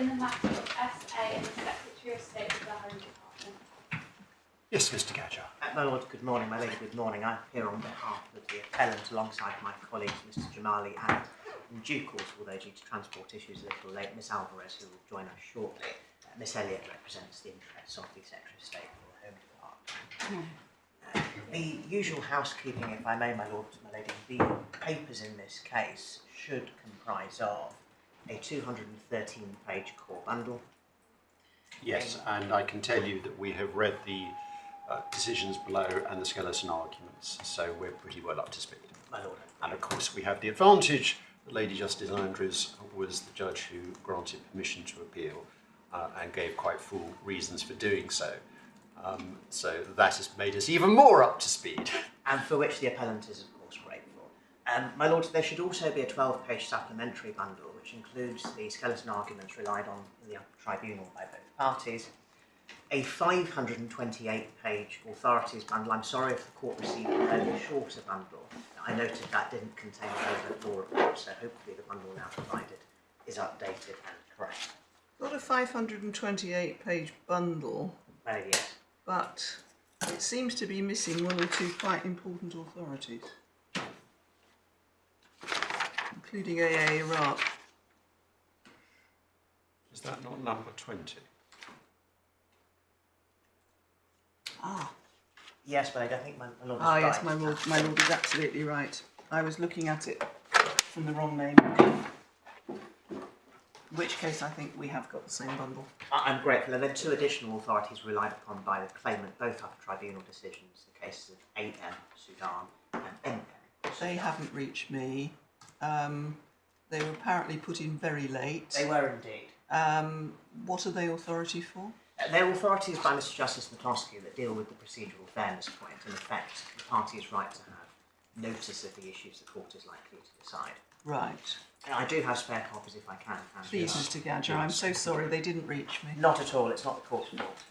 in the matter of SA and the Secretary of State of the Home Department. Yes, Mr. Gadger. My Lord, good morning. My Lady, good morning. I'm here on behalf of the appellant alongside my colleagues, Mr. Jamali, and in due course, although due to transport issues a little late, Miss Alvarez, who will join us shortly. Miss Elliott represents the interests of the Secretary of State for the Home Department. The usual housekeeping, if I may, my Lord, my Lady, the papers in this case should comprise of a 213-page core bundle. Yes, and I can tell you that we have read the decisions below and the skeleton arguments, so we're pretty well up to speed. My Lord. And of course we have the advantage that Lady Justice Andrews was the judge who granted permission to appeal and gave quite full reasons for doing so. So that has made us even more up to speed. And for which the appellant is, of course, grateful. My Lord, there should also be a 12-page supplementary bundle, which includes the skeleton arguments relied on in the Upper Tribunal by both parties, a 528-page authorities bundle. I'm sorry if the court received a fairly shorter bundle. I noted that didn't contain over law reports, so hopefully the bundle now provided is updated and correct. Got a 528-page bundle, Yes. but it seems to be missing one or two quite important authorities, including AA Iraq. Is that not number 20? Ah. Yes, but I don't think my Lord is Ah, right. yes, my lord is absolutely right. I was looking at it from the wrong name. In which case, I think we have got the same bundle. I'm grateful. And then two additional authorities relied upon by the claimant, both Upper Tribunal decisions, the cases of AM, Sudan, and NM. They haven't reached me. They were apparently put in very late. They were indeed. What are they authority for? They're authorities by Mr. Justice McCloskey that deal with the procedural fairness point and affect the party's right to have notice of the issues the court is likely to decide. Right. And I do have spare copies if I can. Please, Mr. Gadger, I'm so sorry they didn't reach me. Not at all, it's not the court's fault.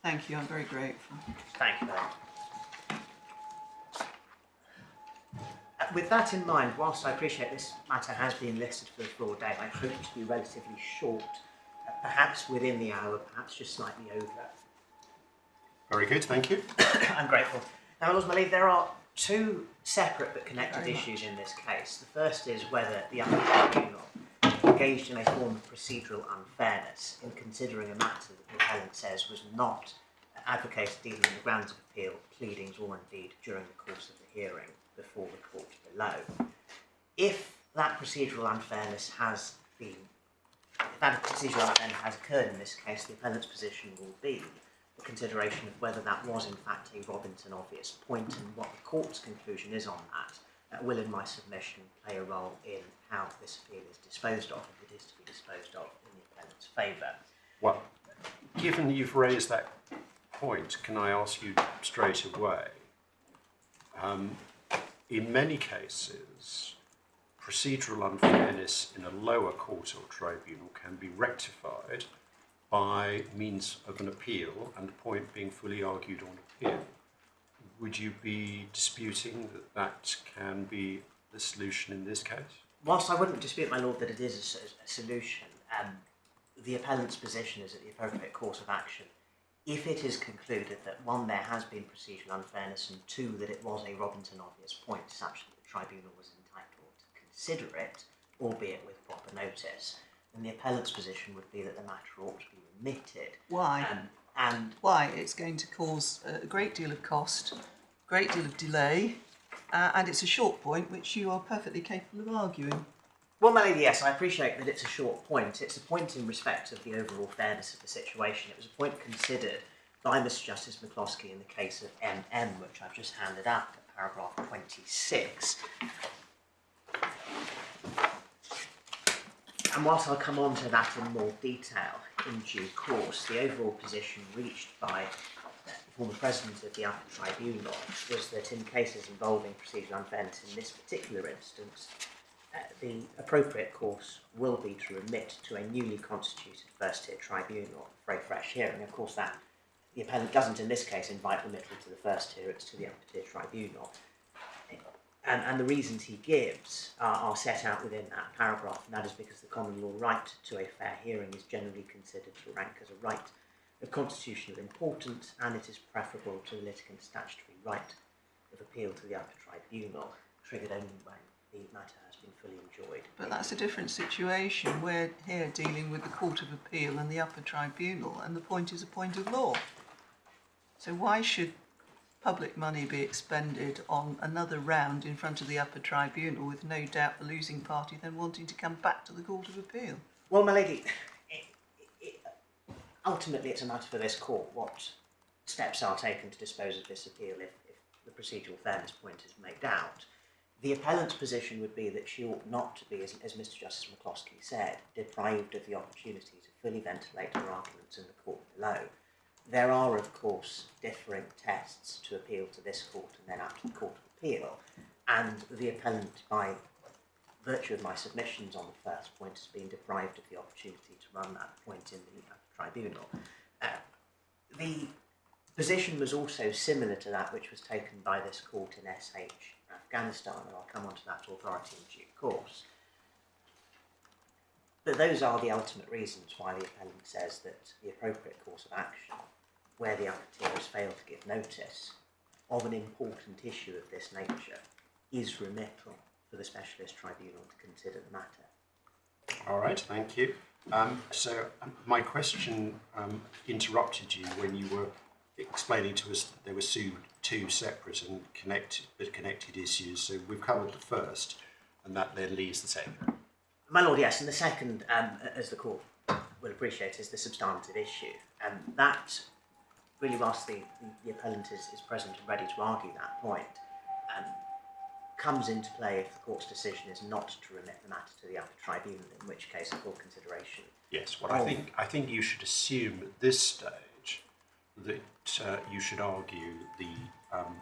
Thank you, I'm very grateful. Thank you very much. With that in mind, whilst I appreciate this matter has been listed for the floor day, I hope to be relatively short, perhaps within the hour, perhaps just slightly over. Very good, thank you. I'm grateful. Now, Lord Maleve, there are two separate but connected issues in this case. The first is whether the Upper Tribunal engaged in a form of procedural unfairness in considering a matter that the appellant says was not advocated either in the grounds of appeal, pleadings, or indeed during the course of the hearing before the court below. If that procedural unfairness has occurred in this case, the appellant's position will be the consideration of whether that was in fact a Robinson obvious point, and what the court's conclusion is on that will, in my submission, play a role in how this appeal is disposed of, if it is to be disposed of in the appellant's favour. Well, given you've raised that point, can I ask you straight away? In many cases, procedural unfairness in a lower court or tribunal can be rectified by means of an appeal and the point being fully argued on appeal. Would you be disputing that that can be the solution in this case? Whilst I wouldn't dispute, my Lord, that it is a solution, the appellant's position is that the appropriate course of action, if it is concluded that, one, there has been procedural unfairness, and two, that it was a Robinson obvious point such that the tribunal was entitled to consider it, albeit with proper notice, then the appellant's position would be that the matter ought to be remitted. Why? Why? It's going to cause a great deal of cost, a great deal of delay, and it's a short point which you are perfectly capable of arguing. Well, my lady, yes, I appreciate that it's a short point. It's a point in respect of the overall fairness of the situation. It was a point considered by Mr. Justice McCloskey in the case of MM, which I've just handed out at paragraph 26. And whilst I'll come on to that in more detail in due course, the overall position reached by the former president of the Upper Tribunal was that in cases involving procedural unfairness in this particular instance, the appropriate course will be to remit to a newly constituted First Tier Tribunal for a fresh hearing. Of course, that the appellant doesn't in this case invite remittal to the First Tier, it's to the Upper Tier Tribunal. And the reasons he gives are set out within that paragraph, and that is because the common law right to a fair hearing is generally considered to rank as a right of constitutional importance, and it is preferable to the litigant's statutory right of appeal to the Upper Tribunal, triggered only when the matter has been fully enjoyed. But that's a different situation. We're here dealing with the Court of Appeal and the Upper Tribunal, and the point is a point of law. So why should public money be expended on another round in front of the Upper Tribunal with no doubt the losing party then wanting to come back to the Court of Appeal? Well, my lady, ultimately it's a matter for this court what steps are taken to dispose of this appeal if the procedural fairness point is made out. The appellant's position would be that she ought not to be, as Mr Justice McCloskey said, deprived of the opportunity to fully ventilate her arguments in the court below. There are, of course, differing tests to appeal to this court and then up to the Court of Appeal, and the appellant, by virtue of my submissions on the first point, has been deprived of the opportunity to run that point in the Upper Tribunal. The position was also similar to that which was taken by this court in SH Afghanistan, and I'll come on to that authority in due course. But those are the ultimate reasons why the appellant says that the appropriate course of action, where the upper tier has failed to give notice of an important issue of this nature, is remittal for the specialist tribunal to consider the matter. All right, thank you. So my question interrupted you when you were explaining to us that there were two separate and connected issues. So we've covered the first, and that then leaves the second. My lord, yes, and the second, as the court will appreciate, is the substantive issue. And that, really, whilst the appellant is present and ready to argue that point, comes into play if the court's decision is not to remit the matter to the Upper Tribunal, in which case a full consideration. Yes, well, I think you should assume at this stage that you should argue the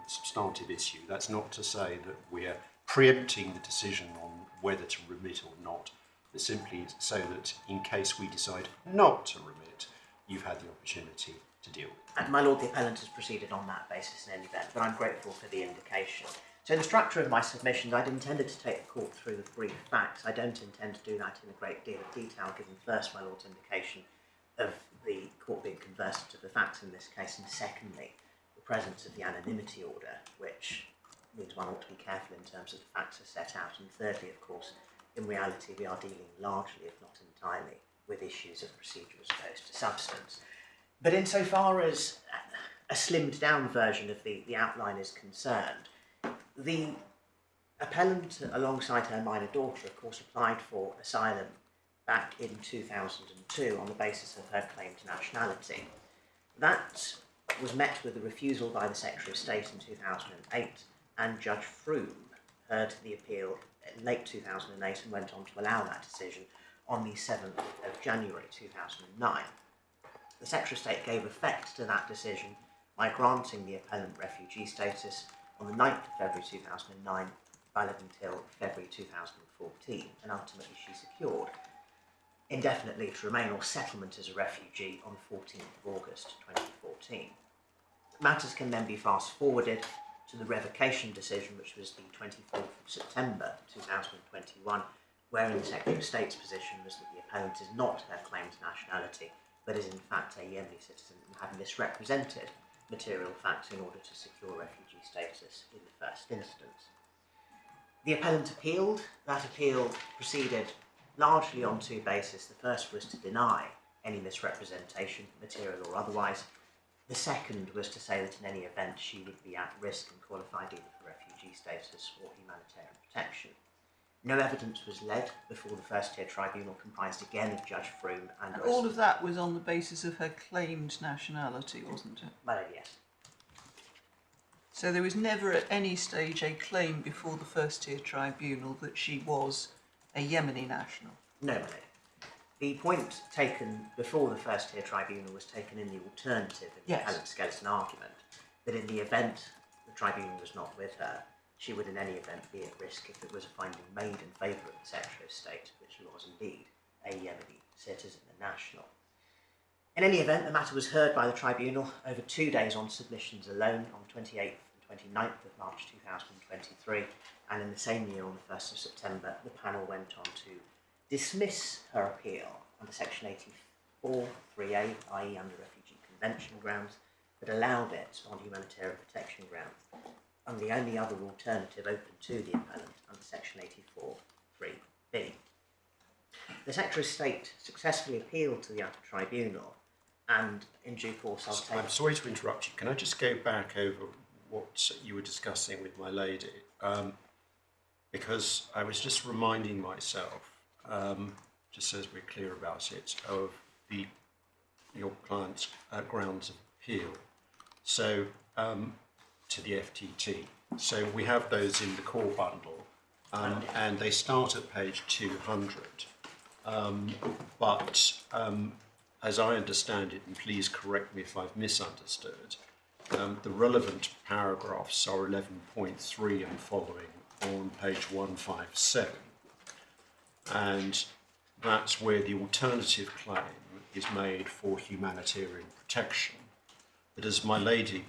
substantive issue. That's not to say that we're preempting the decision on whether to remit or not, but simply so that in case we decide not to remit, you've had the opportunity to deal with it. And my lord, the appellant has proceeded on that basis in any event, but I'm grateful for the indication. So in the structure of my submissions, I'd intended to take the court through the brief facts. I don't intend to do that in a great deal of detail, given first my lord's indication of the court being conversant of the facts in this case, and secondly, the presence of the anonymity order, which means one ought to be careful in terms of the facts are set out, and thirdly, of course, in reality we are dealing largely, if not entirely, with issues of procedure as opposed to substance. But insofar as a slimmed down version of the outline is concerned, the appellant, alongside her minor daughter, of course, applied for asylum back in 2002 on the basis of her claim to nationality. That was met with a refusal by the Secretary of State in 2008, and Judge Froome heard the appeal in late 2008 and went on to allow that decision on the 7th of January 2009. The Secretary of State gave effect to that decision by granting the appellant refugee status on the 9th of February 2009, valid until February 2014, and ultimately she secured indefinite leave to remain or settlement as a refugee on the 14th of August 2014. Matters can then be fast forwarded to the revocation decision, which was the 24th of September 2021, wherein the Secretary of State's position was that the appellant is not her claim to nationality, but is in fact a Yemeni citizen and had misrepresented material facts in order to secure refugee status in the first instance. The appellant appealed. That appeal proceeded largely on two bases. The first was to deny any misrepresentation, material or otherwise. The second was to say that in any event she would be at risk and qualified either for refugee status or humanitarian protection. No evidence was led before the First Tier Tribunal, comprised again of Judge Froome and all of that was on the basis of her claimed nationality, wasn't it? Well, yes. So there was never at any stage a claim before the First Tier Tribunal that she was a Yemeni national? No, my lady. The point taken before the First Tier Tribunal was taken in the alternative of the appellant's skeleton argument, that in the event the tribunal was not with her, she would in any event be at risk if it was a finding made in favour of the Secretary of State, which was indeed a Yemeni citizen and national. In any event, the matter was heard by the tribunal over 2 days on submissions alone, on 28th and 29th of March 2023, and in the same year, on the 1st of September, the panel went on to dismiss her appeal under Section 84(3)(a), i.e. under Refugee Convention grounds, but allowed it on humanitarian protection grounds, and the only other alternative open to the appellant under Section 84(3)(b). The Secretary of State successfully appealed to the Upper Tribunal, and in due course I'll take... I'm sorry to interrupt you. Can I just go back over what you were discussing with my lady? Because I was just reminding myself, just so as we're clear about it, of your client's grounds of appeal. So, to the FTT. So we have those in the core bundle, and they start at page 200. But as I understand it, and please correct me if I've misunderstood, the relevant paragraphs are 11.3 and following on page 157. And that's where the alternative claim is made for humanitarian protection. But as my lady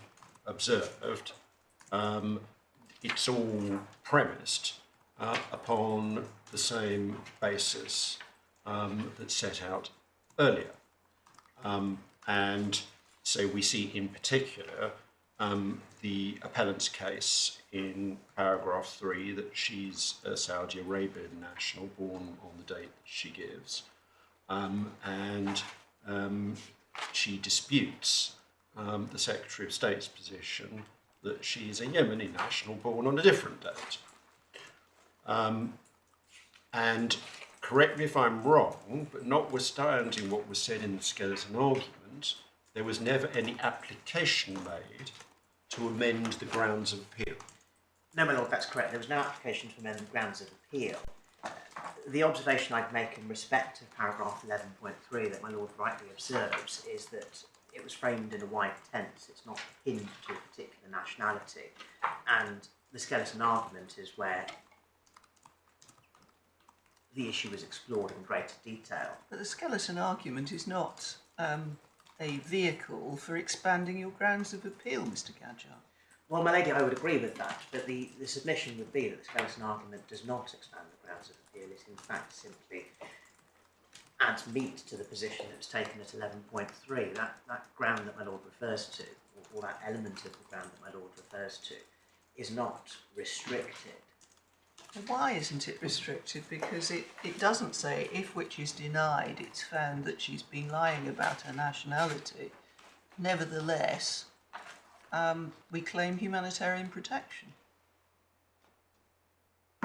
observed, it's all premised upon the same basis that's set out earlier. And so we see in particular the appellant's case in paragraph 3 that she's a Saudi Arabian national born on the date that she gives, and she disputes the Secretary of State's position that she's a Yemeni national born on a different date. And correct me if I'm wrong, but notwithstanding what was said in the skeleton argument, there was never any application made to amend the grounds of appeal. No, my lord, that's correct. There was no application to amend the grounds of appeal. The observation I'd make in respect of paragraph 11.3 that my lord rightly observes is that it was framed in a wide tense. It's not pinned to a particular nationality. And the skeleton argument is where the issue was explored in greater detail. But the skeleton argument is not a vehicle for expanding your grounds of appeal, Mr. Gadjar. Well, my lady, I would agree with that, but the submission would be that the skeleton argument does not expand the grounds of appeal. It, in fact, simply adds meat to the position that was taken at 11.3. That ground that my lord refers to, or that element of the ground that my lord refers to, is not restricted. Why isn't it restricted? Because it doesn't say if which is denied, it's found that she's been lying about her nationality. Nevertheless, we claim humanitarian protection.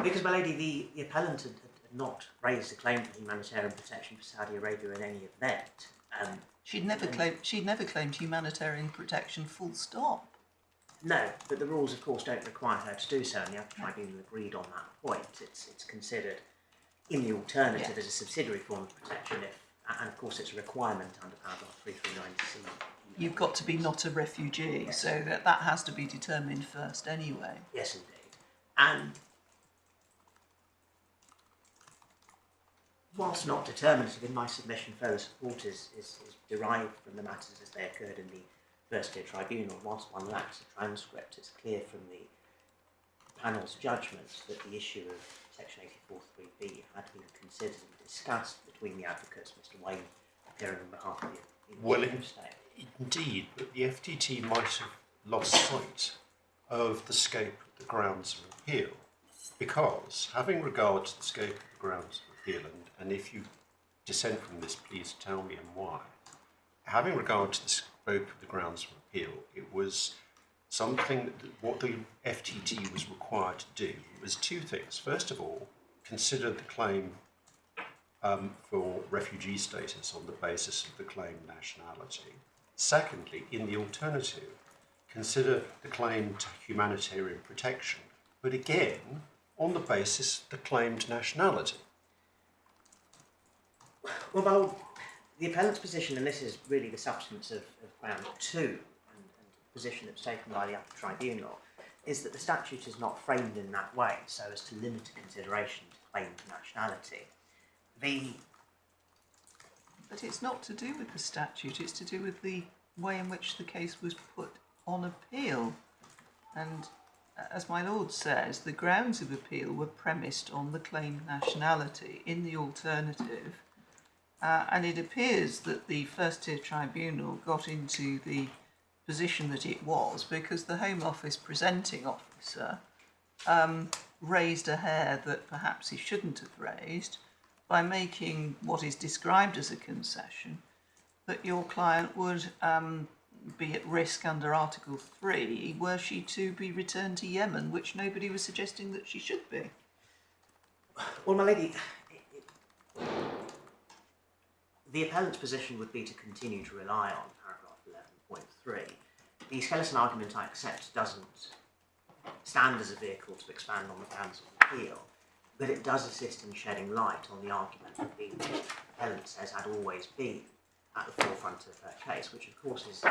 Because, my lady, the appellant had not raised a claim for humanitarian protection for Saudi Arabia in any event. She'd never claimed humanitarian protection, full stop. No, but the rules, of course, don't require her to do so, and the Upper Tribunal agreed on that point. It's considered in the alternative as a subsidiary form of protection, and of course it's a requirement under paragraph 339C. You've got to be not a refugee, yes. So that has to be determined first anyway. Yes, indeed. And whilst not determinative in my submission, further support is derived from the matters as they occurred in the First Tier Tribunal. Whilst one lacks a transcript, it's clear from the panel's judgment that the issue of Section 84(3)(b) had been considered and discussed between the advocates, Mr. Wayne appearing on behalf of the State. Indeed, but the FTT might have lost sight of the scope of the grounds of appeal, because having regard to the scope of the grounds of appeal, and if you dissent from this, please tell me and why. Having regard to the scope of the grounds of appeal, it was something that what the FTT was required to do was two things. First of all, consider the claim for refugee status on the basis of the claimed nationality. Secondly, in the alternative, consider the claim to humanitarian protection, but again, on the basis of the claimed nationality. Well, the appellant's position, and this is really the substance of ground 2, and the position that's taken by the Upper Tribunal, is that the statute is not framed in that way so as to limit a consideration to claim to nationality. But it's not to do with the statute, it's to do with the way in which the case was put on appeal. And as my lord says, the grounds of appeal were premised on the claimed nationality. In the alternative, and it appears that the First Tier Tribunal got into the position that it was because the Home Office presenting officer raised a hair that perhaps he shouldn't have raised by making what is described as a concession that your client would be at risk under Article 3 were she to be returned to Yemen, which nobody was suggesting that she should be. Well, my lady, the appellant's position would be to continue to rely on paragraph 11.3. The skeleton argument, I accept, doesn't stand as a vehicle to expand on the grounds of appeal, but it does assist in shedding light on the argument that the appellant says had always been at the forefront of her case, which of course is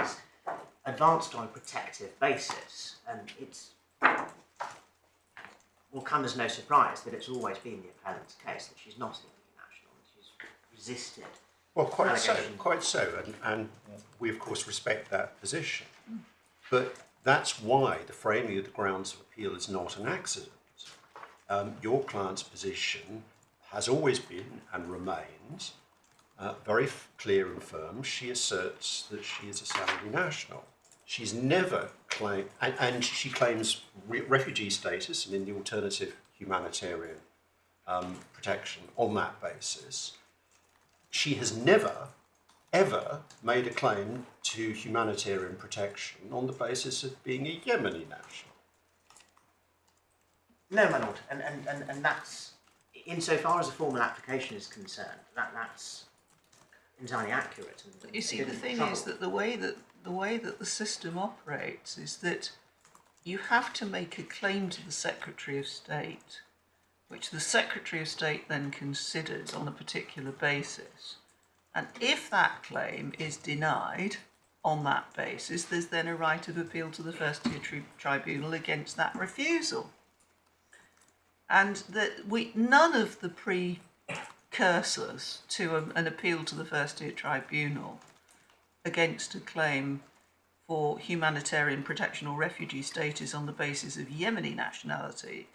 advanced on a protective basis, and it will come as no surprise that it's always been the appellant's case that she's not an Indian national, and she's resisted. Well, quite so, and we of course respect that position. But that's why the framing of the grounds of appeal is not an accident. Your client's position has always been and remains very clear and firm. She asserts that she is a Saudi national. She's never claimed, and she claims refugee status and in the alternative humanitarian protection on that basis. She has never, ever made a claim to humanitarian protection on the basis of being a Yemeni national. No, my lord, and that's, insofar as a formal application is concerned, that's entirely accurate. And You see, the thing is that the way that the system operates is that you have to make a claim to the Secretary of State, which the Secretary of State then considers on a particular basis. And if that claim is denied on that basis, there's then a right of appeal to the First Tier Tribunal against that refusal. And that none of the precursors to an appeal to the First Tier Tribunal against a claim for humanitarian protection or refugee status on the basis of Yemeni nationality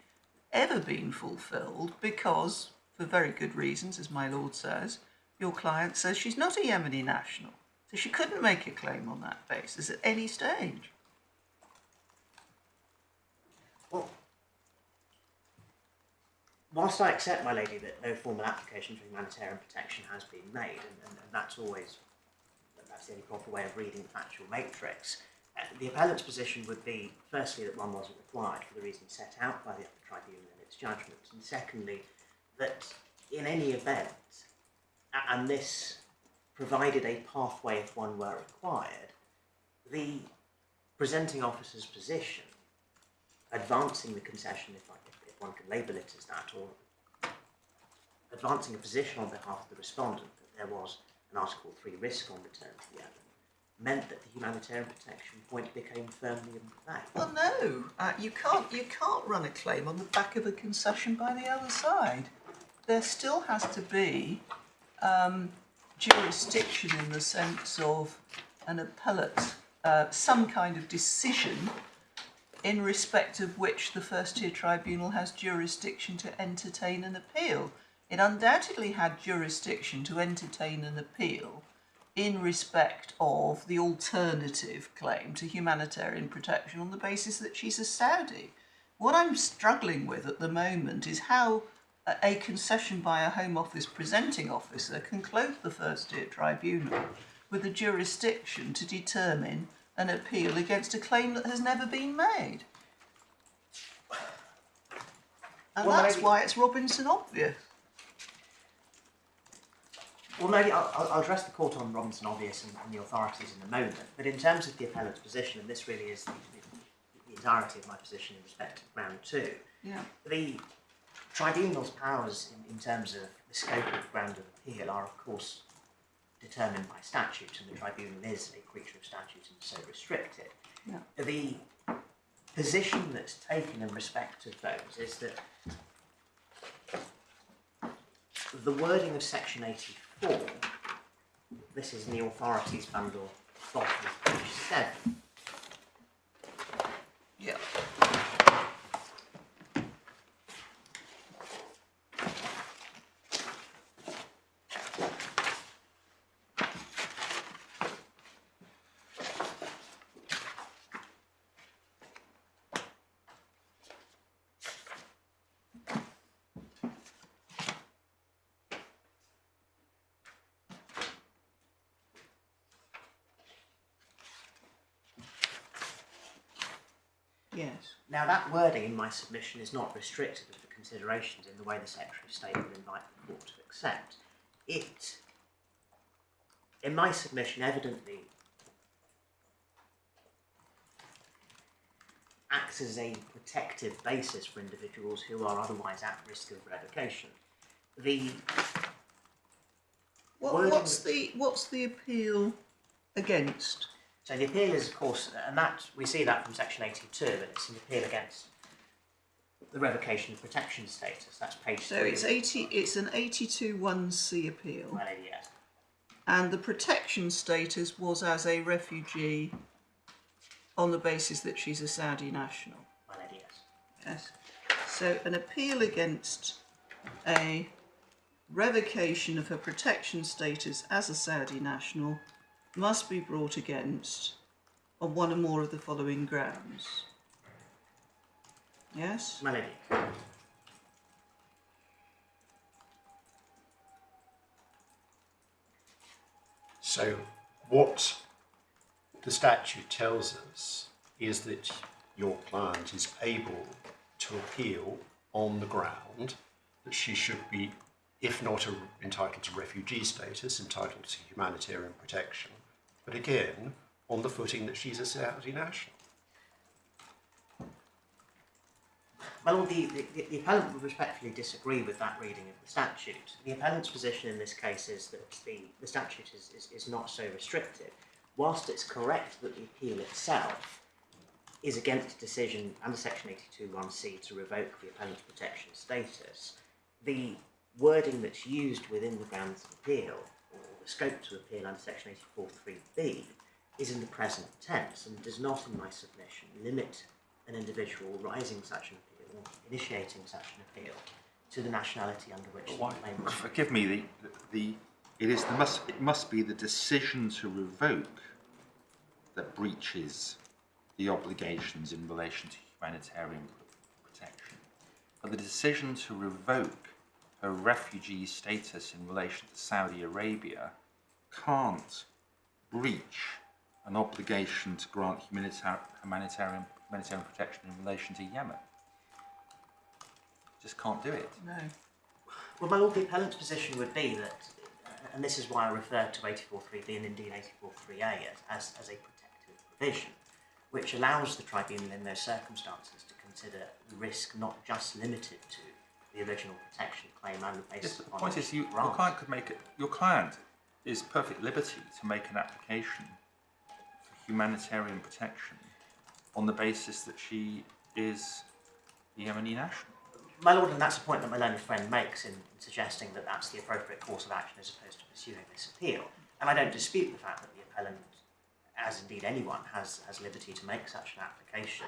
ever been fulfilled because, for very good reasons, as my lord says, your client says she's not a Yemeni national. So she couldn't make a claim on that basis at any stage. Well, whilst I accept, my lady, that no formal application for humanitarian protection has been made, and that's always, that's the only proper way of reading the factual matrix, the appellant's position would be, firstly, that one wasn't required for the reasons set out by the Upper Tribunal in its judgment, and secondly, that in any event, and this provided a pathway if one were required, the presenting officer's position, advancing the concession, if one can label it as that, or advancing a position on behalf of the respondent that there was an Article 3 risk on return to Yemen, meant that the humanitarian protection point became firmly in play. Well, no, you can't run a claim on the back of a concession by the other side. There still has to be jurisdiction in the sense of an appellate, some kind of decision in respect of which the First Tier Tribunal has jurisdiction to entertain an appeal. It undoubtedly had jurisdiction to entertain an appeal in respect of the alternative claim to humanitarian protection on the basis that she's a Saudi. What I'm struggling with at the moment is how a concession by a Home Office presenting officer can clothe the First Tier Tribunal with the jurisdiction to determine an appeal against a claim that has never been made. And well, that's maybe, why it's Robinson obvious. Well, maybe I'll address the court on Robinson obvious and the authorities in a moment, but in terms of the appellant's position, and this really is the entirety of my position in respect of ground 2, the tribunal's powers in terms of the scope of ground of appeal are, of course, determined by statute, and the tribunal is a creature of statute and so restricted. The position that's taken in respect of those is that the wording of section 84, this is in the authorities bundle, bottom of page 7. Yeah. Yes. Now that wording in my submission is not restricted of the considerations in the way the Secretary of State would invite the court to accept. It, in my submission, evidently acts as a protective basis for individuals who are otherwise at risk of revocation. The What's the appeal against? So the appeal is, of course, and that we see that from section 82, that it's an appeal against the revocation of protection status. That's page 3. So it's an 82(1)(c) appeal, My lady, yes. and the protection status was as a refugee on the basis that she's a Saudi national. My lady, yes. Yes. So an appeal against a revocation of her protection status as a Saudi national must be brought against on one or more of the following grounds. Yes? My lady. So what the statute tells us is that your client is able to appeal on the ground that she should be, if not entitled to refugee status, entitled to humanitarian protection, but again, on the footing that she's a Saudi national. My lord, the appellant would respectfully disagree with that reading of the statute. The appellant's position in this case is that the statute is not so restrictive. Whilst it's correct that the appeal itself is against a decision under section 82(1)(c) to revoke the appellant's protection status, the wording that's used within the grounds of appeal, or the scope to appeal under section 84(3)(b), is in the present tense and does not, in my submission, limit an individual raising such an appeal, or initiating such an appeal, to the nationality under which the claim was. Forgive me, it must be the decision to revoke that breaches the obligations in relation to humanitarian protection. But the decision to revoke her refugee status in relation to Saudi Arabia can't breach an obligation to grant humanitarian protection in relation to Yemen. Just can't do it. No. Well, my lord, the appellant's position would be that, and this is why I referred to 84(3)(b) and indeed 84(3)(a) as a protective provision, which allows the tribunal in those circumstances to consider the risk not just limited to the original protection claim and the basis Yes, but the upon point which is, it your grants. client could make it. Your client is perfect liberty to make an application for humanitarian protection on the basis that she is a Yemeni national. My lord, and that's a point that my learned friend makes in suggesting that that's the appropriate course of action as opposed to pursuing this appeal. And I don't dispute the fact that the appellant, as indeed anyone, has liberty to make such an application.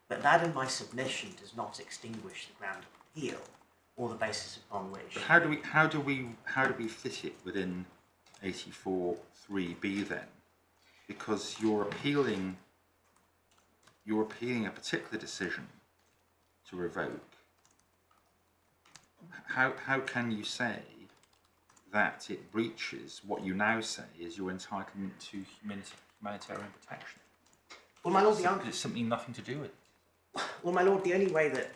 But that, in my submission, does not extinguish the ground of appeal or the basis upon which. But how do we fit it within 84(3)(b) then? Because you're appealing a particular decision to revoke. How can you say that it breaches what you now say is your entitlement to humanitarian protection? Well, my lord, It's something nothing to do with it. Well, my lord, the only way that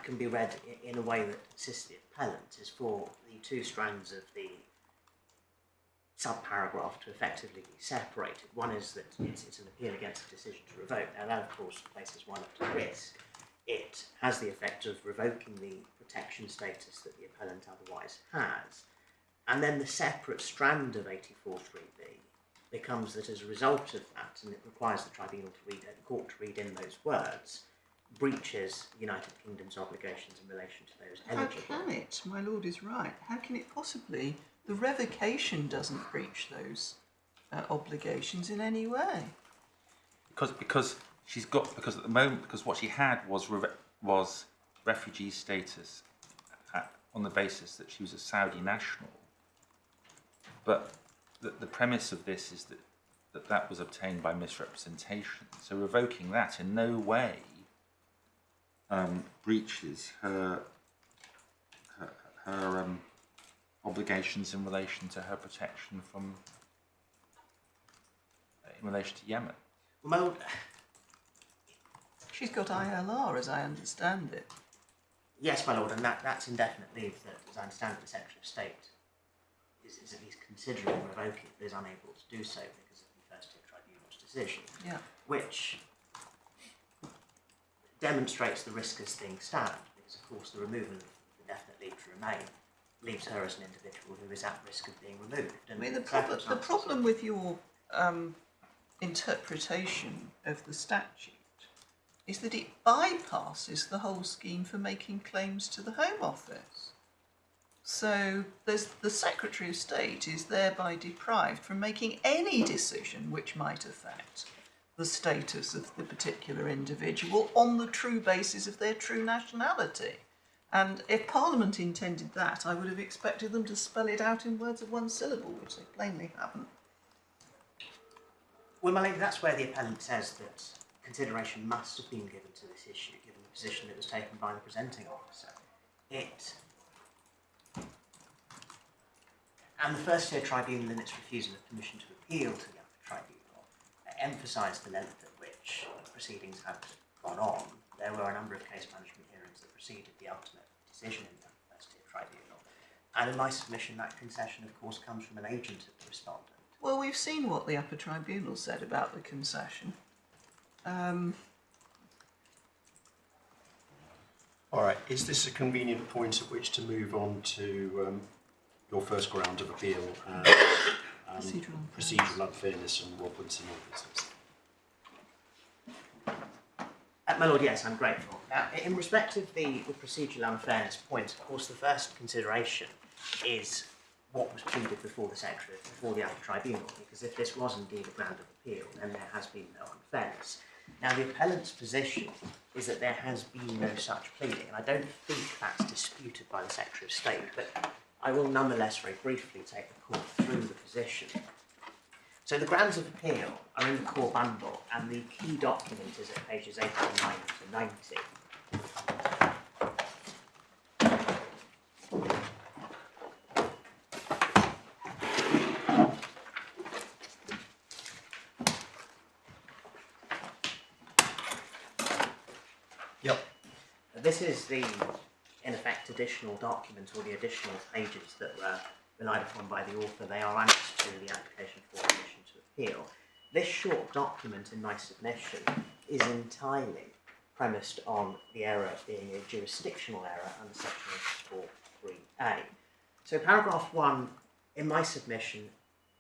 can be read in a way that assists the appellant is for the two strands of the subparagraph to effectively be separated. One is that it's an appeal against a decision to revoke. Now that, of course, places one up to risk. It has the effect of revoking the protection status that the appellant otherwise has. And then the separate strand of 84(3)(b) becomes that as a result of that, and it requires the tribunal to read, the court to read in those words, breaches the United Kingdom's obligations in relation to those eligible. How can it? My lord is right. How can it possibly? The revocation doesn't breach those obligations in any way. Because at the moment, because what she had was refugee status on the basis that she was a Saudi national. But the premise of this is that was obtained by misrepresentation. So revoking that in no way breaches her obligations in relation to her protection from in relation to Yemen. Well, She's got ILR, as I understand it. yes, my lord, and that's indefinite leave that, as I understand it, the Secretary of State is at least considering revoking, but is unable to do so because of the First Tier Tribunal's decision. Yeah. Which demonstrates the risk as things stand, because of course the removal of indefinite leave to remain leaves her as an individual who is at risk of being removed. I mean, the problem with your interpretation of the statute is that it bypasses the whole scheme for making claims to the Home Office. So the Secretary of State is thereby deprived from making any decision which might affect the status of the particular individual on the true basis of their true nationality. And if Parliament intended that, I would have expected them to spell it out in words of one syllable, which they plainly haven't. Well, my lady, that's where the appellant says that consideration must have been given to this issue, given the position that was taken by the presenting officer. And the First Tier Tribunal, in its refusal of permission to appeal to the Upper Tribunal, emphasised the length at which proceedings had gone on. There were a number of case management hearings that preceded the ultimate decision in the First Tier Tribunal. And in my submission, that concession, of course, comes from an agent of the respondent. Well, we've seen what the Upper Tribunal said about the concession. All right, is this a convenient point at which to move on to your first ground of appeal, procedural unfairness and Robinson business? My lord, yes, I'm grateful. Now, in respect of the procedural unfairness point, of course, the first consideration is what was pleaded before the Secretary, before the Upper Tribunal, because if this was indeed a ground of appeal, then there has been no unfairness. Now, the appellant's position is that there has been no such pleading, and I don't think that's disputed by the Secretary of State, but I will nonetheless very briefly take the court through the position. So the grounds of appeal are in the core bundle, and the key document is at pages 89 to 90. Yep. This is the, in effect, additional document or the additional pages that were relied upon by the author. They are annexed to the application for permission to appeal. This short document in my submission is entirely premised on the error being a jurisdictional error under section 84(3)(a). So paragraph 1 in my submission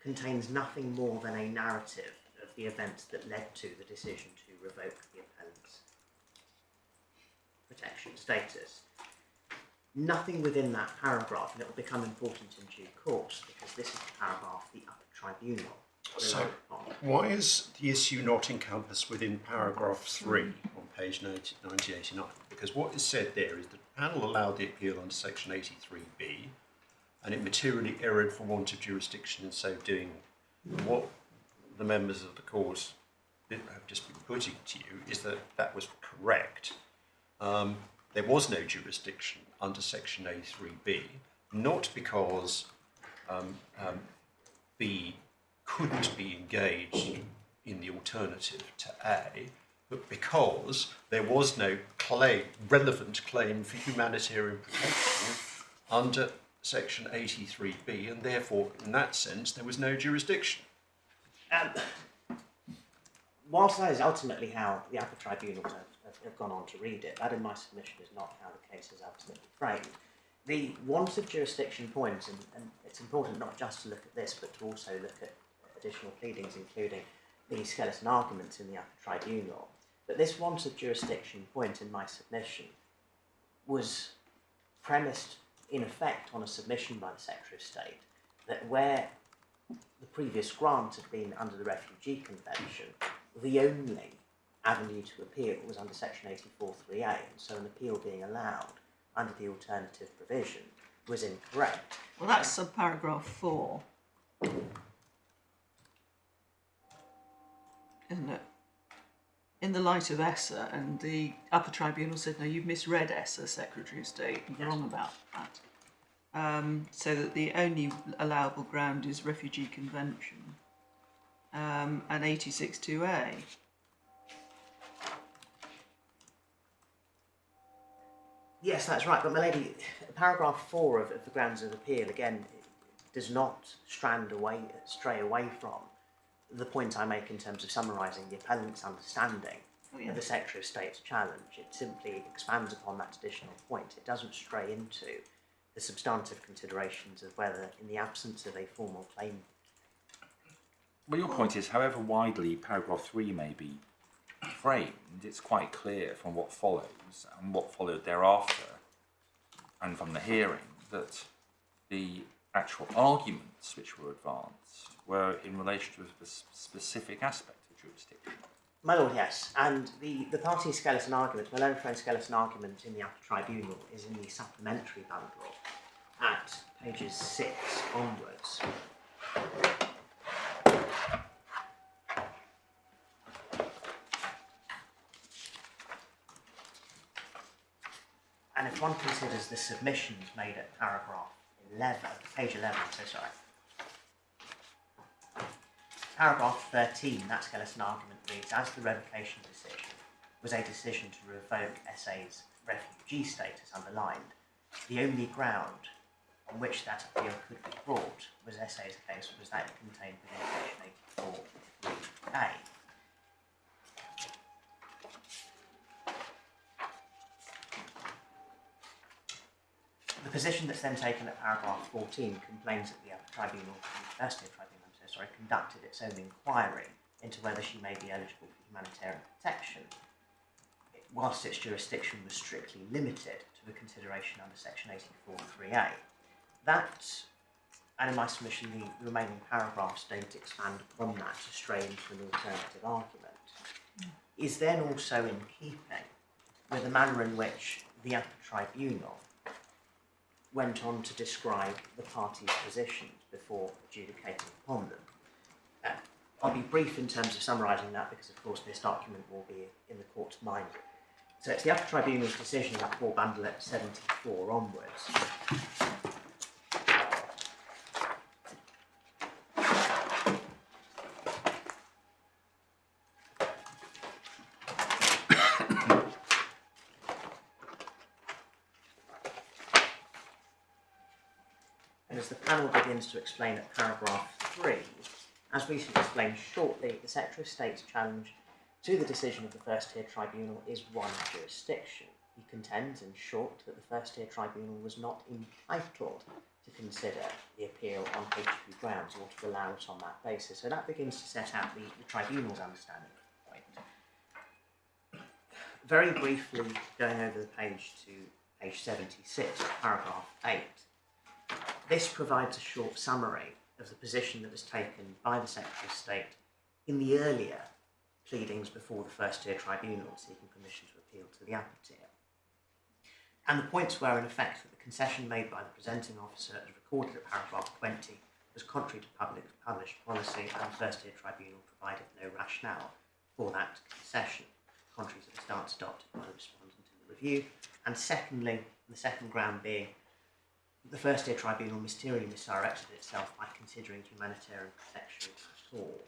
contains nothing more than a narrative of the events that led to the decision to revoke the appellant's protection status. Nothing within that paragraph, and it will become important in due course because this is the paragraph the Upper Tribunal relied upon. Why is the issue not encompassed within paragraph 3 on page 9089? Because what is said there is the panel allowed the appeal under section 83B and it materially erred for want of jurisdiction in so doing. What the members of the court have just been putting to you is that that was correct. There was no jurisdiction under section A3B, not because B couldn't be engaged in the alternative to A, but because there was no relevant claim for humanitarian protection under section 83B, and therefore, in that sense, there was no jurisdiction. Whilst that is ultimately how the Upper Tribunal have gone on to read it, that in my submission is not how the case is ultimately framed. The want of jurisdiction point, and it's important not just to look at this, but to also look at additional pleadings, including the skeleton arguments in the Upper Tribunal. But this want of jurisdiction point in my submission was premised in effect on a submission by the Secretary of State that where the previous grant had been under the Refugee Convention, the only avenue to appeal was under Section 84(3)(a), and so an appeal being allowed under the alternative provision was incorrect. Well, that's subparagraph 4, isn't it? In the light of ESSA, and the Upper Tribunal said, no, you've misread ESSA, Secretary of State, you're wrong about that. So that the only allowable ground is Refugee Convention and 86(2)(a). Yes, that's right, but my lady, paragraph 4 of the grounds of appeal, again, does not stray away from the point I make in terms of summarising the appellant's understanding of the Secretary of State's challenge. It simply expands upon that additional point. It doesn't stray into the substantive considerations of whether, in the absence of a formal claim... Well, your point is, however widely paragraph 3 may be framed, it's quite clear from what follows and what followed thereafter and from the hearing that the actual arguments which were advanced were in relation to a specific aspect of jurisdiction. My lord, yes, and the party skeleton argument, my learned friend skeleton argument in the Upper Tribunal is in the supplementary bundle at pages 6 onwards. And if one considers the submissions made at page 11, Paragraph 13, that skeleton argument reads, as the revocation decision was a decision to revoke SA's refugee status underlined, the only ground on which that appeal could be brought was SA's case was that it contained within Section 84(3)(a). The position that's then taken at paragraph 14 complains that the Upper Tribunal, the First Tier Tribunal, conducted its own inquiry into whether she may be eligible for humanitarian protection, whilst its jurisdiction was strictly limited to the consideration under Section 84(3)(a). That, and in my submission, the remaining paragraphs don't expand upon that to stray into an alternative argument, is then also in keeping with the manner in which the Upper Tribunal went on to describe the parties' positions before adjudicating upon them. I'll be brief in terms of summarising that because, of course, this document will be in the court's mind. So it's the Upper Tribunal's decision in core bundle at 74 onwards. And as the panel begins to explain at paragraph 3, as we shall explain shortly, the Secretary of State's challenge to the decision of the First Tier Tribunal is one jurisdiction. He contends, in short, that the First Tier Tribunal was not entitled to consider the appeal on HQ grounds or to allow it on that basis. So that begins to set out the Tribunal's understanding of the point. Very briefly, going over the page to page 76, paragraph 8, this provides a short summary of the position that was taken by the Secretary of State in the earlier pleadings before the First Tier Tribunal seeking permission to appeal to the Upper Tier. And the points were, in effect, that the concession made by the presenting officer as recorded at paragraph 20 was contrary to published policy, and the First Tier Tribunal provided no rationale for that concession, contrary to the stance adopted by the respondent in the review. And secondly, the second ground being the First Tier Tribunal mysteriously misdirected itself by considering humanitarian protection at all.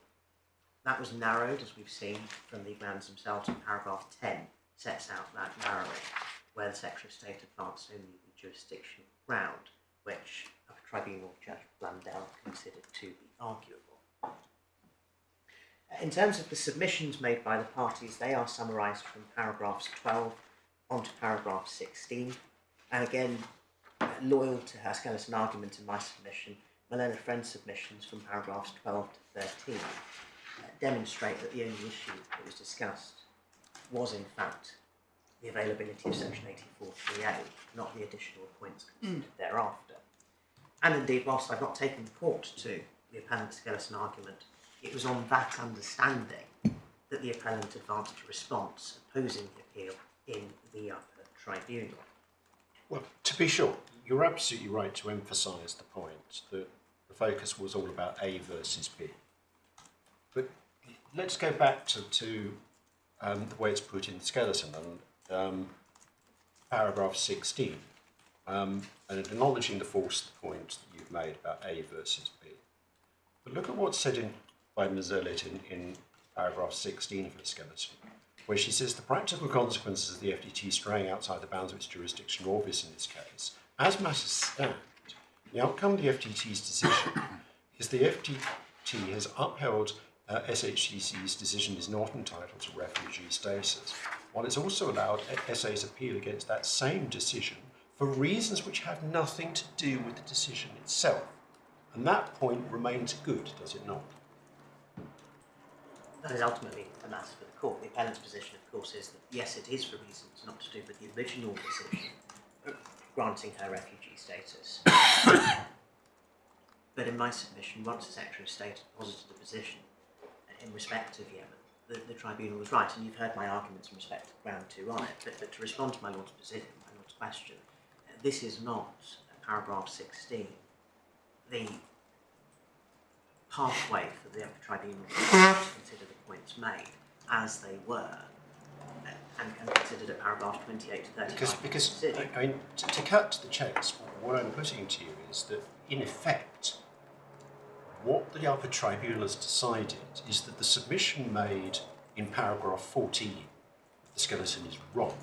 That was narrowed, as we've seen from the grounds themselves, and paragraph 10 sets out that narrowing, where the Secretary of State advanced only the jurisdictional ground, which Upper Tribunal Judge Blundell considered to be arguable. In terms of the submissions made by the parties, they are summarised from paragraphs 12 on to paragraph 16, and again, loyal to her skeleton argument in my submission, my learned friend's submissions from paragraphs 12 to 13 demonstrate that the only issue that was discussed was in fact the availability of section 84.3a, not the additional points considered thereafter. And indeed, whilst I've not taken the court to the appellant's skeleton argument, it was on that understanding that the appellant advanced a response opposing the appeal in the Upper Tribunal. Well, to be sure, you're absolutely right to emphasise the point that the focus was all about A versus B. But let's go back to the way it's put in the skeleton and paragraph 16, and acknowledging the false point that you've made about A versus B. But look at what's said by Ms. Earlett in paragraph 16 of the skeleton, where she says the practical consequences of the FTT straying outside the bounds of its jurisdiction are obvious in this case. As matters stand, the outcome of the FTT's decision is the FTT has upheld SHCC's decision is not entitled to refugee status, while it's also allowed SA's appeal against that same decision for reasons which have nothing to do with the decision itself. And that point remains good, does it not? That is ultimately a matter for the court. The appellant's position, of course, is that yes, it is for reasons not to do with the original decision granting her refugee status. But in my submission, once the Secretary of State had posited a position in respect of Yemen, the tribunal was right, and you've heard my arguments in respect of ground 2 on it. But to respond to my Lord's position, my Lord's question, this is not paragraph 16. The pathway for the Upper Tribunal to consider the points made as they were, and considered at paragraph 28 to 35. Because I mean, to cut to the chase, what I'm putting to you is that, in effect, what the Upper Tribunal has decided is that the submission made in paragraph 14 of the skeleton is wrong,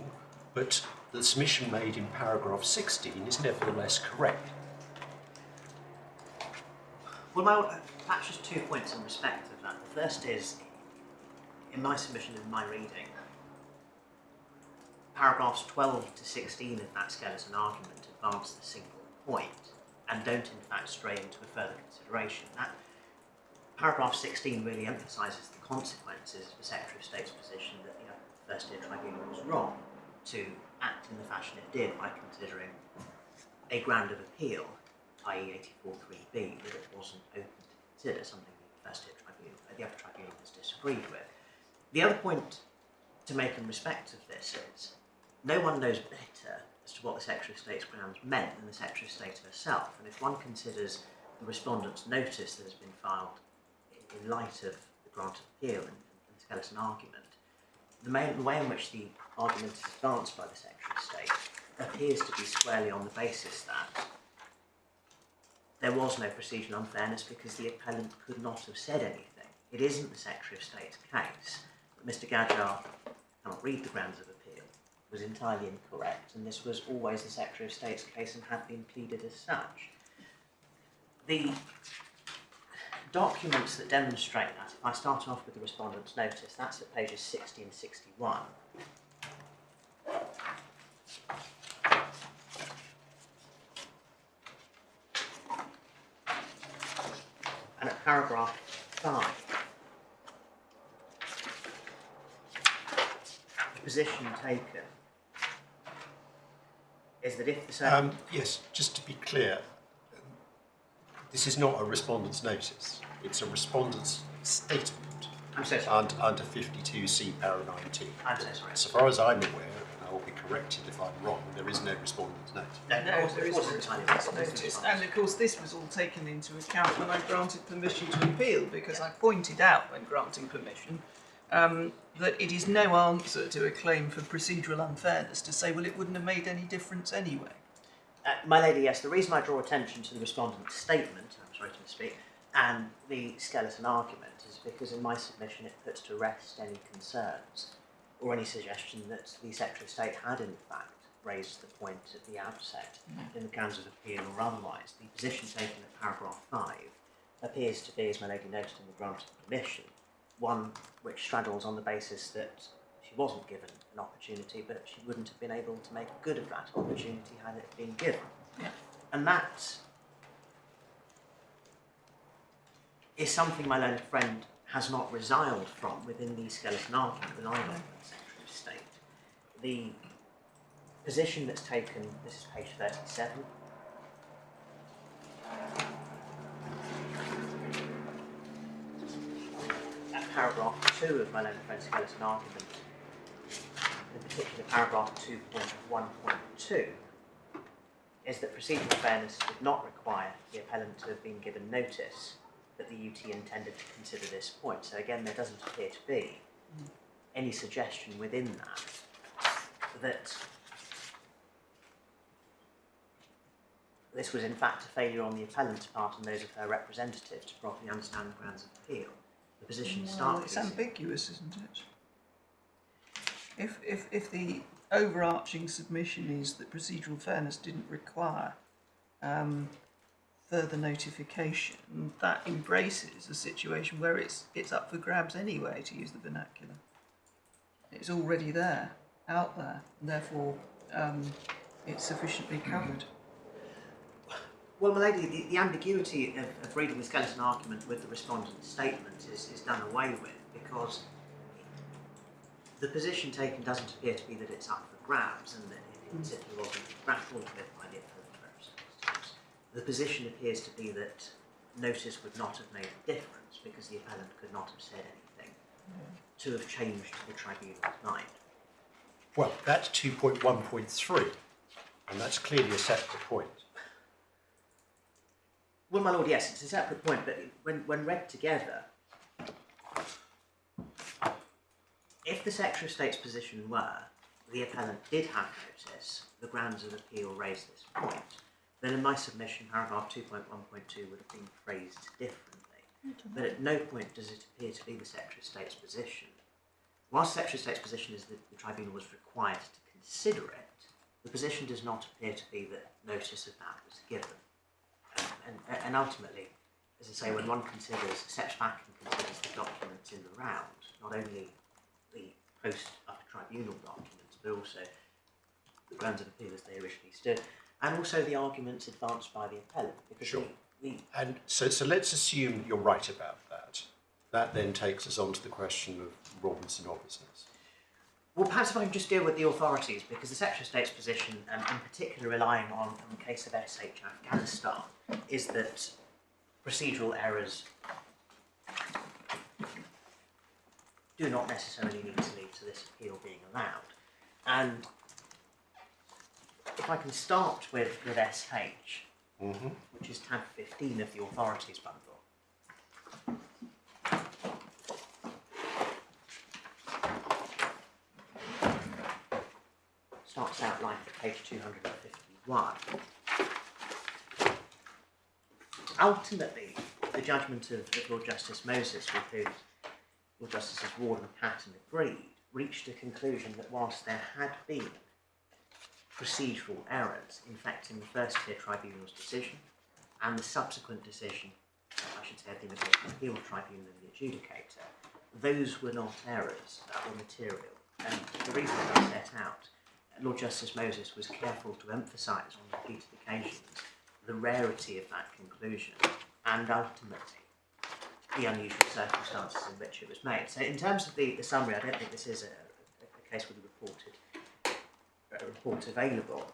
but the submission made in paragraph 16 is nevertheless correct. Well, perhaps just 2 points in respect of that. The first is, in my submission and my reading, paragraphs 12 to 16 of that skeleton argument advance the single point and don't in fact stray into a further consideration. That paragraph 16 really emphasises the consequences of the Secretary of State's position that the First Tier Tribunal was wrong to act in the fashion it did by considering a ground of appeal, i.e. 84.3b, that it wasn't open to consider, something the First Tier Tribunal, the Upper Tribunal has disagreed with. The other point to make in respect of this is, no one knows better as to what the Secretary of State's grounds meant than the Secretary of State herself, and if one considers the respondent's notice that has been filed in light of the grant of appeal and the skeleton argument, the way in which the argument is advanced by the Secretary of State appears to be squarely on the basis that there was no procedural unfairness because the appellant could not have said anything. It isn't the Secretary of State's case that Mr. Gadjar cannot read the grounds of appeal was entirely incorrect, and this was always the Secretary of State's case and had been pleaded as such. The documents that demonstrate that, if I start off with the respondent's notice, that's at pages 60 and 61. And at paragraph 5, the position taken is that if the Yes, just to be clear, this is not a respondent's notice. It's a respondent's statement. I'm so sorry. Under 52C, para 19. I'm so sorry. So far as I'm aware, and I will be corrected if I'm wrong, there is no respondent's notice. No, No, there is no notice. And of course, this was all taken into account when I granted permission to appeal, because I pointed out when granting permission that it is no answer to a claim for procedural unfairness to say, well, it wouldn't have made any difference anyway. My lady, yes, the reason I draw attention to the respondent's statement, I'm sorry to misspeak, and the skeleton argument is because in my submission it puts to rest any concerns or any suggestion that the Secretary of State had in fact raised the point at the outset in the grounds of appeal or otherwise. The position taken at paragraph 5 appears to be, as my lady noted in the grant of permission, one which straddles on the basis that she wasn't given an opportunity, but she wouldn't have been able to make good of that opportunity had it been given. Yeah. And that is something my learned friend has not resiled from within the skeleton argument relying on the Secretary of State. The position that's taken, this is page 37, at paragraph 2 of my learned friend's skeleton argument, in particular paragraph 2.1.2, is that procedural fairness did not require the appellant to have been given notice that the UT intended to consider this point. So again, there doesn't appear to be any suggestion within that this was in fact a failure on the appellant's part and those of her representatives to properly understand the grounds of appeal. The position starts. It's ambiguous, isn't it? If the overarching submission is that procedural fairness didn't require further notification, that embraces a situation where it's up for grabs anyway, to use the vernacular. It's already there, out there, and therefore it's sufficiently covered. Well, my lady, the ambiguity of reading the skeleton argument with the respondent's statement is done away with, because the position taken doesn't appear to be that it's up for grabs and that it simply wasn't grappled with by the appellant representatives. The position appears to be that notice would not have made a difference because the appellant could not have said anything to have changed the tribunal's mind. Well, that's 2.1.3, and that's clearly a separate point. Well, my lord, yes, it's a separate point, but when read together, if the Secretary of State's position were the appellant did have notice, the grounds of appeal raised this point, then in my submission, paragraph 2.1.2 would have been phrased differently. But at no point does it appear to be the Secretary of State's position. Whilst the Secretary of State's position is that the tribunal was required to consider it, the position does not appear to be that notice of that was given. And ultimately, as I say, when one steps back and considers the documents in the round, not only the post-Upper Tribunal documents, but also the grounds of appeal as they originally stood, and also the arguments advanced by the appellant. Because sure. And so let's assume you're right about that. That then takes us on to the question of Robinson obviousness. Well, perhaps if I can just deal with the authorities, because the Secretary of State's position, in particular relying on the case of SH Afghanistan, is that procedural errors do not necessarily need to lead to this appeal being allowed. And if I can start with SH, which is tab 15 of the authorities bundle. Starts out like page 251. Ultimately, the judgment of Lord Justice Moses, with whom Lord Justices Ward and Patton agreed, reached a conclusion that whilst there had been procedural errors infecting the First Tier Tribunal's decision and the subsequent decision, I should say, of the Immigration Appeal Tribunal and the adjudicator, those were not errors that were material. And the reason that I set out, Lord Justice Moses was careful to emphasise on repeated occasions the rarity of that conclusion and ultimately the unusual circumstances in which it was made. So in terms of the summary, I don't think this is a case with a report available.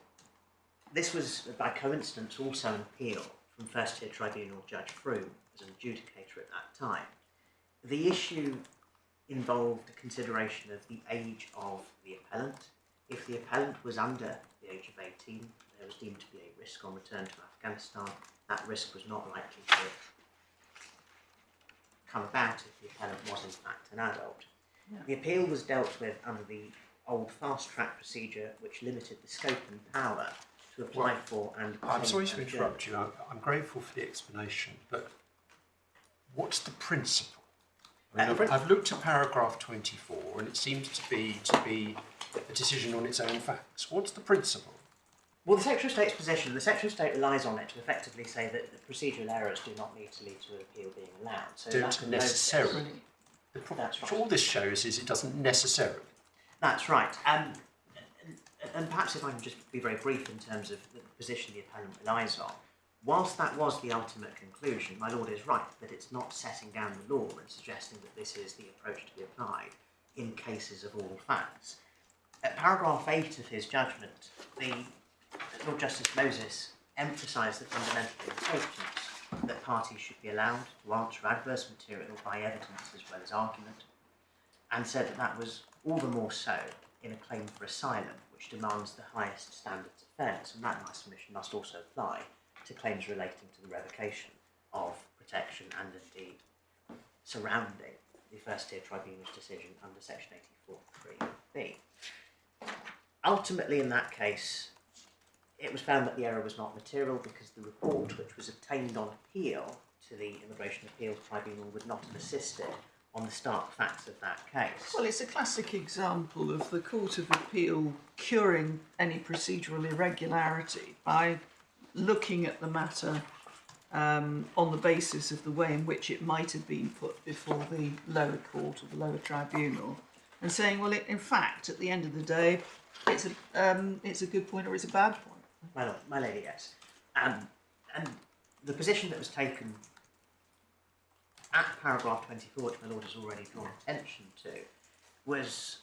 This was, by coincidence, also an appeal from First Tier Tribunal Judge Froome as an adjudicator at that time. The issue involved a consideration of the age of the appellant. If the appellant was under the age of 18, there was deemed to be a risk on return to Afghanistan. That risk was not likely to come about if the appellant was in fact an adult. Yeah. The appeal was dealt with under the old fast-track procedure, which limited the scope and power to apply for and... I'm sorry to interrupt you. I'm grateful for the explanation, but what's the principle? I mean, I've looked at paragraph 24, and it seems to be a decision on its own facts. What's the principle? Well, the Secretary of State's position, the Secretary of State relies on it to effectively say that the procedural errors do not need to lead to an appeal being allowed. So don't necessarily. That's right. All this shows is it doesn't necessarily. That's right. And perhaps if I can just be very brief in terms of the position the appellant relies on, Whilst that was the ultimate conclusion, my lord is right that it's not setting down the law and suggesting that this is the approach to be applied in cases of all facts. At paragraph 8 of his judgment, Lord Justice Moses emphasised the fundamental importance that parties should be allowed to answer adverse material by evidence as well as argument, and said that that was all the more so in a claim for asylum, which demands the highest standards of fairness, and that, in my submission, must also apply to claims relating to the revocation of protection and indeed surrounding the First Tier Tribunal's decision under section 84.3b. Ultimately, in that case, it was found that the error was not material because the report which was obtained on appeal to the Immigration Appeals Tribunal would not have assisted on the stark facts of that case. Well, it's a classic example of the Court of Appeal curing any procedural irregularity by looking at the matter on the basis of the way in which it might have been put before the lower court or the lower tribunal, and saying, well, in fact, at the end of the day, it's a good point or it's a bad point. My lady, yes. And the position that was taken at paragraph 24, which my lord has already drawn attention to, was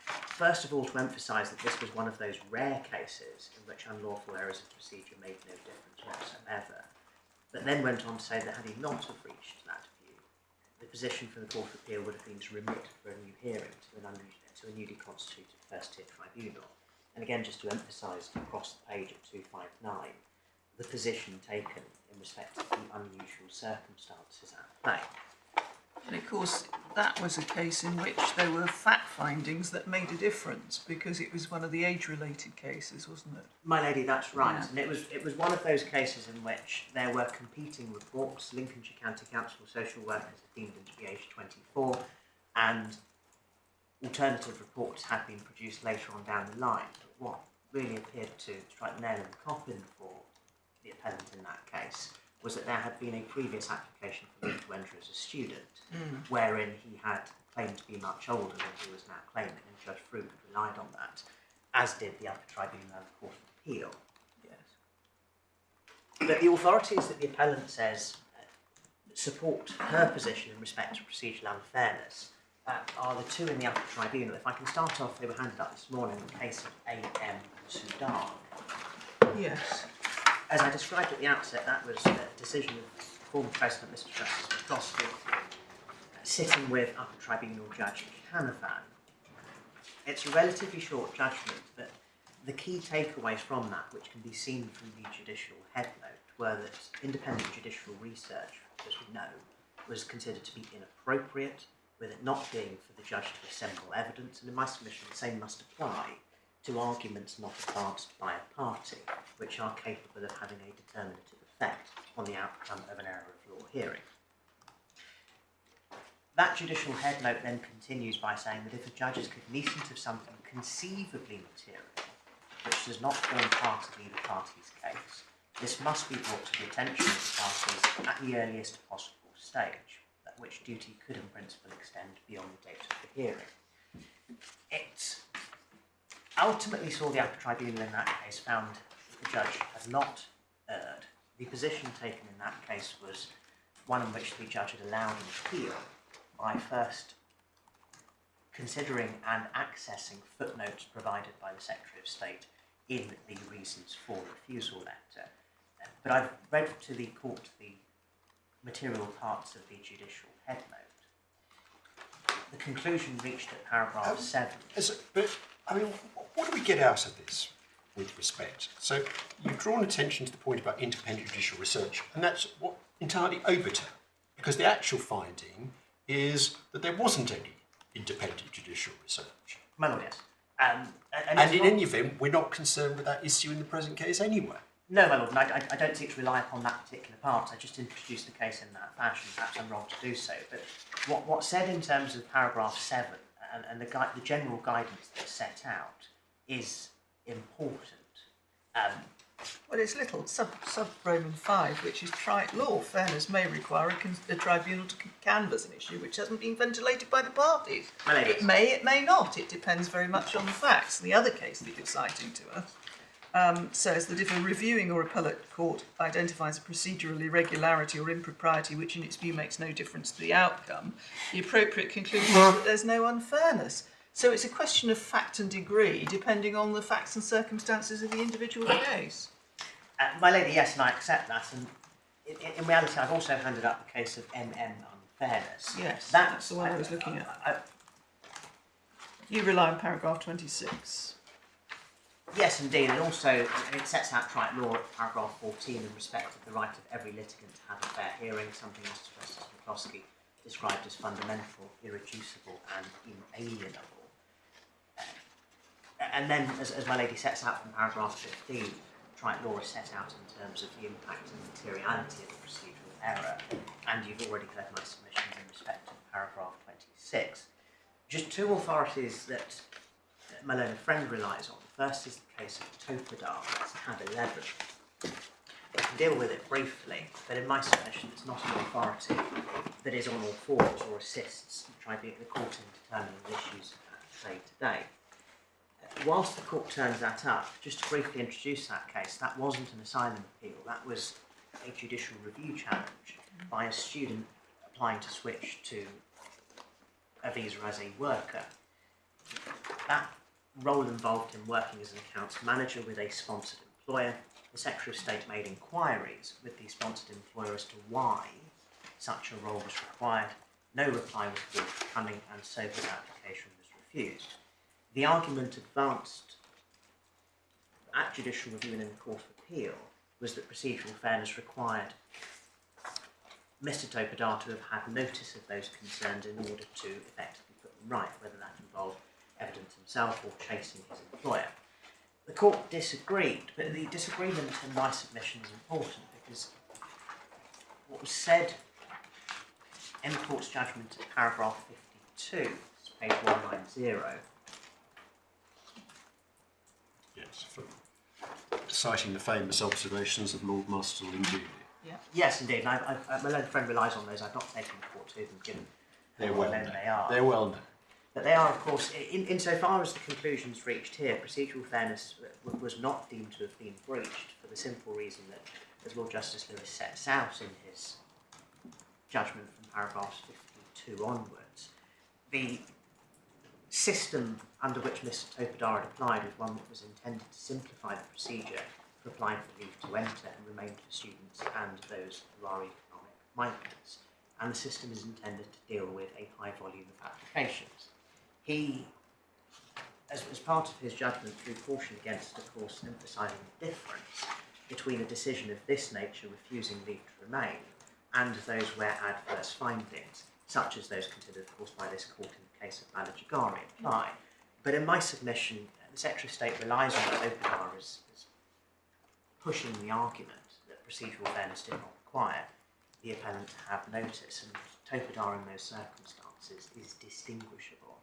first of all to emphasise that this was one of those rare cases in which unlawful errors of procedure made no difference whatsoever, but then went on to say that had he not have reached that view, the position for the Court of Appeal would have been to remit for a new hearing to a newly constituted First Tier Tribunal. And again, just to emphasise across the page at 259, the position taken in respect of the unusual circumstances at play. And of course, that was a case in which there were fact findings that made a difference because it was one of the age-related cases, wasn't it? My lady, that's right. Yeah. And it was one of those cases in which there were competing reports. Lincolnshire County Council social workers had deemed him to be aged 24, and alternative reports had been produced later on down the line. But what really appeared to strike the nail in the coffin for the appellant in that case was that there had been a previous application for leave to enter as a student, wherein he had claimed to be much older than he was now claiming, and Judge Fruit relied on that, as did the Upper Tribunal and the Court of Appeal. Yes. But the authorities that the appellant says support her position in respect to procedural unfairness are the two in the Upper Tribunal. If I can start off, they were handed up this morning, the case of A.M. Sudan. Yes. As I described at the outset, that was a decision of former President Mr. Justice McCloskey, sitting with Upper Tribunal Judge Canavan. It's a relatively short judgment, but the key takeaways from that, which can be seen from the judicial headnote, were that independent judicial research, as we know, was considered to be inappropriate, with it not being for the judge to assemble evidence, and in my submission the same must apply to arguments not advanced by a party, which are capable of having a determinative effect on the outcome of an error of law hearing. That judicial headnote then continues by saying that if a judge is cognizant of something conceivably material, which does not form part of either party's case, this must be brought to the attention of the parties at the earliest possible stage, at which duty could in principle extend beyond the date of the hearing. It ultimately saw the Upper Tribunal in that case found that the judge had not erred. The position taken in that case was one in which the judge had allowed an appeal by first considering and accessing footnotes provided by the Secretary of State in the reasons for refusal letter. But I've read to the court the material parts of the judicial headnote. The conclusion reached at paragraph 7. But, I mean, what do we get out of this with respect? So you've drawn attention to the point about independent judicial research, and that's what entirely overturned, because the actual finding is that there wasn't any independent judicial research. My lord, yes. And in any event, we're not concerned with that issue in the present case anyway. No, my lord, and I don't seek to rely upon that particular part. I just introduced the case in that fashion. Perhaps I'm wrong to do so. But what's said in terms of paragraph 7 and the general guidance that's set out is important. Well, it's little sub-Roman 5, which is trite law. Fairness may require a tribunal to canvass an issue which hasn't been ventilated by the parties. My lady. It may not. It depends very much on the facts. The other case that you're citing to us says that if a reviewing or appellate court identifies a procedural irregularity or impropriety which in its view makes no difference to the outcome, the appropriate conclusion is that there's no unfairness. So it's a question of fact and degree, depending on the facts and circumstances of the individual case. My lady, yes, and I accept that. And in reality, I've also handed up the case of MM unfairness. Yes, that's the one I was looking at. You rely on paragraph 26. Yes, indeed, and also it sets out trite law at paragraph 14 in respect of the right of every litigant to have a fair hearing, something Mr. Justice McCloskey described as fundamental, irreducible and inalienable. And then, as my lady sets out from paragraph 15, trite law is set out in terms of the impact and materiality of the procedural error, and you've already heard my submissions in respect of paragraph 26. Just two authorities that my learned friend relies on. The first is the case of Topadar, that's tab 11. I can deal with it briefly, but in my submission it's not an authority that is on all fours or assists the court in determining the issues at play today. Whilst the court turns that up, just to briefly introduce that case, that wasn't an asylum appeal, that was a judicial review challenge by a student applying to switch to a visa as a worker. That role involved him working as an accounts manager with a sponsored employer. The Secretary of State made inquiries with the sponsored employer as to why such a role was required. No reply was forthcoming, and so his application was refused. The argument advanced at judicial review and in the Court of Appeal was that procedural fairness required Mr. Topadar to have had notice of those concerns in order to effectively put them right, whether that involved evidence himself or chasing his employer. The court disagreed, but the disagreement in my submission is important because what was said in the court's judgment at paragraph 52, page 190, Yes, citing the famous observations of Lord Master Jr. Yeah. yes, indeed. And my learned friend relies on those. I've not taken the court to them, given They're how well known known. they are. They're well known. But they are, of course, insofar as the conclusions reached here, procedural fairness was not deemed to have been breached for the simple reason that, as Lord Justice Lewis sets out in his judgment from paragraphs 52 onwards, the system under which Mr. Topadar had applied was one that was intended to simplify the procedure for applying for leave to enter and remain for students and those who are economic migrants. And the system is intended to deal with a high volume of applications. He, as part of his judgment, drew caution against, of course, emphasising the difference between a decision of this nature refusing leave to remain and those where adverse findings, such as those considered, of course, by this court in the case of Balajagari, apply. But in my submission, the Secretary of State relies on Topadar as pushing the argument that procedural fairness did not require the appellant to have notice, and Topadar in those circumstances is distinguishable,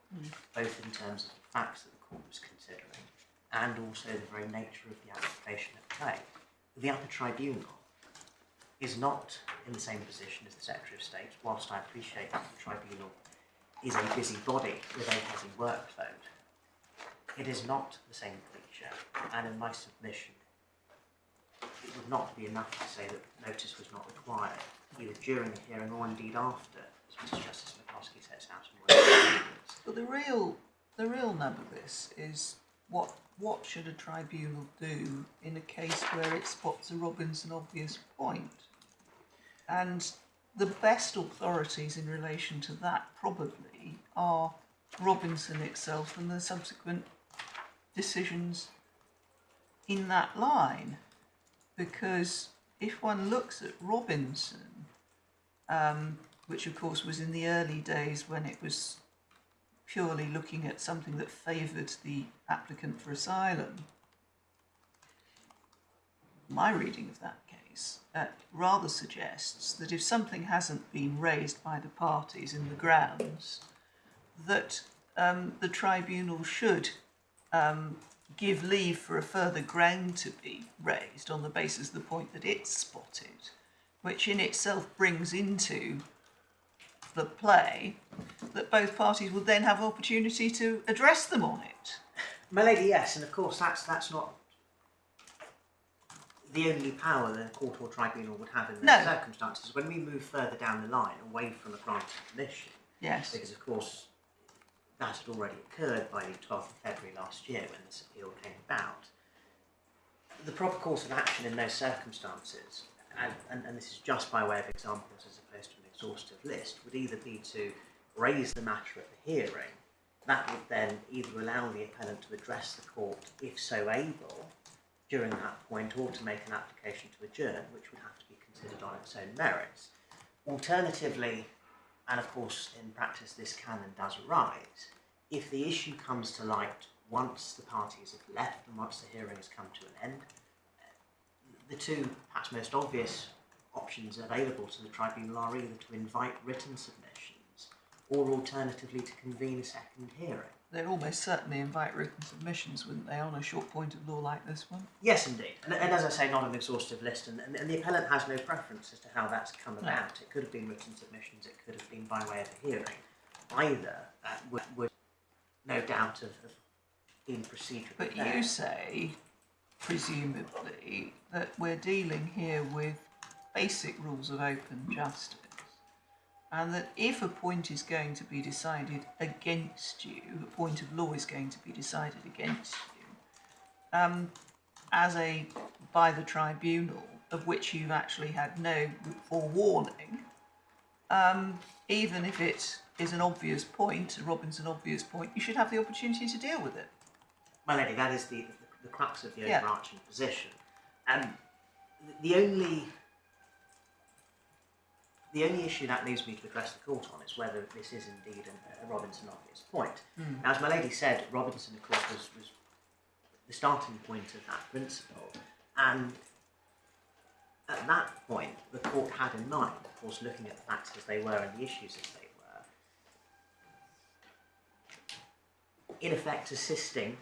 both in terms of the facts that the court was considering and also the very nature of the application at play. The Upper Tribunal is not in the same position as the Secretary of State, whilst I appreciate that the Tribunal is a busy body with a heavy workload. It is not the same creature, and in my submission, it would not be enough to say that notice was not required, either during the hearing or indeed after, as Mr. Justice McCloskey sets out in one. But the real nub of this is what should a tribunal do in a case where it spots a Robinson obvious point? And the best authorities in relation to that probably are Robinson itself and the subsequent decisions in that line. Because if one looks at Robinson, which of course was in the early days when it was purely looking at something that favoured the applicant for asylum, my reading of that case rather suggests that if something hasn't been raised by the parties in the grounds, that the tribunal should give leave for a further ground to be raised on the basis of the point that it's spotted, which in itself brings into the play that both parties would then have opportunity to address them on it. My lady, yes, and of course that's not the only power the court or tribunal would have in those No. circumstances, when we move further down the line, away from a grant of permission, Yes. because of course that had already occurred by the 12th of February last year when this appeal came about, the proper course of action in those circumstances, and this is just by way of examples as opposed to an exhaustive list, would either be to raise the matter at the hearing. That would then either allow the appellant to address the court, if so able, during that point, or to make an application to adjourn, which would have to be considered on its own merits. Alternatively, and of course in practice this can and does arise, if the issue comes to light once the parties have left and once the hearing has come to an end, the two perhaps most obvious options available to the tribunal are either to invite written submissions or alternatively to convene a second hearing. They'd almost certainly invite written submissions, wouldn't they, on a short point of law like this one? Yes, indeed. And as I say, not an exhaustive list, and the appellant has no preference as to how that's come about. It could have been written submissions, it could have been by way of a hearing. Either would no doubt have been procedurally But fair. you say, presumably, that we're dealing here with basic rules of open justice, and that if a point is going to be decided against you, a point of law is going to be decided against you, by the tribunal, of which you've actually had no forewarning, even if it is an obvious point, a Robinson obvious point, you should have the opportunity to deal with it. My lady, that is the crux of the Yeah. overarching position. The only issue that leaves me to address the court on is whether this is indeed a Robinson obvious point. Now, as my lady said, Robinson, of course, was the starting point of that principle, and at that point, the court had in mind, of course, looking at the facts as they were and the issues as they were, in effect assisting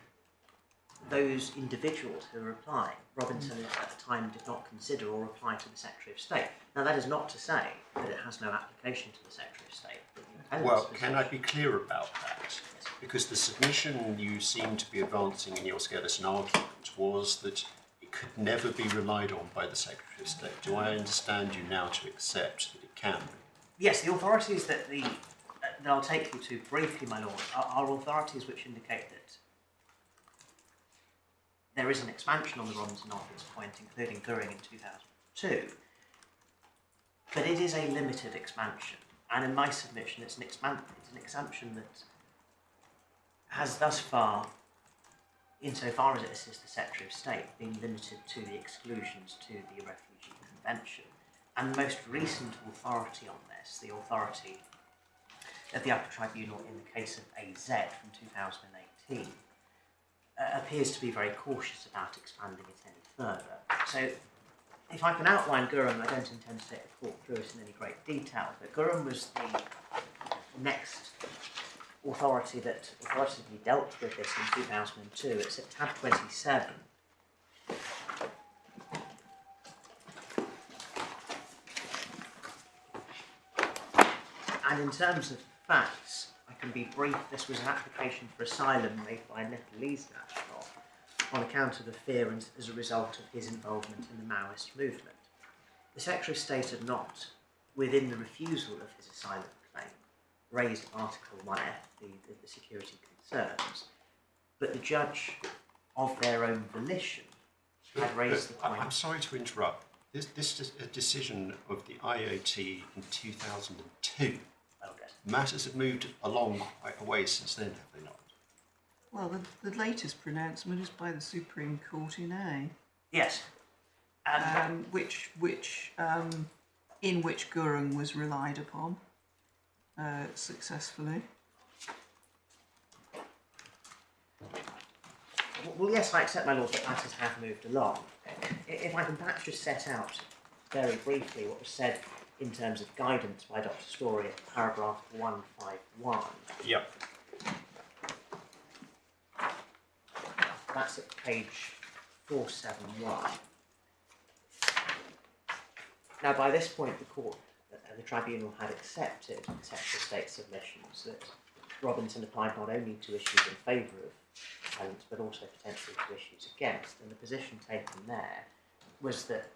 those individuals who were applying. Robinson at the time did not consider or reply to the Secretary of State. Now, that is not to say that it has no application to the Secretary of State. But the appellant's Well, can I position- be clear about that? Because the submission you seem to be advancing in your Skeleton argument was that it could never be relied on by the Secretary of State. Do I understand you now to accept that it can be? Yes, the authorities that I'll take you to briefly, my lord, are authorities which indicate that there is an expansion on the Robinson obvious point, including Goering in 2002, but it is a limited expansion, and in my submission it's an expansion that has thus far, insofar as it assists the Secretary of State, been limited to the exclusions to the Refugee Convention. And the most recent authority on this, the authority of the Upper Tribunal in the case of AZ from 2018, appears to be very cautious about expanding it any further. So, if I can outline Goering, I don't intend to take the court through it in any great detail, but Goering was the next authority that authoritatively dealt with this in 2002. It's at tab 27. And in terms of facts, I can be brief. This was an application for asylum made by a Nepalese national on account of the fear and as a result of his involvement in the Maoist movement. The Secretary of State had not, within the refusal of his asylum claim, raised Article 1F, the security concerns, but the judge, of their own volition, had raised the point. I'm sorry to interrupt. This is a decision of the IOT in 2002. Well, yes. Matters have moved along quite a way since then, have they not? Well, the latest pronouncement is by the Supreme Court in A, Yes. And in which Goering was relied upon successfully. well, yes, I accept, my lord, that matters have moved along. If I can perhaps just set out very briefly what was said in terms of guidance by Dr. Story at paragraph 151. Yep. That's at page 471. Now, by this point, the court, the tribunal had accepted the Secretary of State submissions that Robinson applied not only to issues in favour of appellants, but also potentially to issues against. And the position taken there was that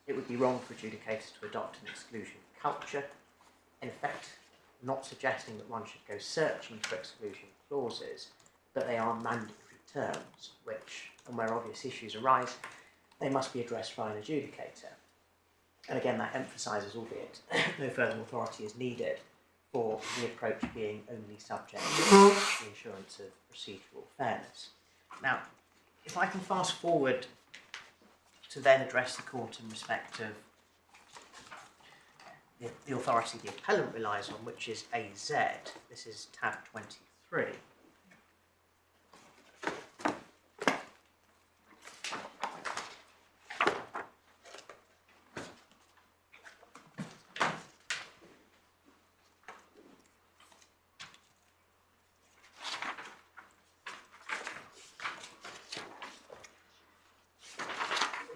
it would be wrong for adjudicators to adopt an exclusion culture, in effect not suggesting that one should go searching for exclusion clauses, but they are mandatory terms which, and where obvious issues arise, they must be addressed by an adjudicator. And again, that emphasises, albeit no further authority is needed, for the approach being only subject to the assurance of procedural fairness. Now, if I can fast forward to then address the court in respect of the authority the appellant relies on, which is AZ. This is tab 23.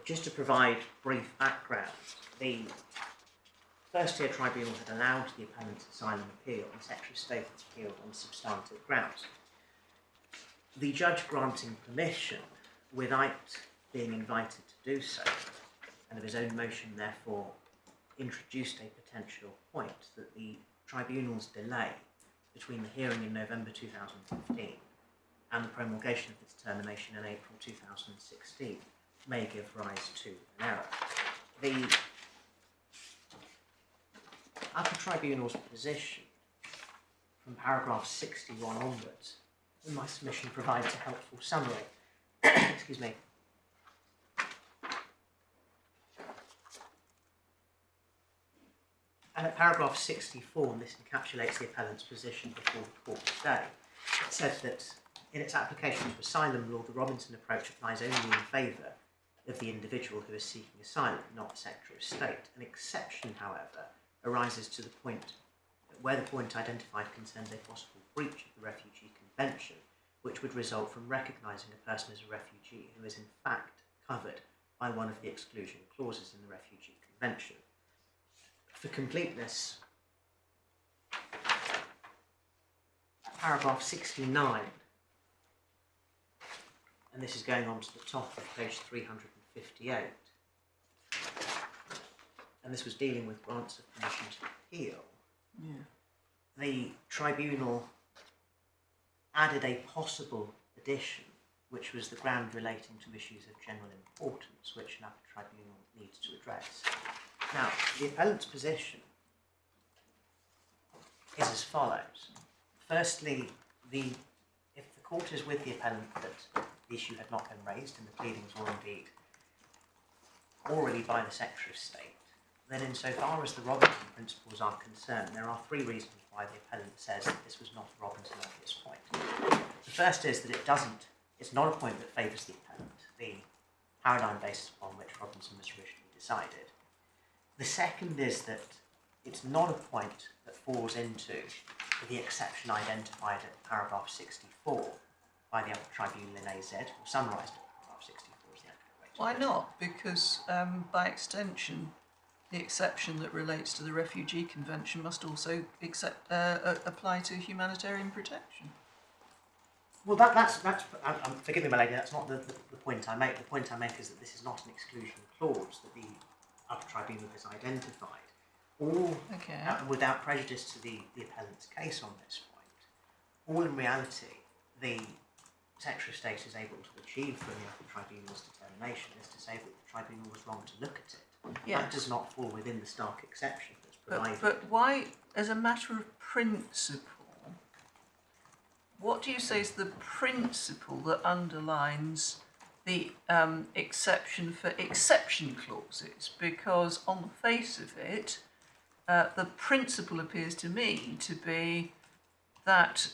Just to provide brief background, the First Tier Tribunal had allowed the appellant's asylum appeal and Secretary of State appealed on substantive grounds. The judge granting permission without being invited to do so, and of his own motion therefore introduced a potential point that the tribunal's delay between the hearing in November 2015 and the promulgation of the determination in April 2016 may give rise to an error. The Upper Tribunal's position from paragraph 61 onwards in my submission provides a helpful summary. Excuse me. And at paragraph 64, and this encapsulates the appellant's position before the court today, it said that in its application to asylum law, the Robinson approach applies only in favour of the individual who is seeking asylum, not the Secretary of State. An exception, however, arises to the point where the point identified concerns a possible breach of the Refugee Convention, which would result from recognising a person as a refugee who is in fact covered by one of the exclusion clauses in the Refugee Convention. For completeness, paragraph 69, and this is going on to the top of page 358, and this was dealing with grants of permission to appeal. Yeah. The tribunal added a possible addition, which was the ground relating to issues of general importance, which an upper tribunal needs to address. Now, the appellant's position is as follows. Firstly, if the court is with the appellant that the issue had not been raised and the pleadings were indeed already by the Secretary of State, then insofar as the Robinson principles are concerned, there are three reasons why the appellant says that this was not a Robinson obvious point. The first is that it's not a point that favours the appellant, the paradigm basis upon which Robinson was originally decided. The second is that it's not a point that falls into the exception identified at paragraph 64 by the Upper Tribunal in AZ, or summarised at paragraph 64 is the accurate way to Why put it. not? Because by extension, the exception that relates to the Refugee Convention must also apply to humanitarian protection. Well, that's forgive me, my lady, that's not the point I make. The point I make is that this is not an exclusion clause that the Upper Tribunal has identified, all without prejudice to the appellant's case on this point. All in reality, the Secretary of State is able to achieve from the Upper Tribunal's determination is to say that the tribunal was wrong to look at it. Yes. That does not fall within the stark exception that's provided. But why, as a matter of principle, what do you say is the principle that underlines the exception for exception clauses? Because on the face of it, the principle appears to me to be that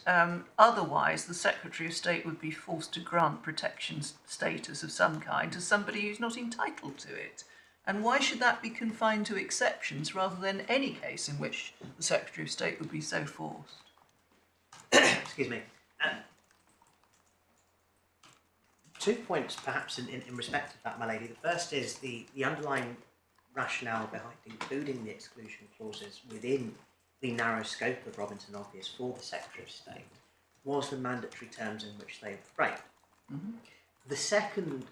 otherwise the Secretary of State would be forced to grant protection status of some kind to somebody who's not entitled to it. And why should that be confined to exceptions rather than any case in which the Secretary of State would be so forced? Excuse me. 2 points perhaps in respect of that, my lady. The first is the underlying rationale behind including the exclusion clauses within the narrow scope of Robinson obvious for the Secretary of State was the mandatory terms in which they were framed. Mm-hmm. The second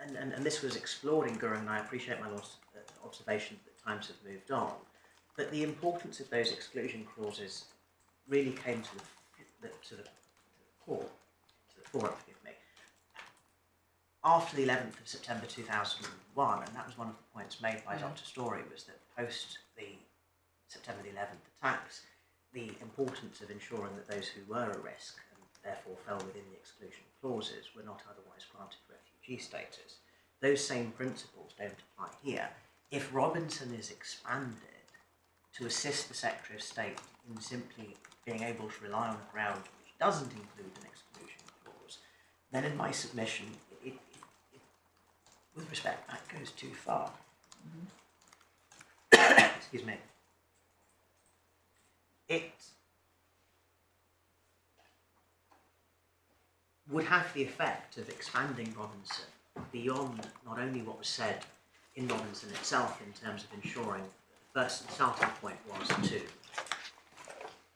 and this was explored in Gurung, and I appreciate my lord's observation that times have moved on, but the importance of those exclusion clauses really came to the fore, forgive me, after the 11th of September 2001, and that was one of the points made by Dr. Story, was that post the September the 11th attacks, the importance of ensuring that those who were a risk and therefore fell within the exclusion clauses were not otherwise granted refugee status. Those same principles don't apply here. If Robinson is expanded to assist the Secretary of State in simply being able to rely on a ground which doesn't include an exclusion clause, then in my submission, with respect, that goes too far. Excuse me. It would have the effect of expanding Robinson beyond not only what was said in Robinson itself in terms of ensuring that the first starting point was to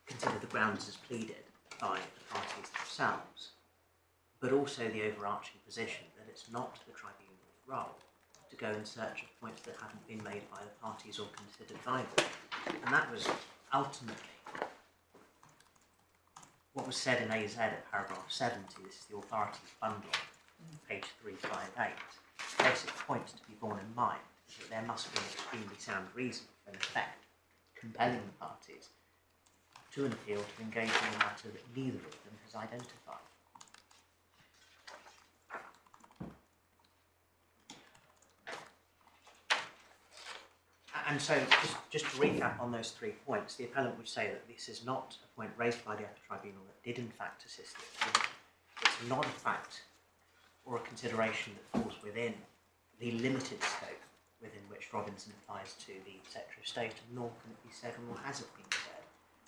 consider the grounds as pleaded by the parties themselves, but also the overarching position that it's not the tribunal's role to go in search of points that haven't been made by the parties or considered by them. And that was ultimately what was said in AZ at paragraph 70, this is the authorities bundle, page 358. The basic point to be borne in mind is that there must be an extremely sound reason for, in effect, compelling the parties to an appeal to engage in a matter that neither of them has identified. And so, just to recap on those 3 points, the appellant would say that this is not a point raised by the Upper Tribunal that did in fact assist it. It's not a fact or a consideration that falls within the limited scope within which Robinson applies to the Secretary of State, nor can it be said, nor has it been said,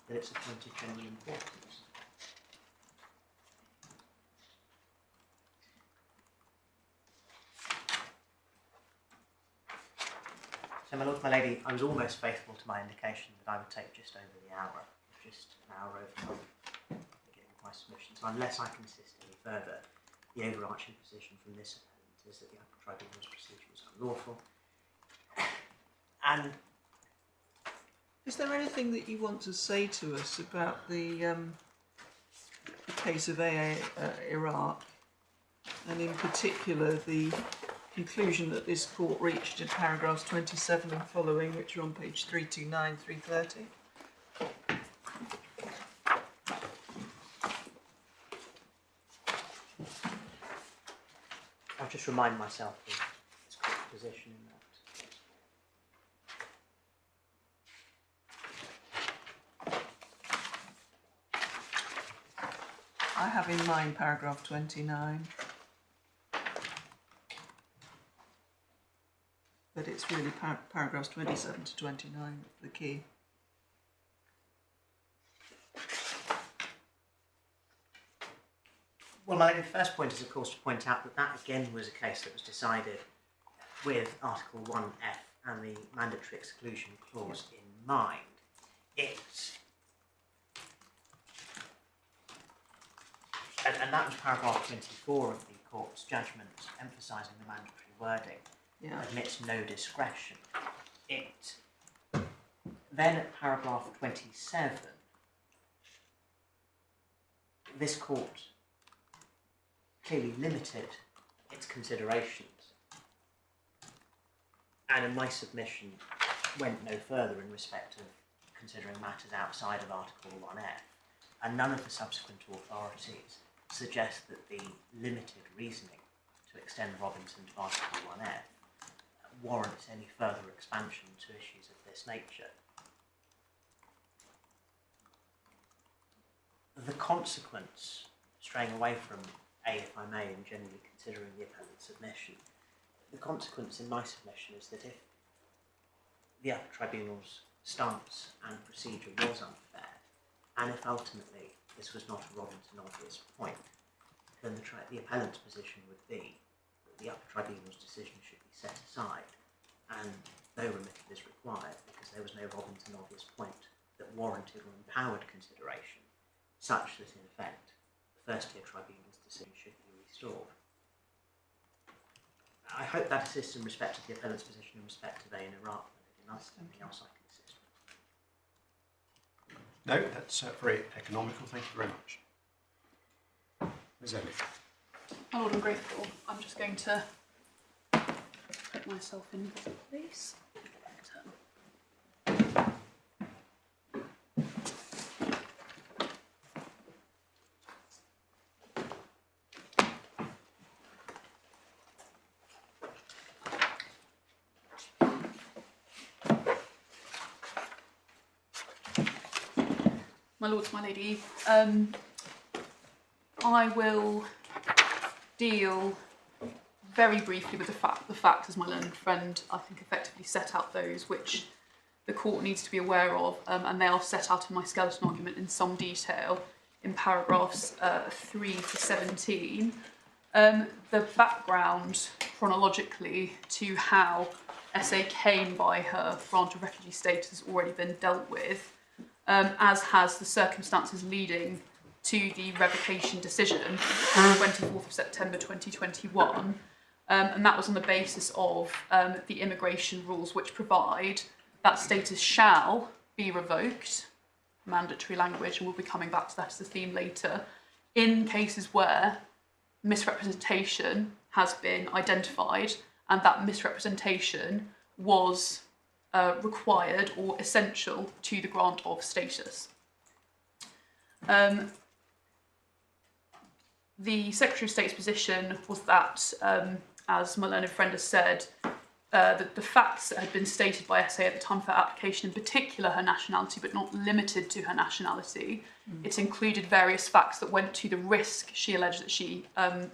that it's a point of general importance. So, my lord, my lady, I was almost faithful to my indication that I would take just over the hour, just an hour over beginning of my submission. So, unless I can insist any further, the overarching position from this appellant is that the Upper Tribunal's procedure was unlawful. And is there anything that you want to say to us about the case of AA Iraq, and in particular the conclusion that this court reached in paragraphs 27 and following, which are on page 329, 330? I'll just remind myself of this court's position in that. I have in mind paragraph 29. But it's really paragraphs 27 to 29, the key. Well, my first point is, of course, to point out that that again was a case that was decided with Article 1F and the mandatory exclusion clause in mind. And that was paragraph 24 of the court's judgment, emphasising the mandatory wording. Admits no discretion. It then at paragraph 27, this court clearly limited its considerations, and in my submission went no further in respect of considering matters outside of Article 1F, and none of the subsequent authorities suggest that the limited reasoning to extend Robinson to Article 1F warrants any further expansion to issues of this nature. The consequence, straying away from A, if I may, and generally considering the appellant's submission, the consequence in my submission is that if the Upper Tribunal's stance and procedure was unfair, and if ultimately this was not a Robinson obvious point, then the appellant's position would be the Upper Tribunal's decision should be set aside, and no remittal is required because there was no Robinson obvious point that warranted or empowered consideration, such that in effect the First Tier Tribunal's decision should be restored. hope that assists in respect of the appellant's position in respect of A in Iraq. Unless there's anything else I can assist with. No, that's very economical. Thank you very much. Ms. Ellie. My Lord, I'm grateful. I'm just going to put myself in place. My lords, my lady, I will deal very briefly with the facts, as my learned friend, I think, effectively set out those which the court needs to be aware of, and they are set out in my skeleton argument in some detail in paragraphs 3 to 17. The background, chronologically, to how SA came by her grant of refugee status has already been dealt with, as has the circumstances leading to the revocation decision on 24th of September 2021, and that was on the basis of the immigration rules, which provide that status shall be revoked, mandatory language, and we'll be coming back to that as a theme later, in cases where misrepresentation has been identified and that misrepresentation was required or essential to the grant of status. The Secretary of State's position was that, as my learned friend has said, that the facts that had been stated by SA at the time of her application, in particular her nationality, but not limited to her nationality, it included various facts that went to the risk she alleged that she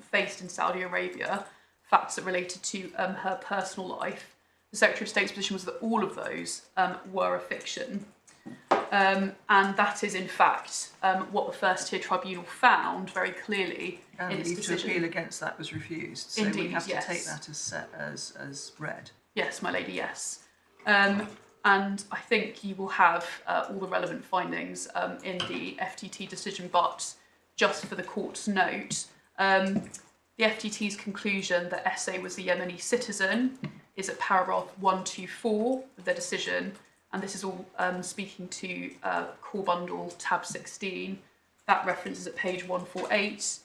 faced in Saudi Arabia, facts that related to her personal life. The Secretary of State's position was that all of those were a fiction. And that is, in fact, what the First Tier Tribunal found very clearly and in its leave to decision. appeal against that was refused. So Indeed, we have yes. to take that as read. Yes, my lady, yes. And I think you will have all the relevant findings in the FTT decision, but just for the court's note, the FTT's conclusion that SA was a Yemeni citizen is at paragraph 124 of their decision, and this is all speaking to core bundle tab 16. That reference is at page 148.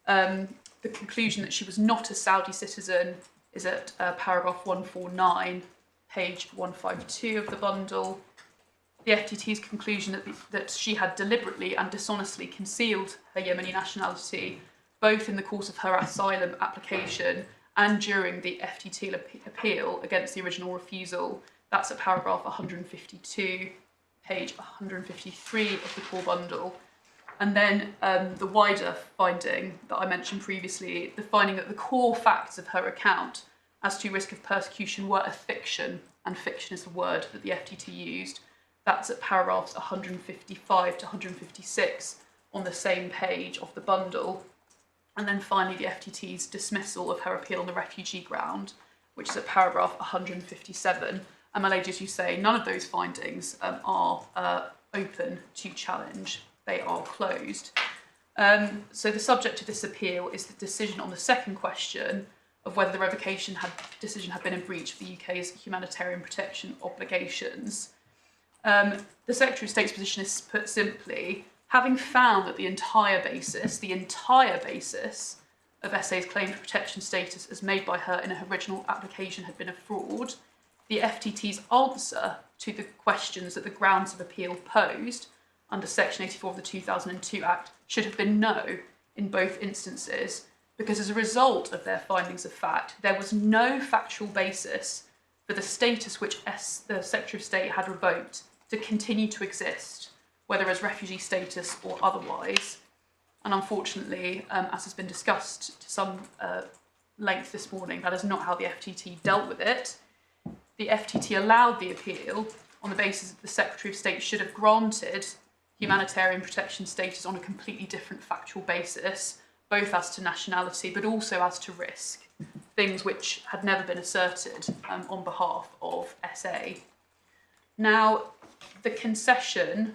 The conclusion that she was not a Saudi citizen is at paragraph 149, page 152 of the bundle. The FTT's conclusion that she had deliberately and dishonestly concealed her Yemeni nationality, both in the course of her asylum application and during the FTT appeal against the original refusal, that's at paragraph 152, page 153 of the core bundle. And then the wider finding that I mentioned previously, the finding that the core facts of her account as to risk of persecution were a fiction, and fiction is the word that the FTT used. That's at paragraphs 155 to 156 on the same page of the bundle. And then finally, the FTT's dismissal of her appeal on the refugee ground, which is at paragraph 157. And my lady, as you say, none of those findings are open to challenge. They are closed. So the subject of this appeal is the decision on the second question of whether the revocation decision had been in breach of the UK's humanitarian protection obligations. The Secretary of State's position is put simply, having found that the entire basis of SA's claim for protection status as made by her in her original application had been a fraud, the FTT's answer to the questions that the grounds of appeal posed under Section 84 of the 2002 Act should have been no in both instances, because as a result of their findings of fact, there was no factual basis for the status which the Secretary of State had revoked to continue to exist, whether as refugee status or otherwise. And unfortunately, as has been discussed to some length this morning, that is not how the FTT dealt with it. The FTT allowed the appeal on the basis that the Secretary of State should have granted humanitarian protection status on a completely different factual basis, both as to nationality but also as to risk, things which had never been asserted on behalf of SA. Now, the concession,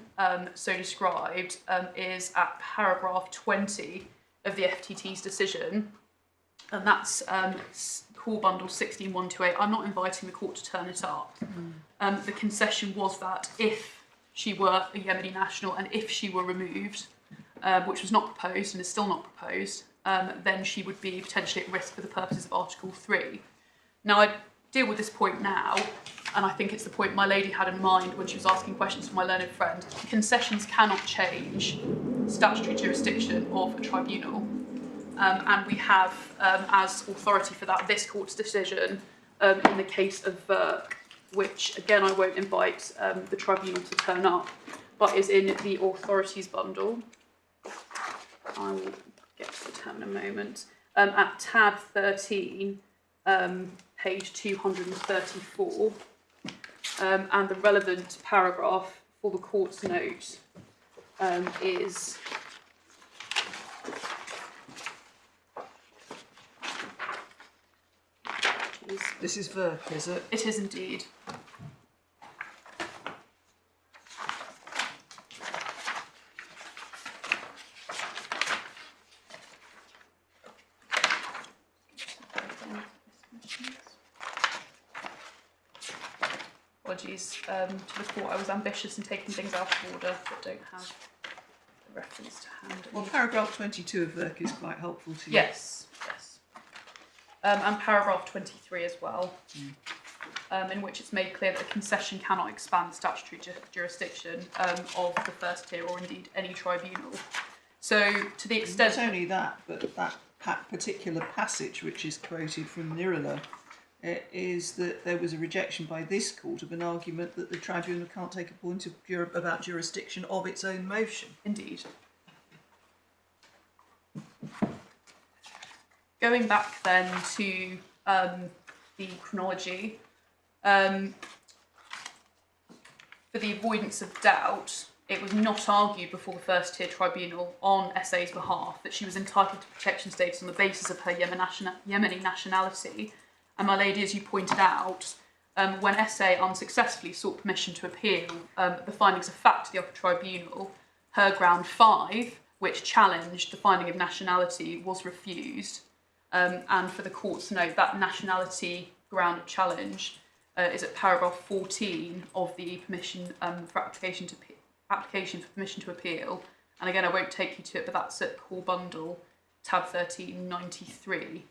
so described, is at paragraph 20 of the FTT's decision, and that's Call Bundle 16128. I'm not inviting the court to turn it up. The concession was that if she were a Yemeni national and if she were removed, which was not proposed and is still not proposed, then she would be potentially at risk for the purposes of Article 3. Now, I deal with this point now, and I think it's the point my lady had in mind when she was asking questions to my learned friend. Concessions cannot change statutory jurisdiction of a tribunal. And we have, as authority for that, this court's decision in the case of Verk, which, again, I won't invite the tribunal to turn up, but is in the authorities bundle. I will get to the term in a moment. At tab 13, page 234, and the relevant paragraph for the court's note is... This is Verk, is it? It is indeed. Apologies to the court, I was ambitious in taking things out of order but don't have the reference to hand. Well, paragraph 22 of Verk is quite helpful to you. Yes, yes. And paragraph 23 as well, in which it's made clear that a concession cannot expand the statutory jurisdiction of the first tier or indeed any tribunal. So to the extent... Not only that, but that particular passage which is quoted from Nirala is that there was a rejection by this court of an argument that the tribunal can't take a point of about jurisdiction of its own motion. Indeed. Going back then to the chronology, for the avoidance of doubt, it was not argued before the First Tier Tribunal on SA's behalf that she was entitled to protection status on the basis of her Yemeni nationality. And my lady, as you pointed out, when SA unsuccessfully sought permission to appeal the findings of fact to the Upper Tribunal, her ground 5, which challenged the finding of nationality, was refused. And for the court's note, that nationality ground of challenge is at paragraph 14 of the permission for application for permission to appeal. And again, I won't take you to it, but that's at Core Bundle, tab 1393.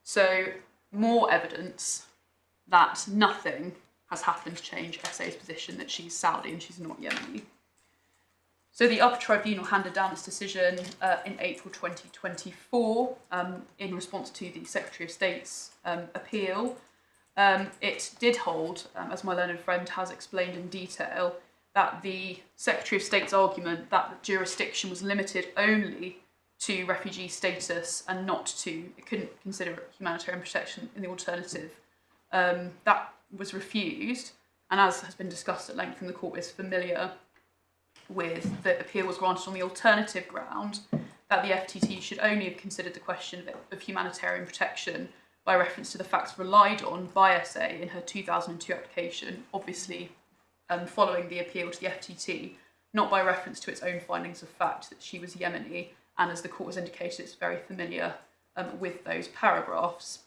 So more evidence that nothing has happened to change SA's position that she's Saudi and she's not Yemeni. So the Upper Tribunal handed down its decision in April 2024 in response to the Secretary of State's appeal. It did hold, as my learned friend has explained in detail, that the Secretary of State's argument that the jurisdiction was limited only to refugee status and not to, it couldn't consider humanitarian protection in the alternative, that was refused, and as has been discussed at length in the court, is familiar with the appeal was granted on the alternative ground that the FTT should only have considered the question of humanitarian protection by reference to the facts relied on by SA in her 2002 application, obviously following the appeal to the FTT, not by reference to its own findings of fact that she was Yemeni, and as the court has indicated, it's very familiar with those paragraphs.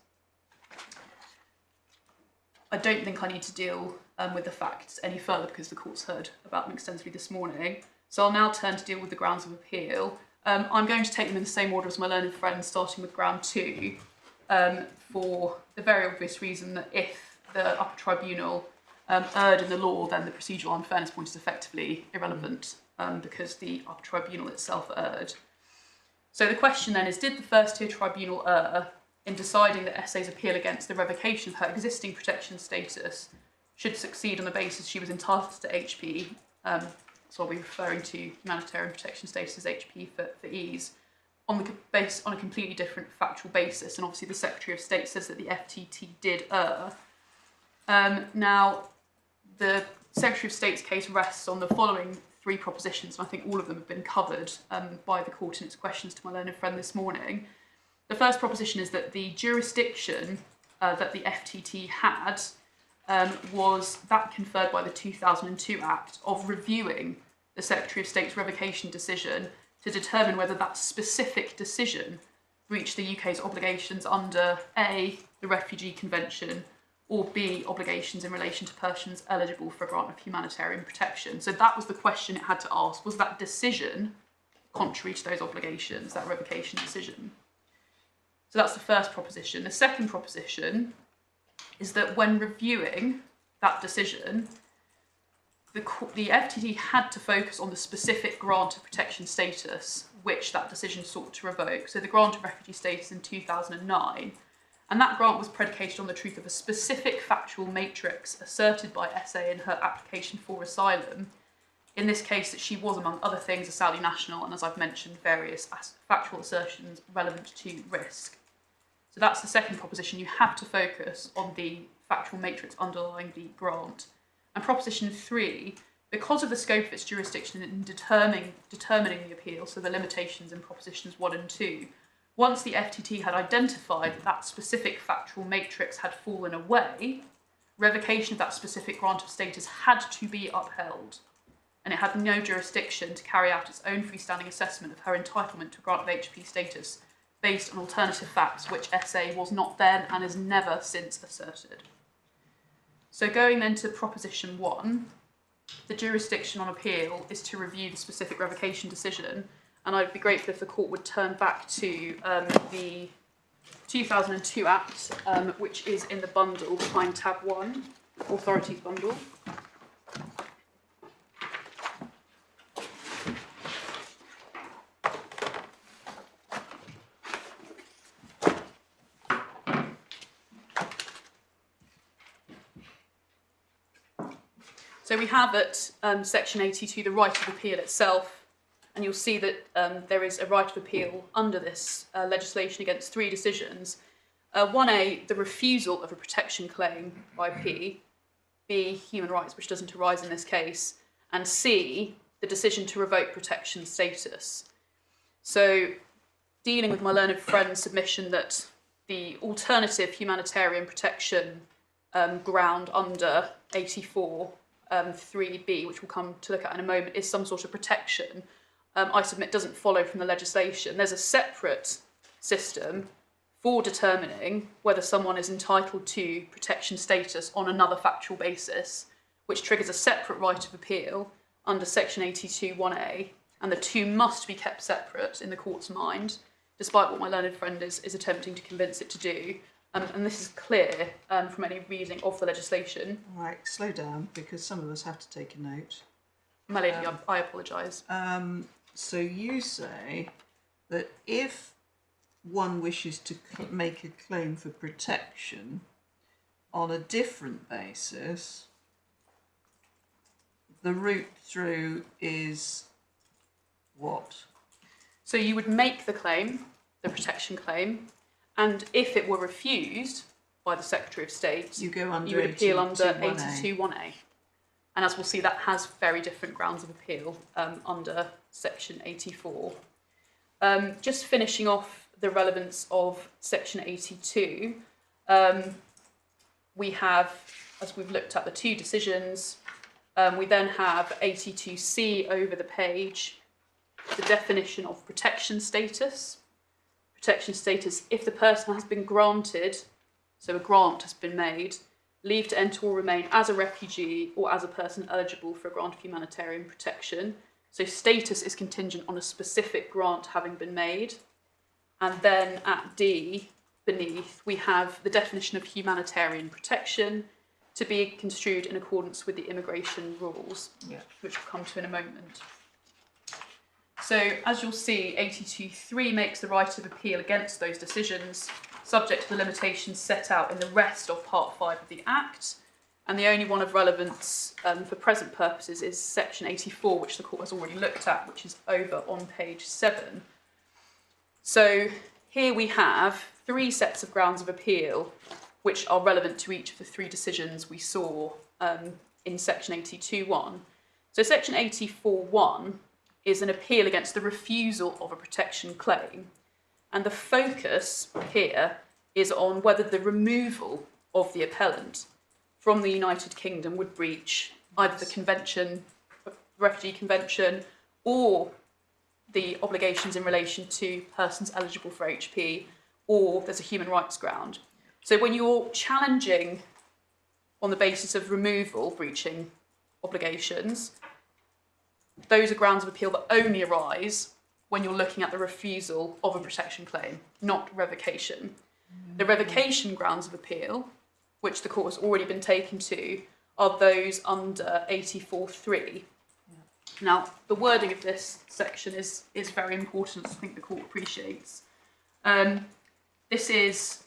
I don't think I need to deal with the facts any further because the court's heard about them extensively this morning. So I'll now turn to deal with the grounds of appeal. I'm going to take them in the same order as my learned friend, starting with ground 2, for the very obvious reason that if the Upper Tribunal erred in the law, then the procedural unfairness point is effectively irrelevant because the Upper Tribunal itself erred. So the question then is, did the First Tier Tribunal err in deciding that SA's appeal against the revocation of her existing protection status should succeed on the basis she was entitled to HP, so I'll be referring to humanitarian protection status as HP for ease, on a completely different factual basis, and obviously the Secretary of State says that the FTT did err. Now, the Secretary of State's case rests on the following 3 propositions, and I think all of them have been covered by the court in its questions to my learned friend this morning. The first proposition is that the jurisdiction that the FTT had was that conferred by the 2002 Act of reviewing the Secretary of State's revocation decision to determine whether that specific decision breached the UK's obligations under A, the Refugee Convention, or B, obligations in relation to persons eligible for a grant of humanitarian protection. So that was the question it had to ask. Was that decision contrary to those obligations, that revocation decision? So that's the first proposition. The second proposition is that when reviewing that decision, the FTT had to focus on the specific grant of protection status which that decision sought to revoke. So the grant of refugee status in 2009, and that grant was predicated on the truth of a specific factual matrix asserted by SA in her application for asylum. In this case, that she was, among other things, a Saudi national, and as I've mentioned, various factual assertions relevant to risk. So that's the second proposition. You have to focus on the factual matrix underlying the grant. And proposition 3, because of the scope of its jurisdiction in determining the appeal, so the limitations in propositions 1 and 2, once the FTT had identified that specific factual matrix had fallen away, revocation of that specific grant of status had to be upheld, and it had no jurisdiction to carry out its own freestanding assessment of her entitlement to a grant of HP status based on alternative facts which SA was not then and is never since asserted. So going then to proposition 1, the jurisdiction on appeal is to review the specific revocation decision, and I'd be grateful if the court would turn back to the 2002 Act, which is in the bundle behind tab 1, Authorities bundle. So we have at section 82 the right of appeal itself, and you'll see that there is a right of appeal under this legislation against 3 decisions. 1A, the refusal of a protection claim by P, B, human rights, which doesn't arise in this case, and C, the decision to revoke protection status. So dealing with my learned friend's submission that the alternative humanitarian protection ground under 84 3B, which we'll come to look at in a moment, is some sort of protection, I submit doesn't follow from the legislation. There's a separate system for determining whether someone is entitled to protection status on another factual basis, which triggers a separate right of appeal under section 82 1A, and the two must be kept separate in the court's mind, despite what my learned friend is attempting to convince it to do. And this is clear from any reading of the legislation. Right, slow down, because some of us have to take a note. My lady, I apologise. So you say that if one wishes to make a claim for protection on a different basis, the route through is what? So you would make the claim, the protection claim, and if it were refused by the Secretary of State, you would appeal under 82 1A. And as we'll see, that has very different grounds of appeal under section 84. Just finishing off the relevance of section 82, we have, as we've looked at the 2 decisions, we then have 82C over the page, the definition of protection status. Protection status, if the person has been granted, so a grant has been made, leave to enter or remain as a refugee or as a person eligible for a grant of humanitarian protection. So status is contingent on a specific grant having been made. And then at D, beneath, we have the definition of humanitarian protection to be construed in accordance with the immigration rules, which we'll come to in a moment. So, as you'll see, 82.3 makes the right of appeal against those decisions subject to the limitations set out in the rest of Part 5 of the Act, and the only one of relevance for present purposes is Section 84, which the Court has already looked at, which is over on page 7. So, here we have 3 sets of grounds of appeal which are relevant to each of the 3 decisions we saw in Section 82.1. So, Section 84.1 is an appeal against the refusal of a protection claim. And the focus here is on whether the removal of the appellant from the United Kingdom would breach either the Convention, Refugee Convention, or the obligations in relation to persons eligible for HP, or there's a human rights ground. So when you're challenging on the basis of removal, breaching obligations, those are grounds of appeal that only arise when you're looking at the refusal of a protection claim, not revocation. The revocation grounds of appeal, which the court has already been taken to, are those under 84.3. Now, the wording of this section is very important, I think the court appreciates. This is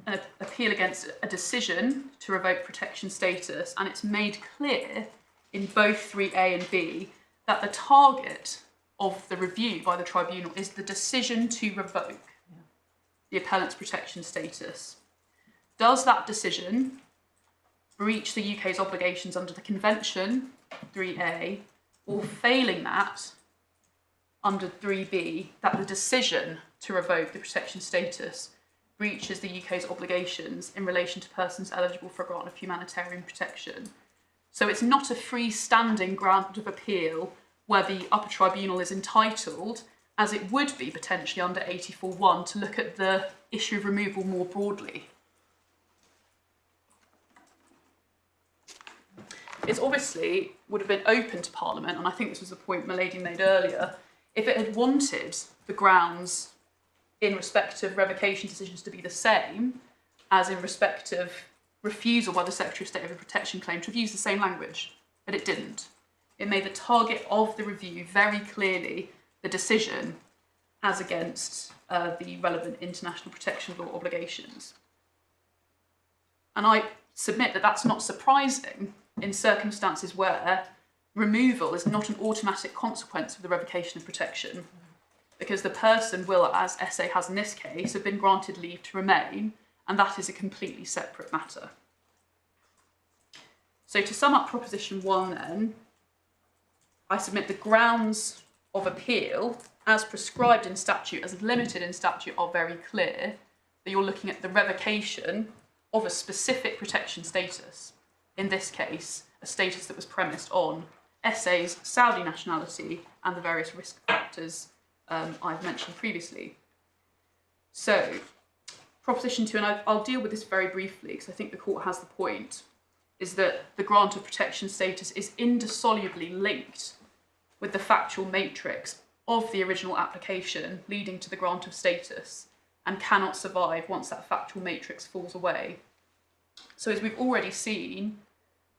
an appeal against a decision to revoke protection status, and it's made clear in both 3A and B that the target of the review by the tribunal is the decision to revoke the appellant's protection status. Does that decision breach the UK's obligations under the Convention, 3A, or failing that, under 3B, that the decision to revoke the protection status breaches the UK's obligations in relation to persons eligible for a grant of humanitarian protection. So it's not a freestanding ground of appeal where the Upper Tribunal is entitled, as it would be potentially under 84.1, to look at the issue of removal more broadly. It obviously would have been open to Parliament, and I think this was the point my lady made earlier, if it had wanted the grounds in respect of revocation decisions to be the same as in respect of refusal by the Secretary of State of a protection claim, to have used the same language, but it didn't. It made the target of the review very clearly the decision as against the relevant international protection law obligations. And I submit that that's not surprising in circumstances where removal is not an automatic consequence of the revocation of protection, because the person will, as SA has in this case, have been granted leave to remain, and that is a completely separate matter. So to sum up Proposition 1 then, I submit the grounds of appeal, as prescribed in statute, as limited in statute, are very clear, that you're looking at the revocation of a specific protection status. In this case, a status that was premised on SA's Saudi nationality and the various risk factors I've mentioned previously. So, Proposition 2, and I'll deal with this very briefly because I think the court has the point, is that the grant of protection status is indissolubly linked with the factual matrix of the original application leading to the grant of status and cannot survive once that factual matrix falls away. So as we've already seen,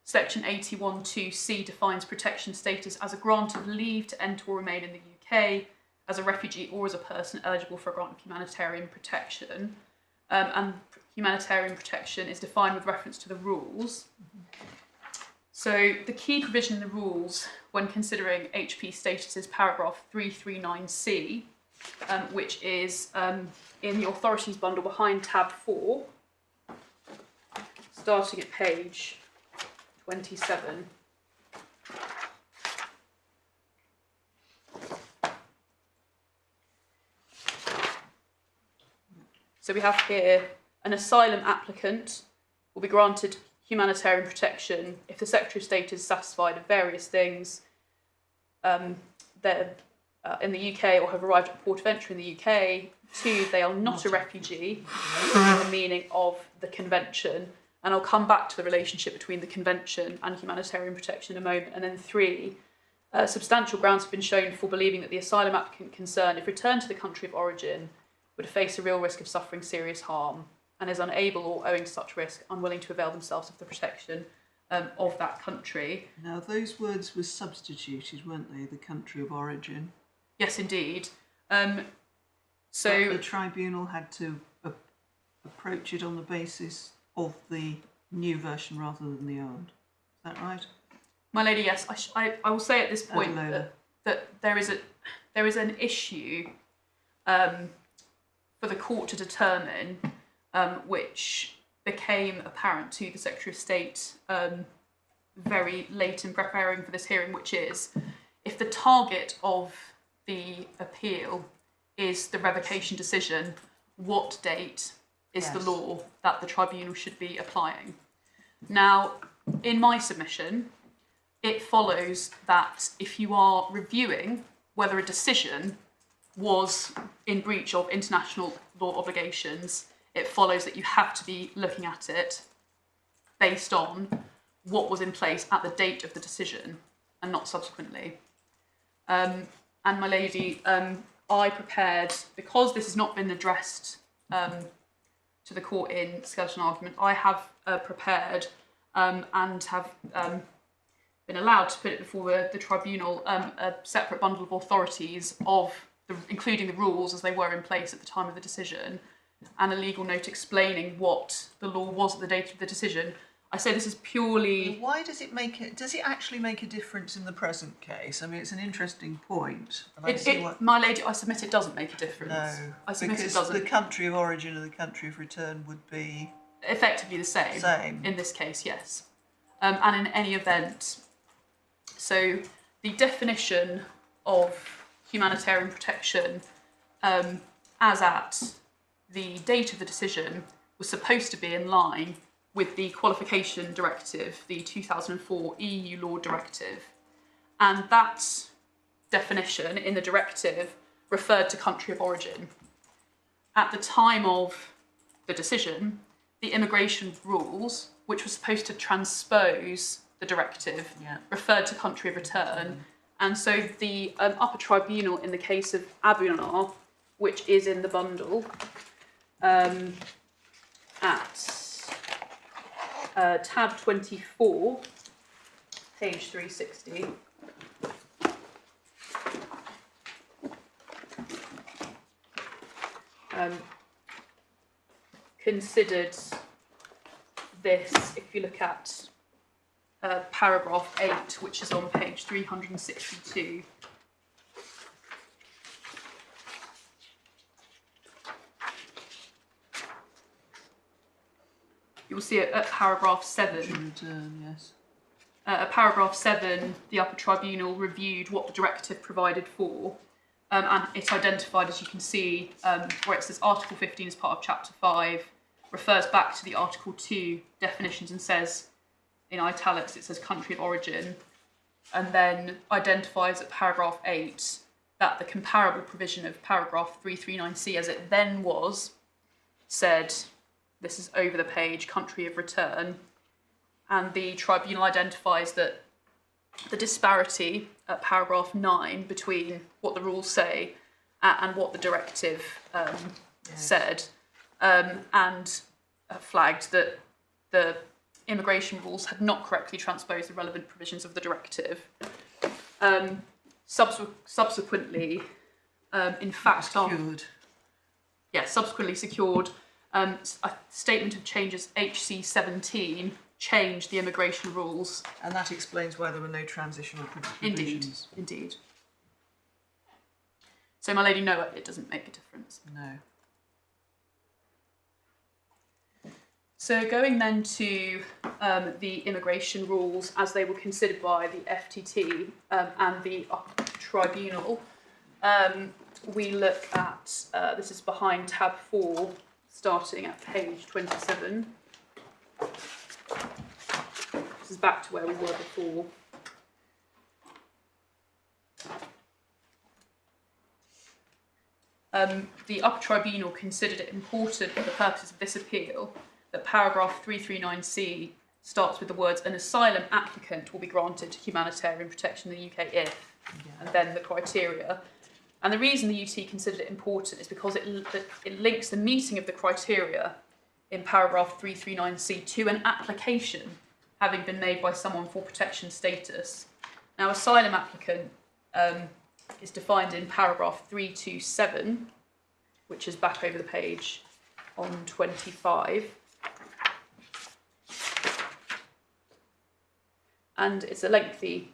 Section 81(2)(c) defines protection status as a grant of leave to enter or remain in the UK as a refugee or as a person eligible for a grant of humanitarian protection. And humanitarian protection is defined with reference to the rules. So the key provision in the rules when considering HP status is paragraph 339C, which is in the authorities bundle behind tab 4, starting at page 27. So we have here an asylum applicant will be granted humanitarian protection if the Secretary of State is satisfied of various things. They're in the UK or have arrived at the port of entry in the UK. 2, they are not a refugee in the meaning of the Convention. And I'll come back to the relationship between the Convention and humanitarian protection in a moment. And then 3, substantial grounds have been shown for believing that the asylum applicant concerned, if returned to the country of origin, would face a real risk of suffering serious harm and is unable or owing to such risk, unwilling to avail themselves of the protection of that country. Now, those words were substituted, weren't they? The country of origin. Yes, indeed. But the tribunal had to approach it on the basis of the new version rather than the old. Is that right? My lady, yes. I will say at this point that there is an issue for the court to determine, which became apparent to the Secretary of State very late in preparing for this hearing, which is if the target of the appeal is the revocation decision, what date is the law that the tribunal should be applying? Now, in my submission, it follows that if you are reviewing whether a decision was in breach of international law obligations, it follows that you have to be looking at it based on what was in place at the date of the decision and not subsequently. And my lady, I prepared, because this has not been addressed to the court in skeleton argument, I have prepared and have been allowed to put it before the tribunal a separate bundle of authorities including the rules as they were in place at the time of the decision, and a legal note explaining what the law was at the date of the decision. I say this is purely... Why does it does it actually make a difference in the present case? I mean, it's an interesting point. And my lady, I submit it doesn't make a difference. No, I submit because it doesn't. the country of origin and the country of return would be... effectively the same. In this case, yes. And in any event, so the definition of humanitarian protection as at the date of the decision was supposed to be in line with the qualification directive, the 2004 EU law directive. And that definition in the directive referred to country of origin. At the time of the decision, the immigration rules, which were supposed to transpose the directive, referred to country of return. And so the Upper Tribunal in the case of Appellant, which is in the bundle, at tab 24, page 360, considered this, if you look at paragraph 8, which is on page 362. You'll see it at paragraph 7. Return, yes. At paragraph 7, the Upper Tribunal reviewed what the directive provided for, and it identified, as you can see, where it says Article 15 is part of Chapter 5, refers back to the Article 2 definitions and says, in italics, it says country of origin, and then identifies at paragraph 8 that the comparable provision of paragraph 339C, as it then was, said, this is over the page, country of return, and the tribunal identifies that the disparity at paragraph 9 between what the rules say and what the directive said, and flagged that the immigration rules had not correctly transposed the relevant provisions of the directive. Subsequently, in fact, subsequently secured, a statement of changes HC 17 changed the immigration rules. And that explains why there were no transitional provisions. Indeed. So, my lady, no, it doesn't make a difference. No. So going then to the immigration rules as they were considered by the FTT and the Upper Tribunal, we look at, this is behind tab 4, starting at page 27. This is back to where we were before. The Upper Tribunal considered it important for the purposes of this appeal that paragraph 339C starts with the words, an asylum applicant will be granted humanitarian protection in the UK if, and then the criteria. And the reason the UT considered it important is because it links the meeting of the criteria in paragraph 339C to an application having been made by someone for protection status. Now, asylum applicant is defined in paragraph 327, which is back over the page on 25. And it's a lengthy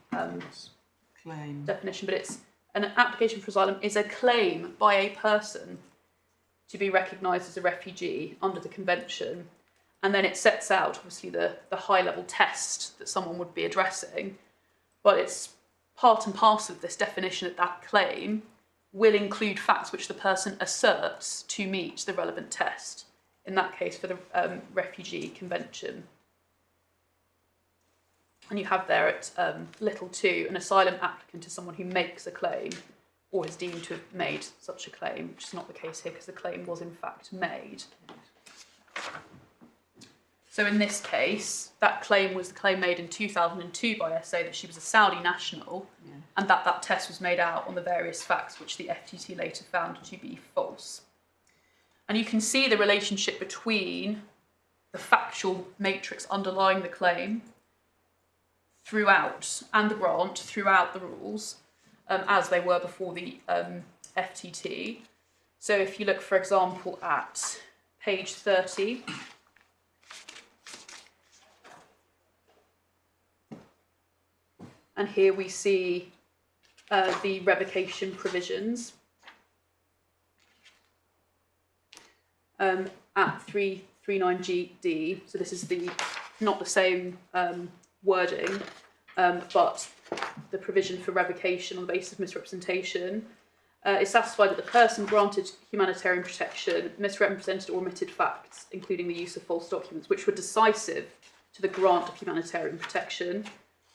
claim definition, but it's an application for asylum is a claim by a person to be recognised as a refugee under the convention, and then it sets out obviously the high-level test that someone would be addressing, but it's part and parcel of this definition that claim will include facts which the person asserts to meet the relevant test, in that case for the refugee convention. And you have there at little 2, an asylum applicant is someone who makes a claim or is deemed to have made such a claim, which is not the case here because the claim was in fact made. So in this case, that claim was the claim made in 2002 by SA that she was a Saudi national, and that test was made out on the various facts which the FTT later found to be false. And you can see the relationship between the factual matrix underlying the claim throughout, and the grant throughout the rules, as they were before the FTT. So if you look, for example, at page 30, and here we see the revocation provisions at 339GD. So this is not the same wording, but the provision for revocation on the basis of misrepresentation. Is satisfied that the person granted humanitarian protection misrepresented or omitted facts, including the use of false documents, which were decisive to the grant of humanitarian protection.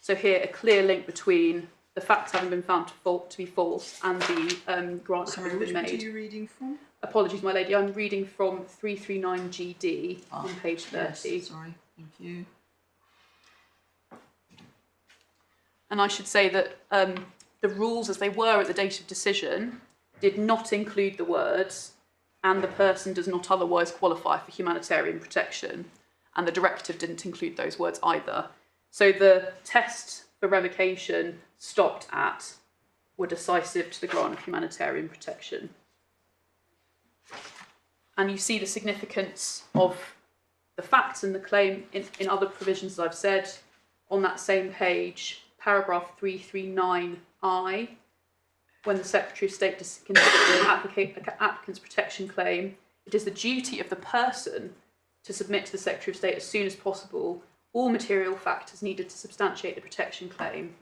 So here, a clear link between the facts having been found to be false and the grant having been made. Which bit are you reading from? Apologies, my lady. I'm reading from 339GD on page 30. Yes, sorry, thank you. And I should say that the rules as they were at the date of decision did not include the words "and the person does not otherwise qualify for humanitarian protection," and the directive didn't include those words either. So the test for revocation stopped at "were decisive to the grant of humanitarian protection." And you see the significance of the facts and the claim in other provisions, as I've said, on that same page, paragraph 339I, when the Secretary of State considers an applicant's protection claim, it is the duty of the person to submit to the Secretary of State as soon as possible all material factors needed to substantiate the protection claim,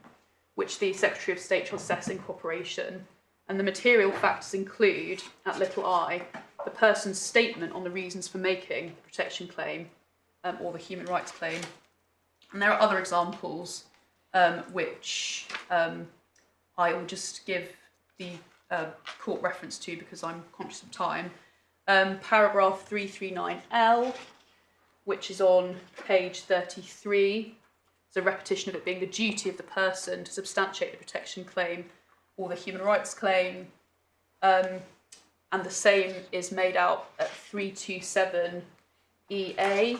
which the Secretary of State shall assess in cooperation. And the material factors include, at little I, the person's statement on the reasons for making the protection claim or the human rights claim. And there are other examples which I will just give the court reference to because I'm conscious of time. Paragraph 339L, which is on page 33. It's a repetition of it being the duty of the person to substantiate the protection claim or the human rights claim. And the same is made out at 327EA,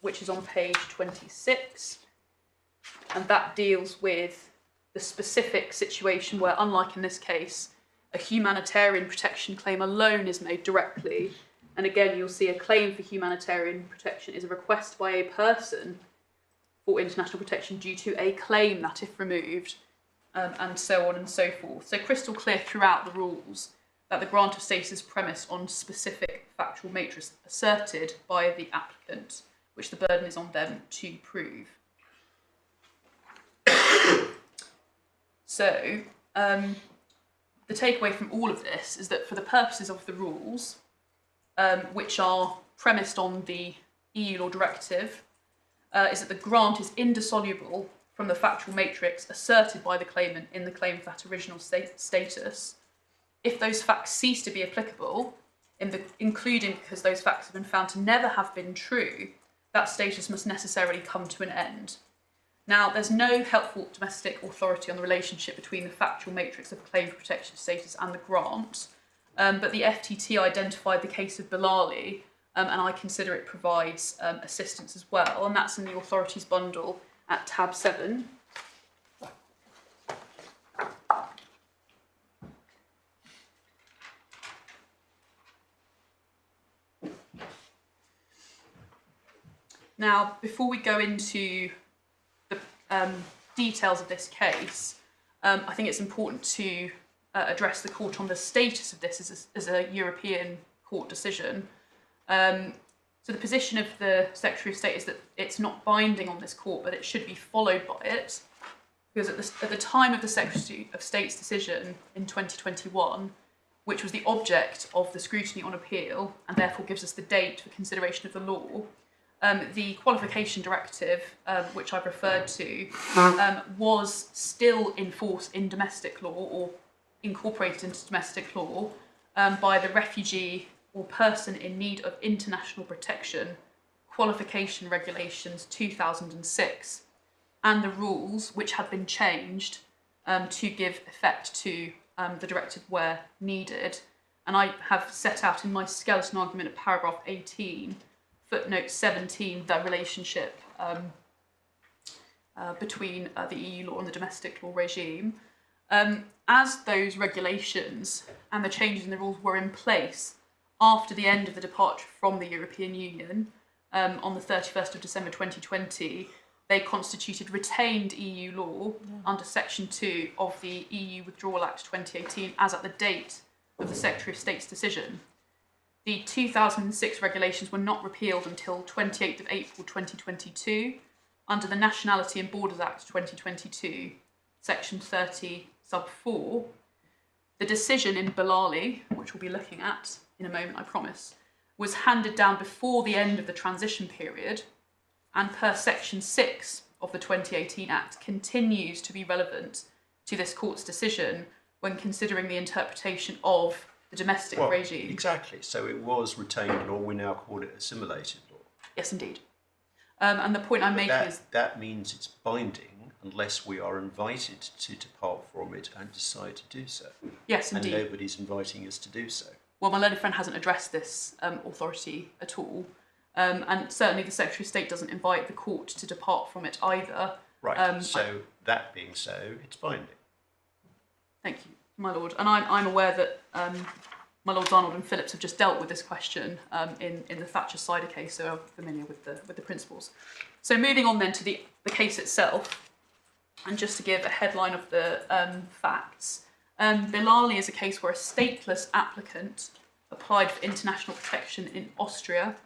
which is on page 26. And that deals with the specific situation where, unlike in this case, a humanitarian protection claim alone is made directly. And again, you'll see a claim for humanitarian protection is a request by a person for international protection due to a claim that, if removed, and so on and so forth. So crystal clear throughout the rules that the grant of status is premised on specific factual matrix asserted by the applicant, which the burden is on them to prove. So, the takeaway from all of this is that for the purposes of the rules, which are premised on the EU law directive, is that the grant is indissoluble from the factual matrix asserted by the claimant in the claim for that original status. If those facts cease to be applicable, including because those facts have been found to never have been true, that status must necessarily come to an end. Now, there's no helpful domestic authority on the relationship between the factual matrix of claim for protection status and the grant, but the FTT identified the case of Bilali, and I consider it provides assistance as well, and that's in the authorities bundle at tab 7. Now, before we go into the details of this case, I think it's important to address the court on the status of this as a European court decision. So the position of the Secretary of State is that it's not binding on this court, but it should be followed by it, because at the time of the Secretary of State's decision in 2021, which was the object of the scrutiny on appeal, and therefore gives us the date for consideration of the law, the qualification directive, which I've referred to, was still in force in domestic law, or incorporated into domestic law by the refugee or person in need of international protection qualification regulations 2006 and the rules which had been changed to give effect to the directive where needed. And I have set out in my skeleton argument at paragraph 18, footnote 17, the relationship between the EU law and the domestic law regime. As those regulations and the changes in the rules were in place after the end of the departure from the European Union on the 31st of December 2020, they constituted retained EU law under Section 2 of the EU Withdrawal Act 2018 as at the date of the Secretary of State's decision. The 2006 regulations were not repealed until 28th of April 2022 under the Nationality and Borders Act 2022, Section 30, sub 4. The decision in Bilali, which we'll be looking at in a moment, I promise, was handed down before the end of the transition period, and per Section 6 of the 2018 Act continues to be relevant to this court's decision when considering the interpretation of the domestic regime. Exactly. So it was retained law. We now call it assimilated law. Yes, indeed. And the point I'm making is that means it's binding unless we are invited to depart from it and decide to do so. yes, indeed. And nobody's inviting us to do so. Well, my learned friend hasn't addressed this authority at all. And certainly the Secretary of State doesn't invite the court to depart from it either. Right. So that being so, it's binding. Thank you, my lord. And I'm aware that my lords Arnold and Phillips have just dealt with this question in the Thatcher Cider case, so I'm familiar with the principles. So moving on then to the case itself, and just to give a headline of the facts, Bilali is a case where a stateless applicant applied for international protection in Austria.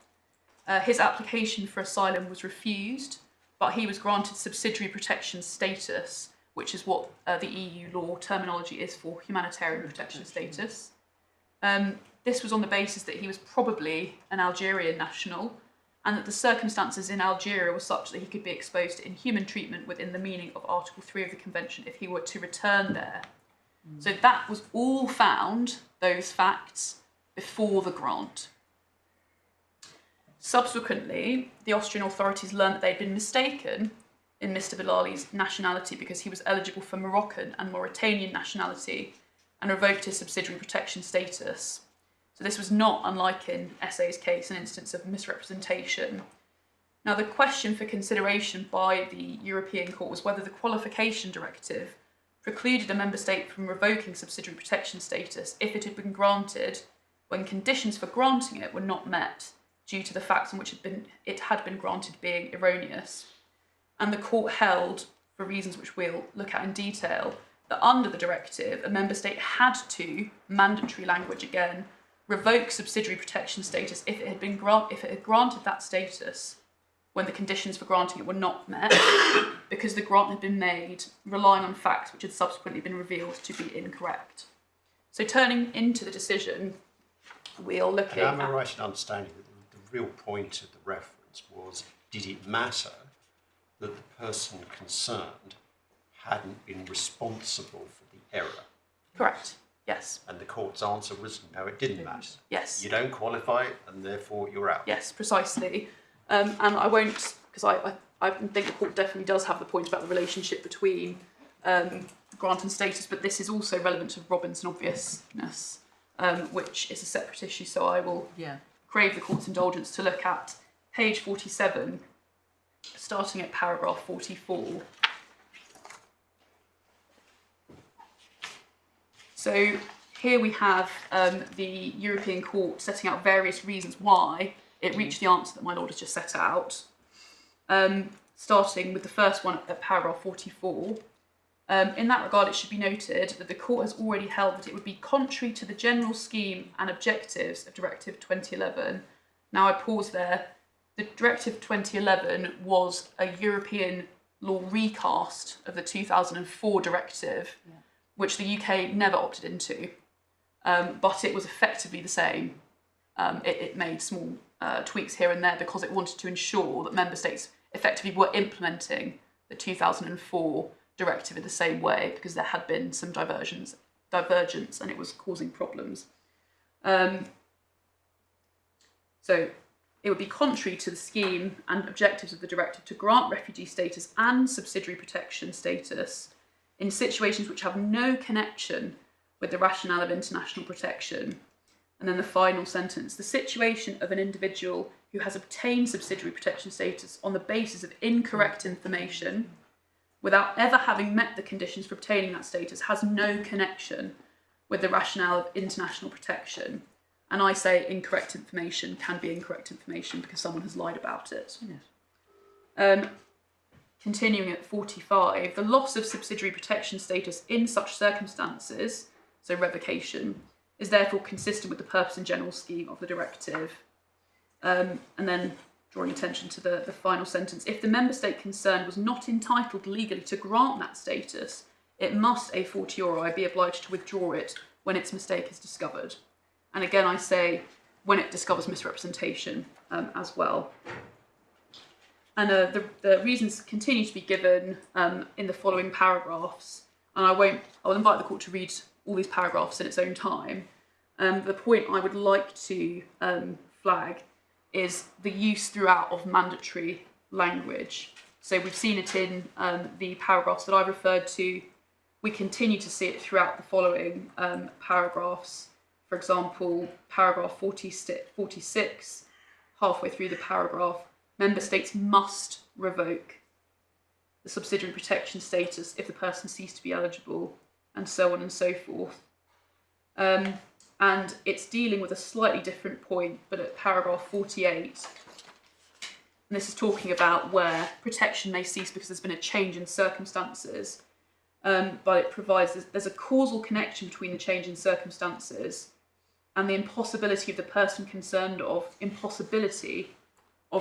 His application for asylum was refused, but he was granted subsidiary protection status, which is what the EU law terminology is for humanitarian protection status. This was on the basis that he was probably an Algerian national, and that the circumstances in Algeria were such that he could be exposed to inhuman treatment within the meaning of Article 3 of the Convention if he were to return there. So that was all found, those facts, before the grant. Subsequently, the Austrian authorities learned that they'd been mistaken in Mr. Bilali's nationality because he was eligible for Moroccan and Mauritanian nationality and revoked his subsidiary protection status. So this was not, unlike in SA's case, an instance of misrepresentation. Now, the question for consideration by the European Court was whether the qualification directive precluded a member state from revoking subsidiary protection status if it had been granted when conditions for granting it were not met due to the facts on which it had been granted being erroneous. And the court held, for reasons which we'll look at in detail, that under the directive, a member state had to, mandatory language again, revoke subsidiary protection status if it had granted that status when the conditions for granting it were not met, because the grant had been made relying on facts which had subsequently been revealed to be incorrect. So turning into the decision, we'll look at... Am I right in understanding that the real point of the reference was, did it matter that the person concerned hadn't been responsible for the error? Correct, yes. And the court's answer was, no, it didn't matter. Yes. You don't qualify and therefore you're out. Yes, precisely. And I won't, because I think the court definitely does have the point about the relationship between grant and status, but this is also relevant to Robinson obviousness, which is a separate issue, so I will crave the court's indulgence to look at page 47, starting at paragraph 44. So here we have the European Court setting out various reasons why it reached the answer that my lord has just set out. Starting with the first one at paragraph 44. In that regard, it should be noted that the court has already held that it would be contrary to the general scheme and objectives of Directive 2011. Now I pause there. The Directive 2011 was a European law recast of the 2004 directive, which the UK never opted into, but it was effectively the same. It made small tweaks here and there because it wanted to ensure that member states effectively were implementing the 2004 directive in the same way, because there had been some divergence divergence and it was causing problems. So it would be contrary to the scheme and objectives of the directive to grant refugee status and subsidiary protection status in situations which have no connection with the rationale of international protection. And then the final sentence, the situation of an individual who has obtained subsidiary protection status on the basis of incorrect information without ever having met the conditions for obtaining that status has no connection with the rationale of international protection. And I say incorrect information can be incorrect information because someone has lied about it. Yes. Continuing at 45, the loss of subsidiary protection status in such circumstances, so revocation, is therefore consistent with the purpose and general scheme of the directive. And then drawing attention to the final sentence, if the member state concerned was not entitled legally to grant that status, it must a fortiori be obliged to withdraw it when its mistake is discovered. And again, I say when it discovers misrepresentation as well. And the reasons continue to be given in the following paragraphs. And I'll invite the court to read all these paragraphs in its own time. The point I would like to flag is the use throughout of mandatory language. So we've seen it in the paragraphs that I referred to. We continue to see it throughout the following paragraphs. For example, paragraph 46, halfway through the paragraph, member states must revoke the subsidiary protection status if the person ceased to be eligible, and so on and so forth. And it's dealing with a slightly different point, but at paragraph 48, and this is talking about where protection may cease because there's been a change in circumstances, but it provides there's a causal connection between the change in circumstances and the impossibility of the person concerned of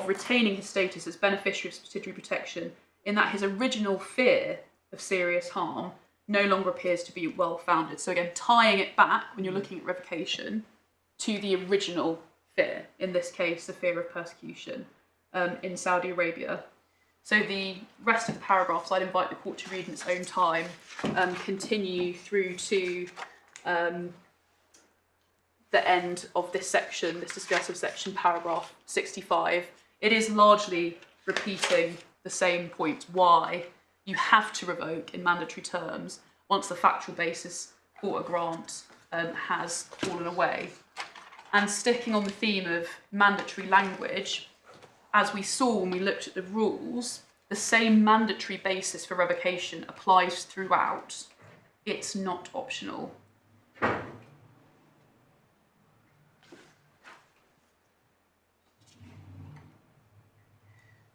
retaining his status as beneficiary of subsidiary protection, in that his original fear of serious harm no longer appears to be well founded. So again, tying it back when you're looking at revocation to the original fear, in this case, the fear of persecution in Saudi Arabia. So the rest of the paragraphs I'd invite the court to read in its own time, continue through to the end of this section, this discursive section, paragraph 65. It is largely repeating the same point, why you have to revoke in mandatory terms once the factual basis for a grant has fallen away. And sticking on the theme of mandatory language, as we saw when we looked at the rules, the same mandatory basis for revocation applies throughout. It's not optional.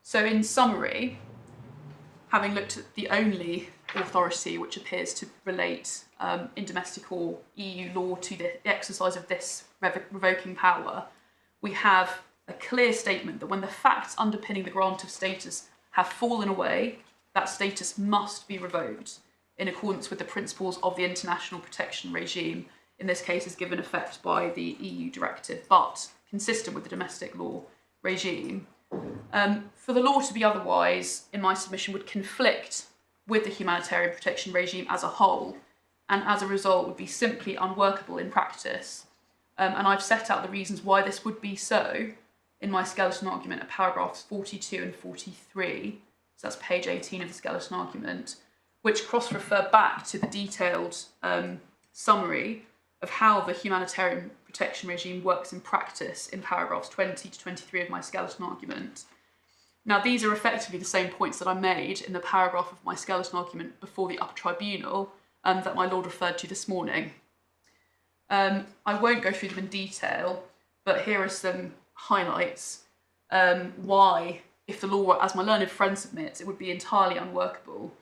So in summary, having looked at the only authority which appears to relate in domestic or EU law to the exercise of this revoking power, we have a clear statement that when the facts underpinning the grant of status have fallen away, that status must be revoked in accordance with the principles of the international protection regime, in this case is given effect by the EU directive, but consistent with the domestic law regime. For the law to be otherwise, in my submission, would conflict with the humanitarian protection regime as a whole, and as a result would be simply unworkable in practice. And I've set out the reasons why this would be so in my skeleton argument at paragraphs 42 and 43, so that's page 18 of the skeleton argument, which cross-refer back to the detailed summary of how the humanitarian protection regime works in practice in paragraphs 20 to 23 of my skeleton argument. Now, these are effectively the same points that I made in the paragraph of my skeleton argument before the Upper Tribunal that my Lord referred to this morning. I won't go through them in detail, but here are some highlights why, if the law were, as my learned friend submits, it would be entirely unworkable.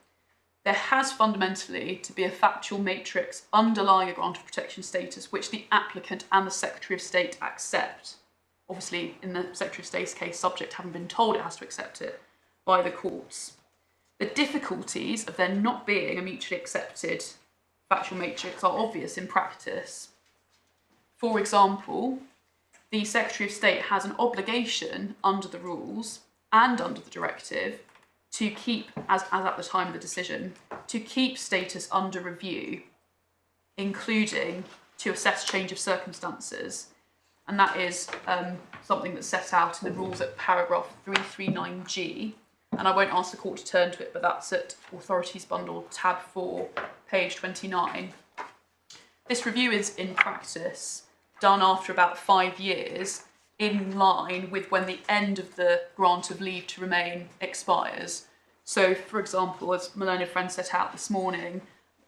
There has fundamentally to be a factual matrix underlying a grant of protection status which the applicant and the Secretary of State accept. Obviously, in the Secretary of State's case, subject having been told it has to accept it by the courts. The difficulties of there not being a mutually accepted factual matrix are obvious in practice. For example, the Secretary of State has an obligation under the rules and under the directive to keep, as at the time of the decision, to keep status under review including to assess change of circumstances. And that is something that's set out in the rules at paragraph 339G. And I won't ask the court to turn to it, but that's at Authorities Bundle, tab 4, page 29. This review is, in practice, done after about 5 years, in line with when the end of the grant of leave to remain expires. So, for example, as my learned friend set out this morning,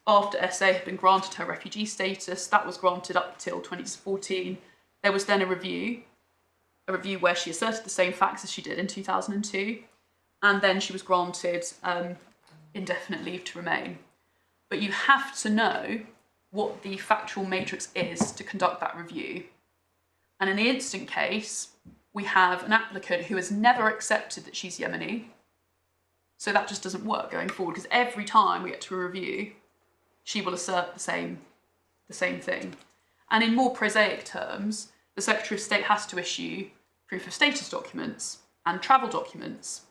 after SA had been granted her refugee status, that was granted up till 2014. There was then a review where she asserted the same facts as she did in 2002, and then she was granted indefinite leave to remain. But you have to know what the factual matrix is to conduct that review. And in the instant case, we have an applicant who has never accepted that she's Yemeni. So that just doesn't work going forward, because every time we get to a review, she will assert the same thing. And in more prosaic terms, the Secretary of State has to issue proof of status documents and travel documents.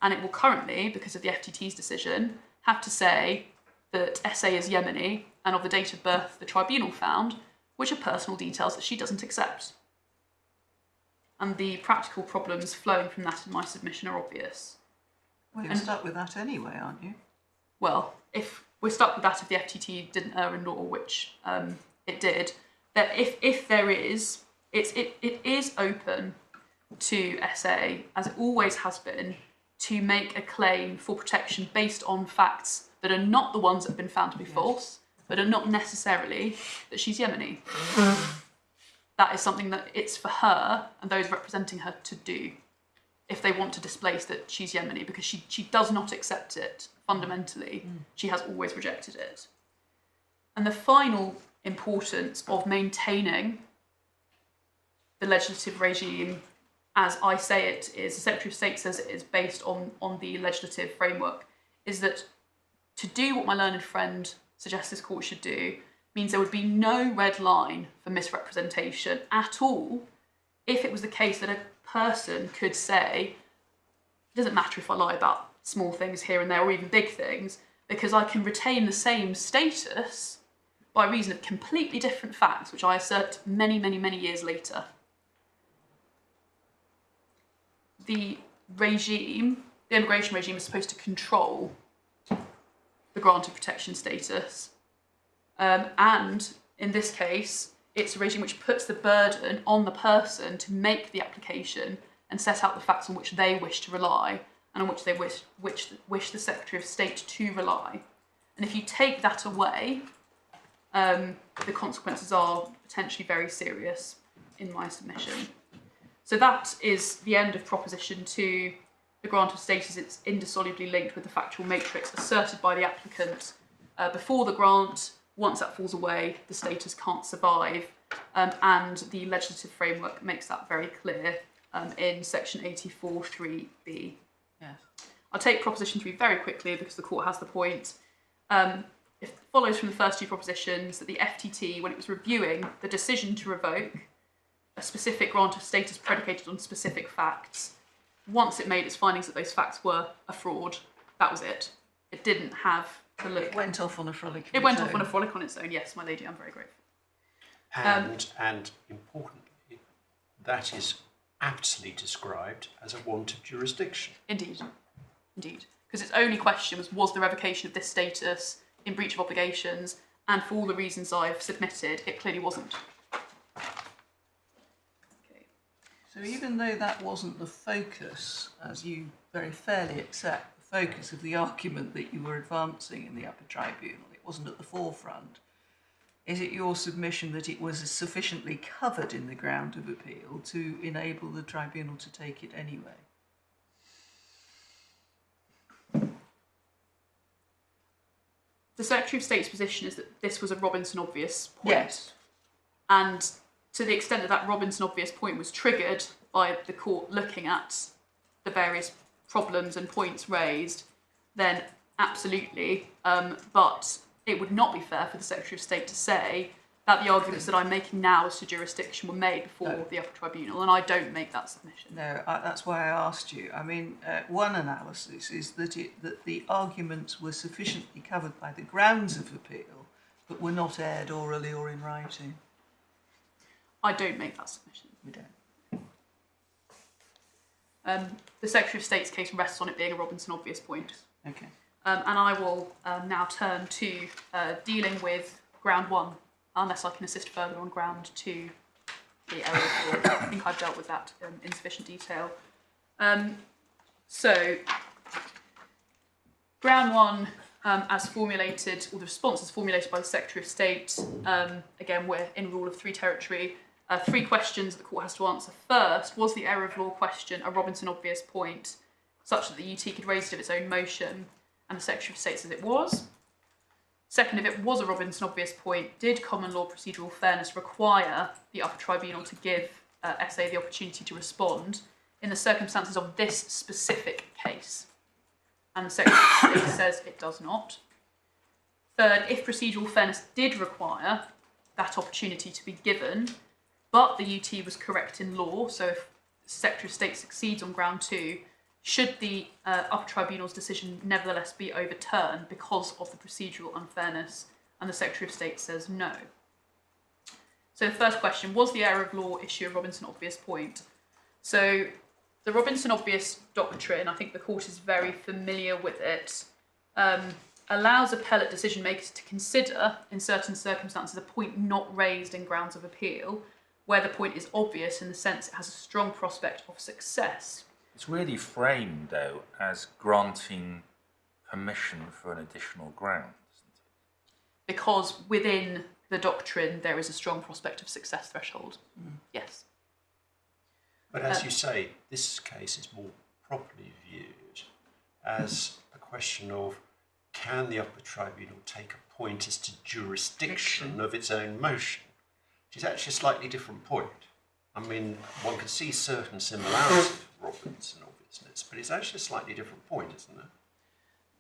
And it will currently, because of the FTT's decision, have to say that SA is Yemeni and of the date of birth the tribunal found, which are personal details that she doesn't accept. And the practical problems flowing from that in my submission are obvious. Well, you're stuck with that anyway, aren't you? Well, if we're stuck with that if the FTT didn't err in law, which it did, that if there is, it is open to SA, as it always has been, to make a claim for protection based on facts that are not the ones that have been found to be false, but are not necessarily that she's Yemeni. That is something that it's for her and those representing her to do if they want to displace that she's Yemeni, because she does not accept it fundamentally. She has always rejected it. And the final importance of maintaining the legislative regime, as I say it is, the Secretary of State says it is, based on the legislative framework, is that to do what my learned friend suggests this court should do means there would be no red line for misrepresentation at all if it was the case that a person could say, it doesn't matter if I lie about small things here and there or even big things, because I can retain the same status by reason of completely different facts, which I assert many, many, many years later. The regime, the immigration regime, is supposed to control the grant of protection status. And in this case, it's a regime which puts the burden on the person to make the application and set out the facts on which they wish to rely and on which they wish the Secretary of State to rely. And if you take that away, the consequences are potentially very serious in my submission. So that is the end of Proposition 2. The grant of status is indissolubly linked with the factual matrix asserted by the applicant before the grant. Once that falls away, the status can't survive, and the legislative framework makes that very clear in section 84(3)(b). Yes. I'll take Proposition 3 very quickly because the court has the point. It follows from the first two propositions that the FTT, when it was reviewing the decision to revoke a specific grant of status predicated on specific facts, once it made its findings that those facts were a fraud, that was it. It didn't have to look. It went off on a frolic. It went off on a frolic on its own. Yes, my lady, I'm very grateful. And importantly, that is aptly described as a want of jurisdiction. Indeed. Because its only question was the revocation of this status in breach of obligations, and for all the reasons I've submitted, it clearly wasn't. Okay. So even though that wasn't the focus, as you very fairly accept, the focus of the argument that you were advancing in the Upper Tribunal, it wasn't at the forefront, is it your submission that it was sufficiently covered in the ground of appeal to enable the tribunal to take it anyway? The Secretary of State's position is that this was a Robinson obvious point. Yes. And to the extent that that Robinson obvious point was triggered by the court looking at the various problems and points raised, then absolutely. But it would not be fair for the Secretary of State to say that the arguments that I'm making now as to jurisdiction were made before the Upper Tribunal, and I don't make that submission. No, that's why I asked you. I mean, one analysis is that the arguments were sufficiently covered by the grounds of appeal But were not aired orally or in writing? I don't make that submission. We don't. The Secretary of State's case rests on it being a Robinson obvious point. Okay. And I will now turn to dealing with ground 1, unless I can assist further on ground 2, the error of law. I think I've dealt with that in sufficient detail. So, ground 1, as formulated, or the response as formulated by the Secretary of State, again, we're in rule of 3 territory. 3 questions the court has to answer. First, was the error of law question a Robinson obvious point, such that the UT could raise it of its own motion? And the Secretary of State says it was. Second, if it was a Robinson obvious point, did common law procedural fairness require the Upper Tribunal to give SA the opportunity to respond in the circumstances of this specific case? And the Secretary of State says it does not. Third, if procedural fairness did require that opportunity to be given, but the UT was correct in law, so if the Secretary of State succeeds on ground 2, should the Upper Tribunal's decision nevertheless be overturned because of the procedural unfairness? And the Secretary of State says no. So the first question, was the error of law issue a Robinson obvious point? So the Robinson obvious doctrine, I think the court is very familiar with it, allows appellate decision makers to consider, in certain circumstances, a point not raised in grounds of appeal, where the point is obvious in the sense it has a strong prospect of success. It's really framed, though, as granting permission for an additional ground, isn't it? Because within the doctrine there is a strong prospect of success threshold. Yes. But as you say, this case is more properly viewed as a question of, can the Upper Tribunal take a point as to jurisdiction of its own motion? Which is actually a slightly different point. I mean, one can see certain similarities with Robinson obviousness, but it's actually a slightly different point, isn't it?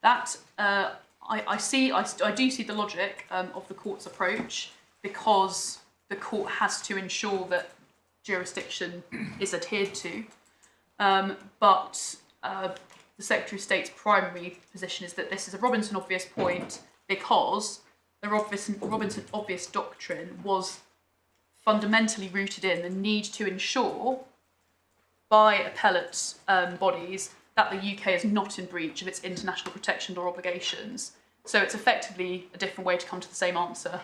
That I do see the logic of the court's approach, because the court has to ensure that jurisdiction is adhered to. But the Secretary of State's primary position is that this is a Robinson obvious point because the Robinson obvious doctrine was fundamentally rooted in the need to ensure by appellate bodies that the UK is not in breach of its international protection law obligations. So it's effectively a different way to come to the same answer,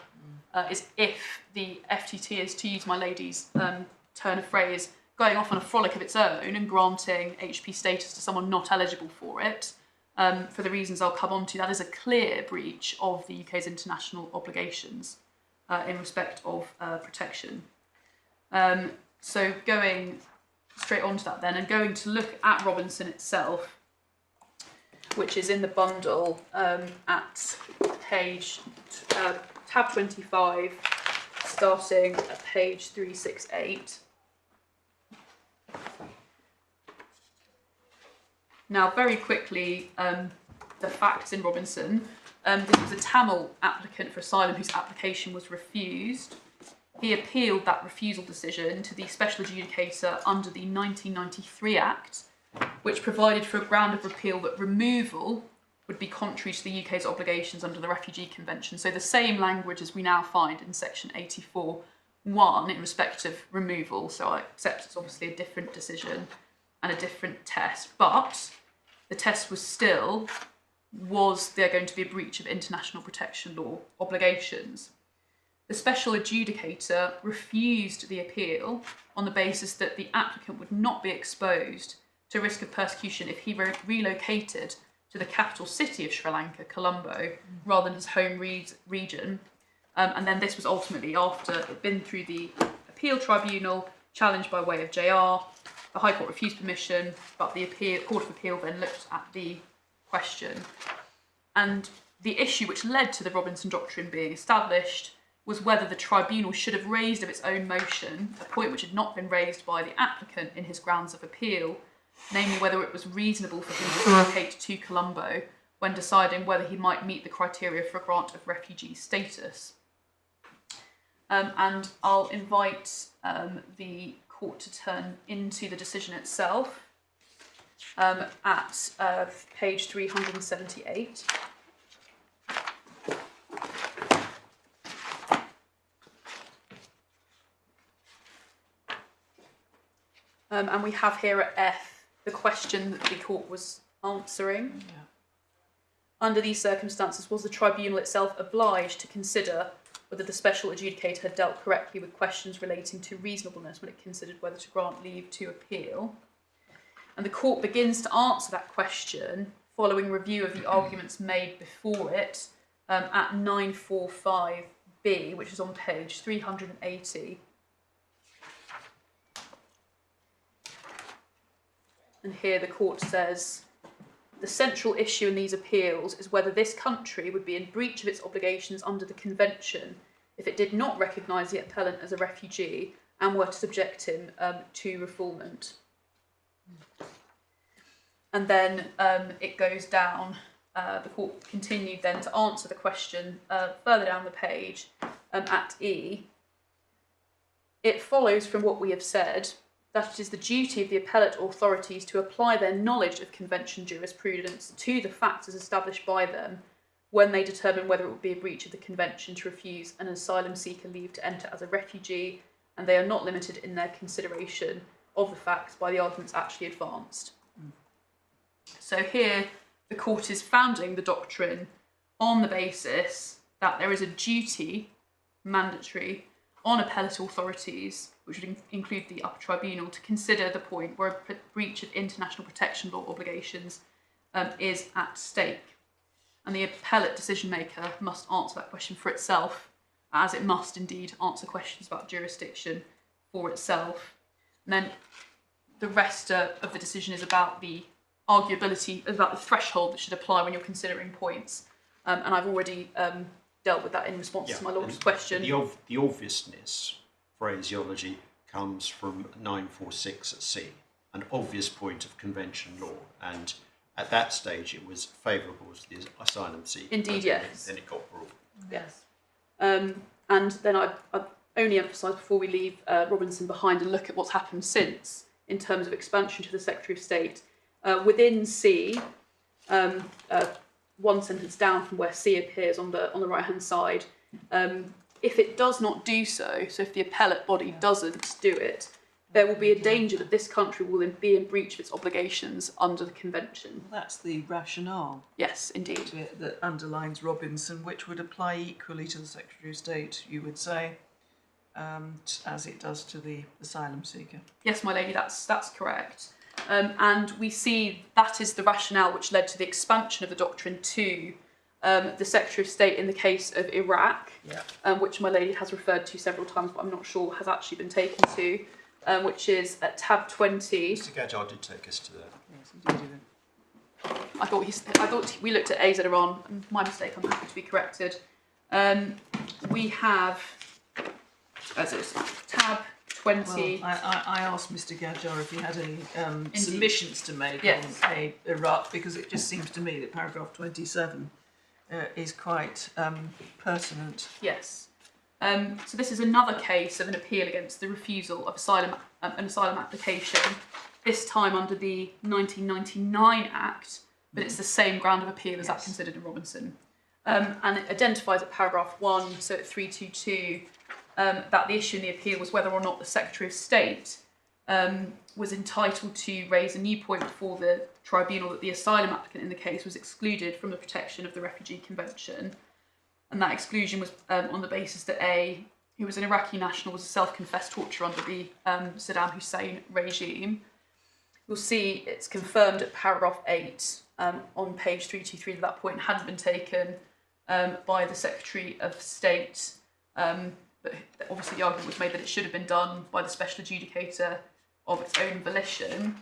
is if the FTT is, to use my lady's turn of phrase, going off on a frolic of its own and granting HP status to someone not eligible for it, for the reasons I'll come on to, that is a clear breach of the UK's international obligations in respect of protection. So going straight on to that then, and going to look at Robinson itself, which is in the bundle at page tab 25, starting at page 368. Now, very quickly, the facts in Robinson. This was a Tamil applicant for asylum whose application was refused. He appealed that refusal decision to the special adjudicator under the 1993 Act, which provided for a ground of repeal that removal would be contrary to the UK's obligations under the Refugee Convention. So the same language as we now find in section 84(1) in respect of removal. So I accept it's obviously a different decision and a different test, but the test was still, was there going to be a breach of international protection law obligations? The special adjudicator refused the appeal on the basis that the applicant would not be exposed to risk of persecution if he relocated to the capital city of Sri Lanka, Colombo, rather than his home region. And then this was ultimately after it had been through the appeal tribunal, challenged by way of JR. The High Court refused permission, but the Court of Appeal then looked at the question. And the issue which led to the Robinson Doctrine being established was whether the tribunal should have raised of its own motion a point which had not been raised by the applicant in his grounds of appeal, namely whether it was reasonable for him to relocate to Colombo when deciding whether he might meet the criteria for a grant of refugee status. And I'll invite the court to turn into the decision itself at page 378. And we have here at F the question that the court was answering. Yeah. Under these circumstances, was the tribunal itself obliged to consider whether the special adjudicator had dealt correctly with questions relating to reasonableness when it considered whether to grant leave to appeal? And the court begins to answer that question following review of the arguments made before it at 945B, which is on page 380. And here the court says, the central issue in these appeals is whether this country would be in breach of its obligations under the Convention if it did not recognise the appellant as a refugee and were to subject him to refoulement. And then it goes down, the court continued then to answer the question further down the page at E. It follows from what we have said that it is the duty of the appellate authorities to apply their knowledge of Convention jurisprudence to the facts as established by them when they determine whether it would be a breach of the Convention to refuse an asylum seeker leave to enter as a refugee, and they are not limited in their consideration of the facts by the arguments actually advanced. So here the court is founding the doctrine on the basis that there is a duty, mandatory, on appellate authorities, which would include the Upper Tribunal, to consider the point where a breach of international protection law obligations is at stake. And the appellate decision maker must answer that question for itself, as it must indeed answer questions about jurisdiction for itself. And then the rest of the decision is about the arguability, about the threshold that should apply when you're considering points. And I've already dealt with that in response to my Lord's question. The obviousness phraseology comes from 946C, an obvious point of Convention law, and at that stage it was favourable to the asylum seeker. Indeed, yes. Then it got brought. Yes. And then I'd only emphasise before we leave Robinson behind and look at what's happened since in terms of expansion to the Secretary of State. Within C, one sentence down from where C appears on the right hand side, if it does not do so, so if the appellate body doesn't do it, there will be a danger that this country will then be in breach of its obligations under the Convention. That's the rationale. Yes, indeed. That underlines Robinson, which would apply equally to the Secretary of State, you would say, as it does to the asylum seeker. Yes, my lady, that's correct. And we see that is the rationale which led to the expansion of the doctrine to the Secretary of State in the case of Iraq, which my lady has referred to several times, but I'm not sure has actually been taken to, which is at tab 20. Mr. Gadjar did take us to there. Yes, indeed. I thought we looked at A later on. My mistake. I'm happy to be corrected. We have, as it's tab 20. Well, I asked Mr. Gadjar if he had any submissions to make Yes. on Iraq, because it just seems to me that paragraph 27 is quite pertinent. Yes. So this is another case of an appeal against the refusal of an asylum application, this time under the 1999 Act, but it's the same ground of appeal as that considered in Robinson. And it identifies at paragraph 1, so at 322, that the issue in the appeal was whether or not the Secretary of State was entitled to raise a new point before the tribunal that the asylum applicant in the case was excluded from the protection of the Refugee Convention. And that exclusion was on the basis that A, who was an Iraqi national, was a self-confessed torturer under the Saddam Hussein regime. You'll see it's confirmed at paragraph 8 on page 323 that point hadn't been taken by the Secretary of State, but obviously the argument was made that it should have been done by the special adjudicator of its own volition.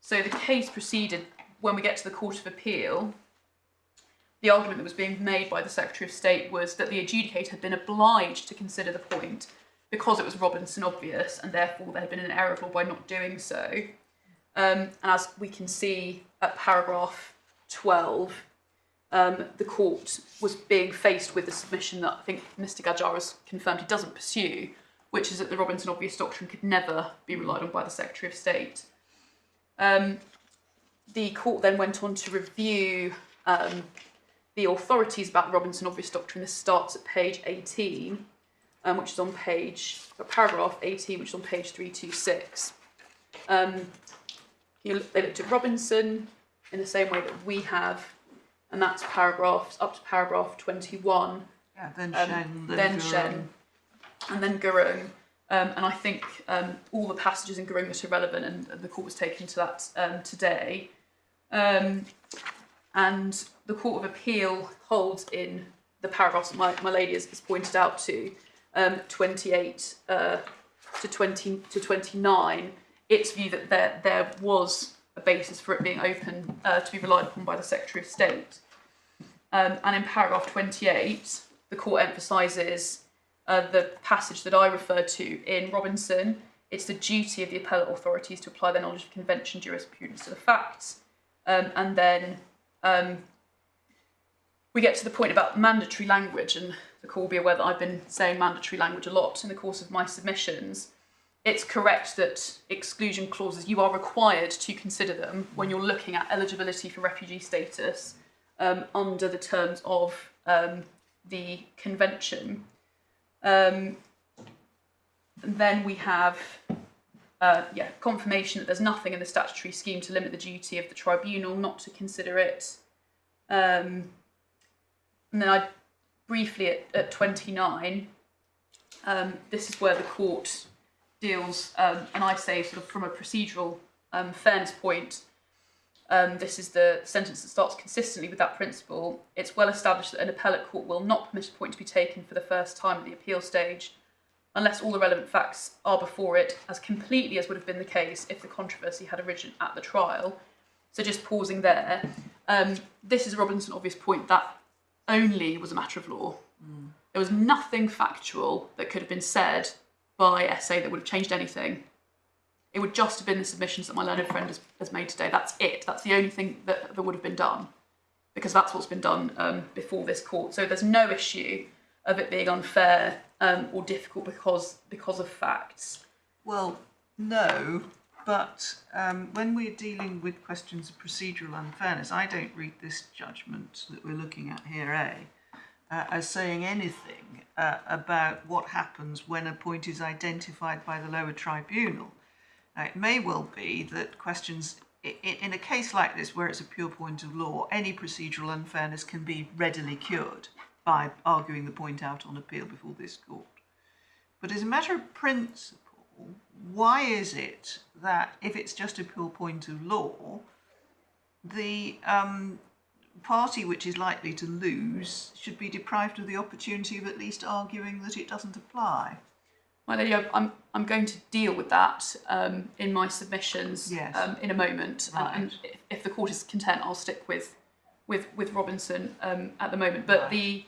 So the case proceeded. When we get to the Court of Appeal, the argument that was being made by the Secretary of State was that the adjudicator had been obliged to consider the point because it was Robinson obvious, and therefore there had been an error of law by not doing so. And as we can see at paragraph 12, the court was being faced with the submission that I think Mr. Gadjar has confirmed he doesn't pursue, which is that the Robinson obvious doctrine could never be relied on by the Secretary of State. The court then went on to review the authorities about the Robinson obvious doctrine. This starts at page 18, which is on paragraph 18, which is on page 326. They looked at Robinson in the same way that we have, and that's paragraphs up to paragraph 21. Yeah, then Shen, then Shen, and then Gurung. And I think all the passages in Gurung that are relevant, and the court was taken to that today. And the Court of Appeal holds in the paragraphs that my lady has pointed out to 28 to 29, its view that there was a basis for it being open to be relied upon by the Secretary of State. And in paragraph 28, the court emphasises the passage that I referred to in Robinson. It's the duty of the appellate authorities to apply their knowledge of convention jurisprudence to the facts. And then we get to the point about mandatory language, and the court will be aware that I've been saying mandatory language a lot in the course of my submissions. It's correct that exclusion clauses, you are required to consider them when you're looking at eligibility for refugee status under the terms of the convention. And then we have confirmation that there's nothing in the statutory scheme to limit the duty of the tribunal not to consider it. And then I briefly at 29, this is where the court deals, and I say sort of from a procedural fairness point, this is the sentence that starts consistently with that principle. It's well established that an appellate court will not permit a point to be taken for the first time at the appeal stage unless all the relevant facts are before it, as completely as would have been the case if the controversy had arisen at the trial. So just pausing there, this is a Robinson obvious point that only was a matter of law. There was nothing factual that could have been said by SA that would have changed anything. It would just have been the submissions that my learned friend has made today. That's it. That's the only thing that would have been done, because that's what's been done before this court. So there's no issue of it being unfair or difficult because of facts. Well, no, but when we're dealing with questions of procedural unfairness, I don't read this judgment that we're looking at here, as saying anything about what happens when a point is identified by the lower tribunal. Now, it may well be that questions, in a case like this where it's a pure point of law, any procedural unfairness can be readily cured by arguing the point out on appeal before this court. But as a matter of principle, why is it that if it's just a pure point of law, the party which is likely to lose should be deprived of the opportunity of at least arguing that it doesn't apply? My lady, I'm going to deal with that in my submissions in a moment. Right. And if the court is content, I'll stick with Robinson at the moment. But Right.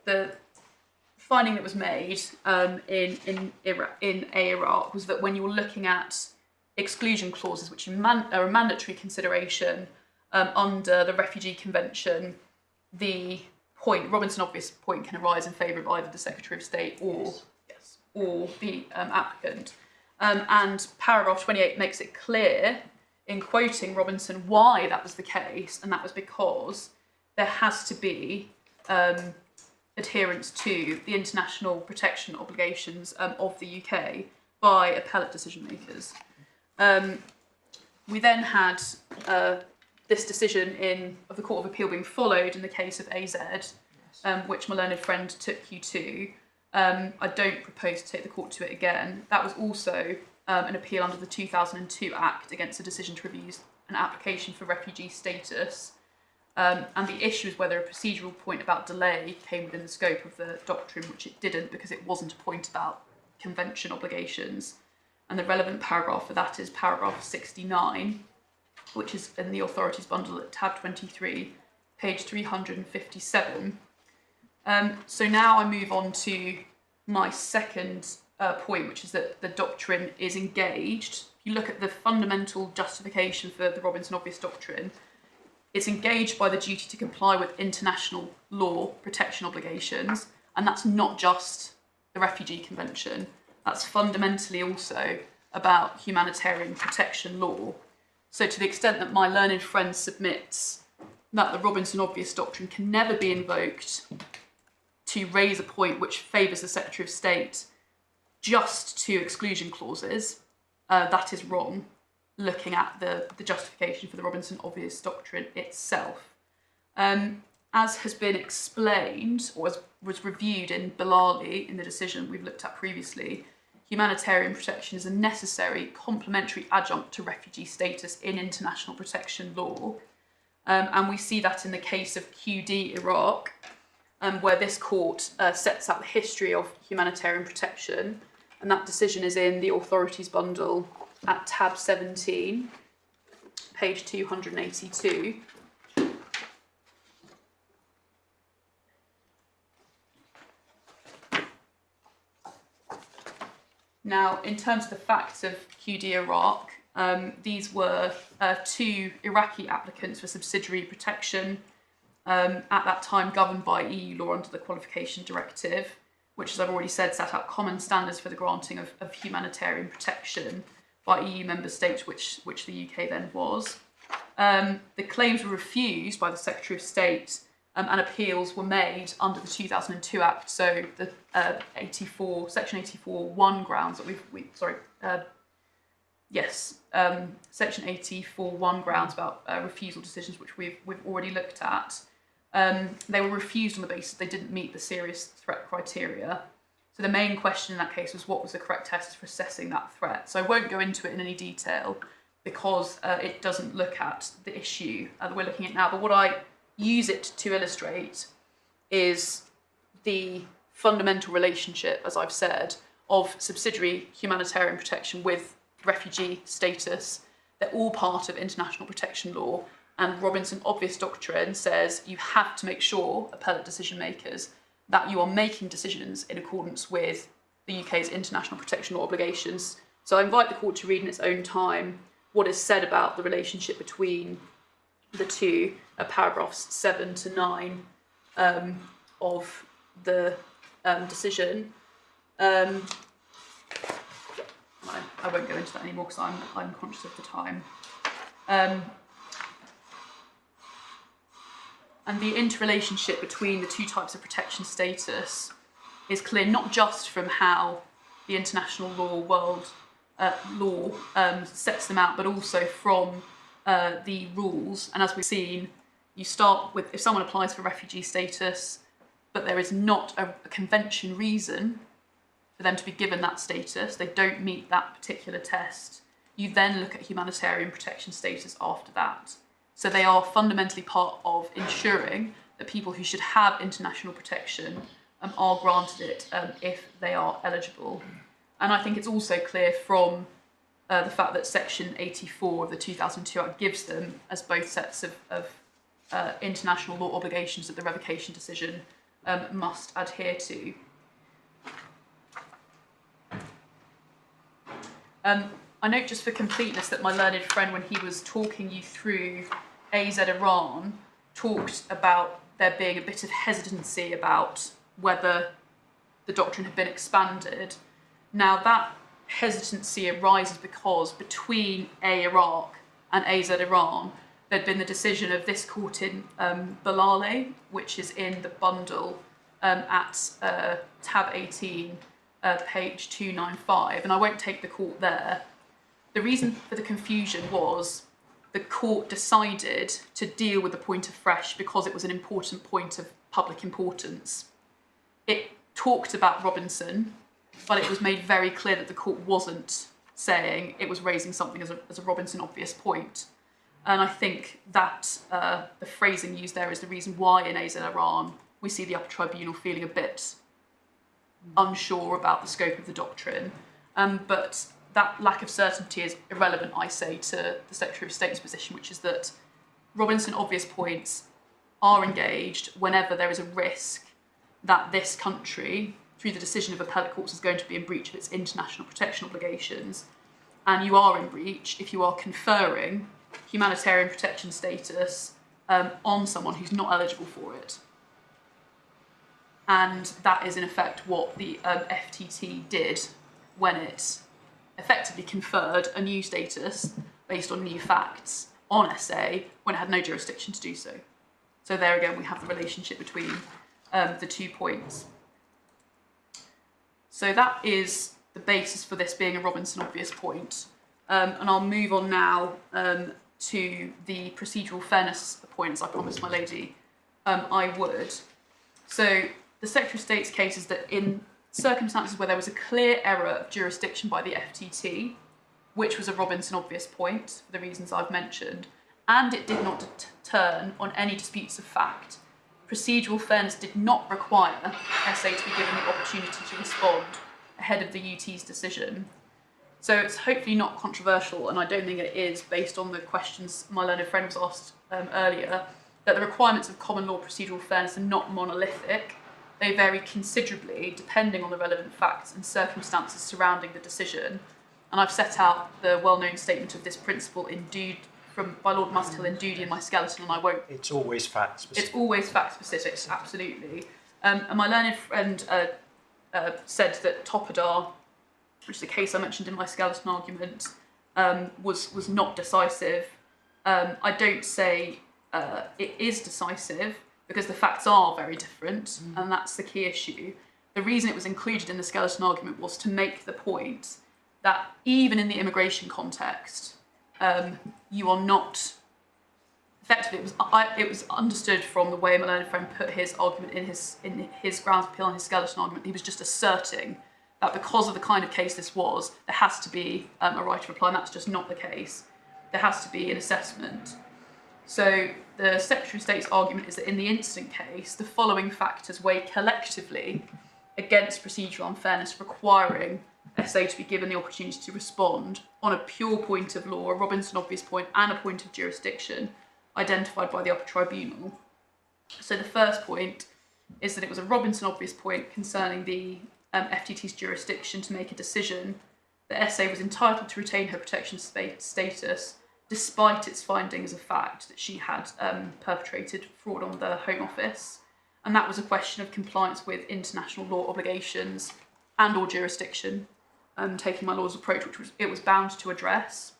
the finding that was made in Iraq was that when you were looking at exclusion clauses, which are a mandatory consideration under the Refugee Convention, the Robinson obvious point can arise in favour of either the Secretary of State or the applicant. And paragraph 28 makes it clear, in quoting Robinson, why that was the case, and that was because there has to be adherence to the international protection obligations of the UK by appellate decision makers. We then had this decision of the Court of Appeal being followed in the case of AZ, which my learned friend took you to. I don't propose to take the court to it again. That was also an appeal under the 2002 Act against a decision to review an application for refugee status. And the issue is whether a procedural point about delay came within the scope of the doctrine, which it didn't, because it wasn't a point about convention obligations. And the relevant paragraph for that is paragraph 69, which is in the authorities bundle at tab 23, page 357. So now I move on to my second point, which is that the doctrine is engaged. If you look at the fundamental justification for the Robinson obvious doctrine, it's engaged by the duty to comply with international law protection obligations, and that's not just the Refugee Convention. That's fundamentally also about humanitarian protection law. So to the extent that my learned friend submits that the Robinson obvious doctrine can never be invoked to raise a point which favours the Secretary of State just to exclusion clauses, that is wrong, looking at the justification for the Robinson Obvious Doctrine itself. As has been explained, or as was reviewed in Bilali in the decision we've looked at previously, humanitarian protection is a necessary complementary adjunct to refugee status in international protection law. And we see that in the case of QD Iraq, where this court sets out the history of humanitarian protection. And that decision is in the Authorities Bundle at tab 17, page 282. Now, in terms of the facts of QD Iraq, these were 2 Iraqi applicants for subsidiary protection, at that time governed by EU law under the Qualification Directive, which, as I've already said, set out common standards for the granting of humanitarian protection by EU member states, which the UK then was. The claims were refused by the Secretary of State, and appeals were made under the 2002 Act, so the Section 84(1) grounds that Section 84(1) grounds about refusal decisions, which we've already looked at. They were refused on the basis they didn't meet the serious threat criteria. So the main question in that case was what was the correct test for assessing that threat. So I won't go into it in any detail because it doesn't look at the issue that we're looking at now. But what I use it to illustrate is the fundamental relationship, as I've said, of subsidiary humanitarian protection with refugee status. They're all part of international protection law, and Robinson Obvious Doctrine says you have to make sure, appellate decision makers, that you are making decisions in accordance with the UK's international protection law obligations. So I invite the court to read in its own time what is said about the relationship between the two, paragraphs 7 to 9 of the decision. I won't go into that anymore because I'm conscious of the time. And the interrelationship between the two types of protection status is clear not just from how the international law sets them out, but also from the rules. And as we've seen, you start with, if someone applies for refugee status, but there is not a convention reason for them to be given that status, they don't meet that particular test, you then look at humanitarian protection status after that. So they are fundamentally part of ensuring that people who should have international protection are granted it if they are eligible. And I think it's also clear from the fact that Section 84 of the 2002 Act gives them as both sets of international law obligations that the revocation decision must adhere to. I note just for completeness that my learned friend, when he was talking you through AZ Iran, talked about there being a bit of hesitancy about whether the doctrine had been expanded. Now that hesitancy arises because between Iraq and AZ Iran, there'd been the decision of this court in Bilali, which is in the bundle at tab 18, page 295, and I won't take the court there. The reason for the confusion was the court decided to deal with the point afresh because it was an important point of public importance. It talked about Robinson, but it was made very clear that the court wasn't saying it was raising something as a Robinson obvious point. And I think that the phrasing used there is the reason why in AZ Iran we see the Upper Tribunal feeling a bit unsure about the scope of the doctrine. But that lack of certainty is irrelevant, I say, to the Secretary of State's position, which is that Robinson obvious points are engaged whenever there is a risk that this country, through the decision of appellate courts, is going to be in breach of its international protection obligations. And you are in breach if you are conferring humanitarian protection status on someone who's not eligible for it. And that is in effect what the FTT did when it effectively conferred a new status based on new facts on SA when it had no jurisdiction to do so. So there again we have the relationship between the 2 points. So that is the basis for this being a Robinson obvious point. And I'll move on now to the procedural fairness point, as I promised my lady I would. So the Secretary of State's case is that in circumstances where there was a clear error of jurisdiction by the FTT, which was a Robinson obvious point for the reasons I've mentioned, and it did not turn on any disputes of fact, procedural fairness did not require SA to be given the opportunity to respond ahead of the UT's decision. So it's hopefully not controversial, and I don't think it is, based on the questions my learned friend was asked earlier, that the requirements of common law procedural fairness are not monolithic. They vary considerably depending on the relevant facts and circumstances surrounding the decision. And I've set out the well-known statement of this principle in Dude by Lord Musthill in Doody in my skeleton, and I won't. It's always fact specific. It's always fact specific, absolutely. And my learned friend said that Topadar, which is a case I mentioned in my skeleton argument, was not decisive. I don't say it is decisive because the facts are very different, and that's the key issue. The reason it was included in the skeleton argument was to make the point that even in the immigration context, you are not effectively. It was understood from the way my learned friend put his argument in his grounds of appeal and his skeleton argument. He was just asserting that because of the kind of case this was, there has to be a right of reply, and that's just not the case. There has to be an assessment. So the Secretary of State's argument is that in the incident case, the following factors weigh collectively against procedural unfairness, requiring SA to be given the opportunity to respond on a pure point of law, a Robinson obvious point, and a point of jurisdiction identified by the Upper Tribunal. So the first point is that it was a Robinson obvious point concerning the FTT's jurisdiction to make a decision that SA was entitled to retain her protection status despite its findings of fact that she had perpetrated fraud on the Home Office. And that was a question of compliance with international law obligations and or jurisdiction, taking my law's approach, which it was bound to address.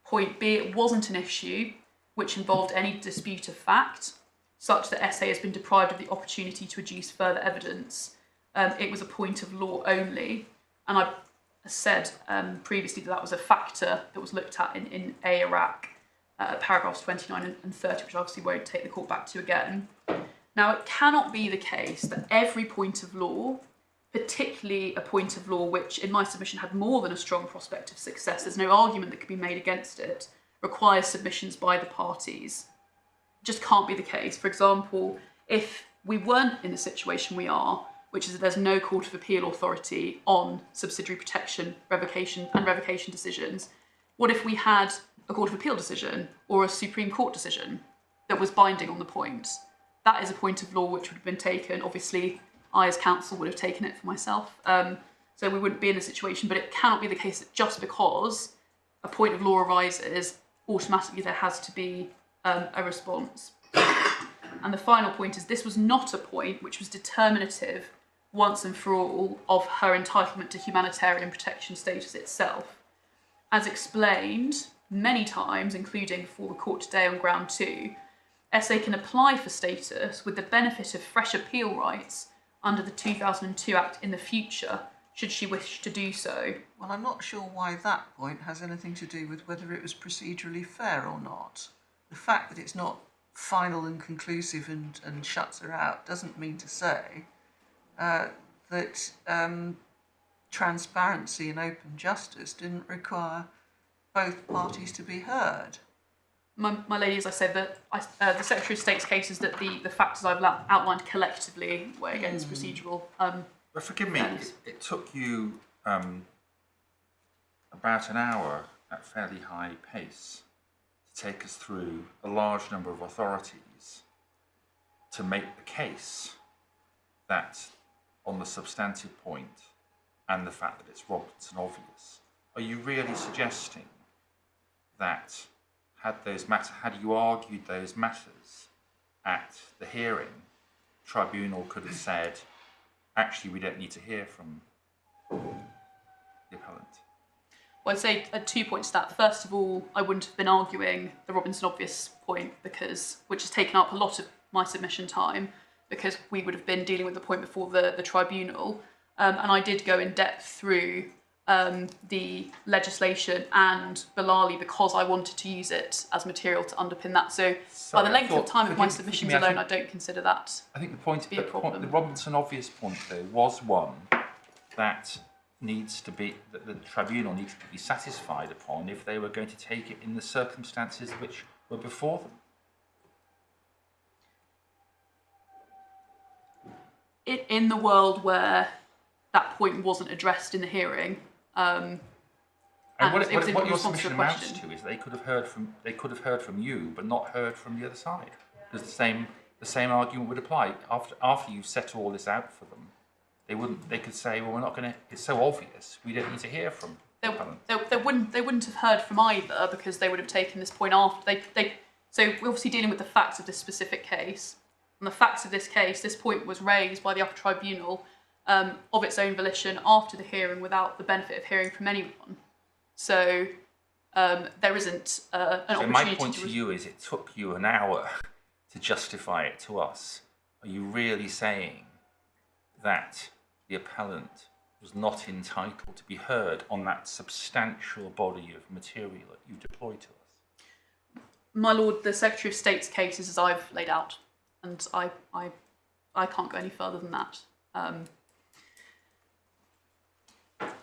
Point B, it wasn't an issue which involved any dispute of fact, such that SA has been deprived of the opportunity to adduce further evidence. It was a point of law only, and I said previously that was a factor that was looked at in AIRAC, paragraphs 29 and 30, which I obviously won't take the court back to again. Now, it cannot be the case that every point of law, particularly a point of law which in my submission had more than a strong prospect of success, there's no argument that could be made against it, requires submissions by the parties. It just can't be the case. For example, if we weren't in the situation we are, which is that there's no Court of Appeal authority on subsidiary protection, revocation decisions, what if we had a Court of Appeal decision or a Supreme Court decision that was binding on the point? That is a point of law which would have been taken. Obviously, I as counsel would have taken it for myself. So we wouldn't be in a situation, but it cannot be the case that just because a point of law arises, automatically there has to be a response. And the final point is this was not a point which was determinative once and for all of her entitlement to humanitarian protection status itself. As explained many times, including before the court today on ground 2, SA can apply for status with the benefit of fresh appeal rights under the 2002 Act in the future, should she wish to do so. Well, I'm not sure why that point has anything to do with whether it was procedurally fair or not. The fact that it's not final and conclusive and shuts her out doesn't mean to say that transparency and open justice didn't require both parties to be heard. My lady, as I said, the Secretary of State's case is that the factors I've outlined collectively were against procedural. But forgive me, it took you about an hour at fairly high pace to take us through a large number of authorities to make the case that on the substantive point and the fact that it's Robinson obvious. Are you really suggesting that had you argued those matters at the hearing, tribunal could have said, actually, we don't need to hear from the appellant? Well, I'd say 2 points to that. First of all, I wouldn't have been arguing the Robinson obvious point which has taken up a lot of my submission time. because we would have been dealing with the point before the tribunal. And I did go in depth through the legislation and Bilali because I wanted to use it as material to underpin that. So by the length of time of my submissions alone, I don't consider that. I think the problem. Robinson obvious point though was one that the tribunal needs to be satisfied upon if they were going to take it in the circumstances which were before them. In the world where that point wasn't addressed in the hearing, and what your submission amounts to is they could have heard from you, but not heard from the other side. Because the same argument would apply after you set all this out for them. They could say, well, we're not going to. It's so obvious. We don't need to hear from. They wouldn't have heard from either because they would have taken this point after So we're obviously dealing with the facts of this specific case. On the facts of this case, this point was raised by the Upper Tribunal of its own volition after the hearing without the benefit of hearing from anyone. So there isn't an opportunity. So my point to you is it took you an hour to justify it to us. Are you really saying that the appellant was not entitled to be heard on that substantial body of material that you deployed to us? My Lord, the Secretary of State's case is as I've laid out, and I can't go any further than that.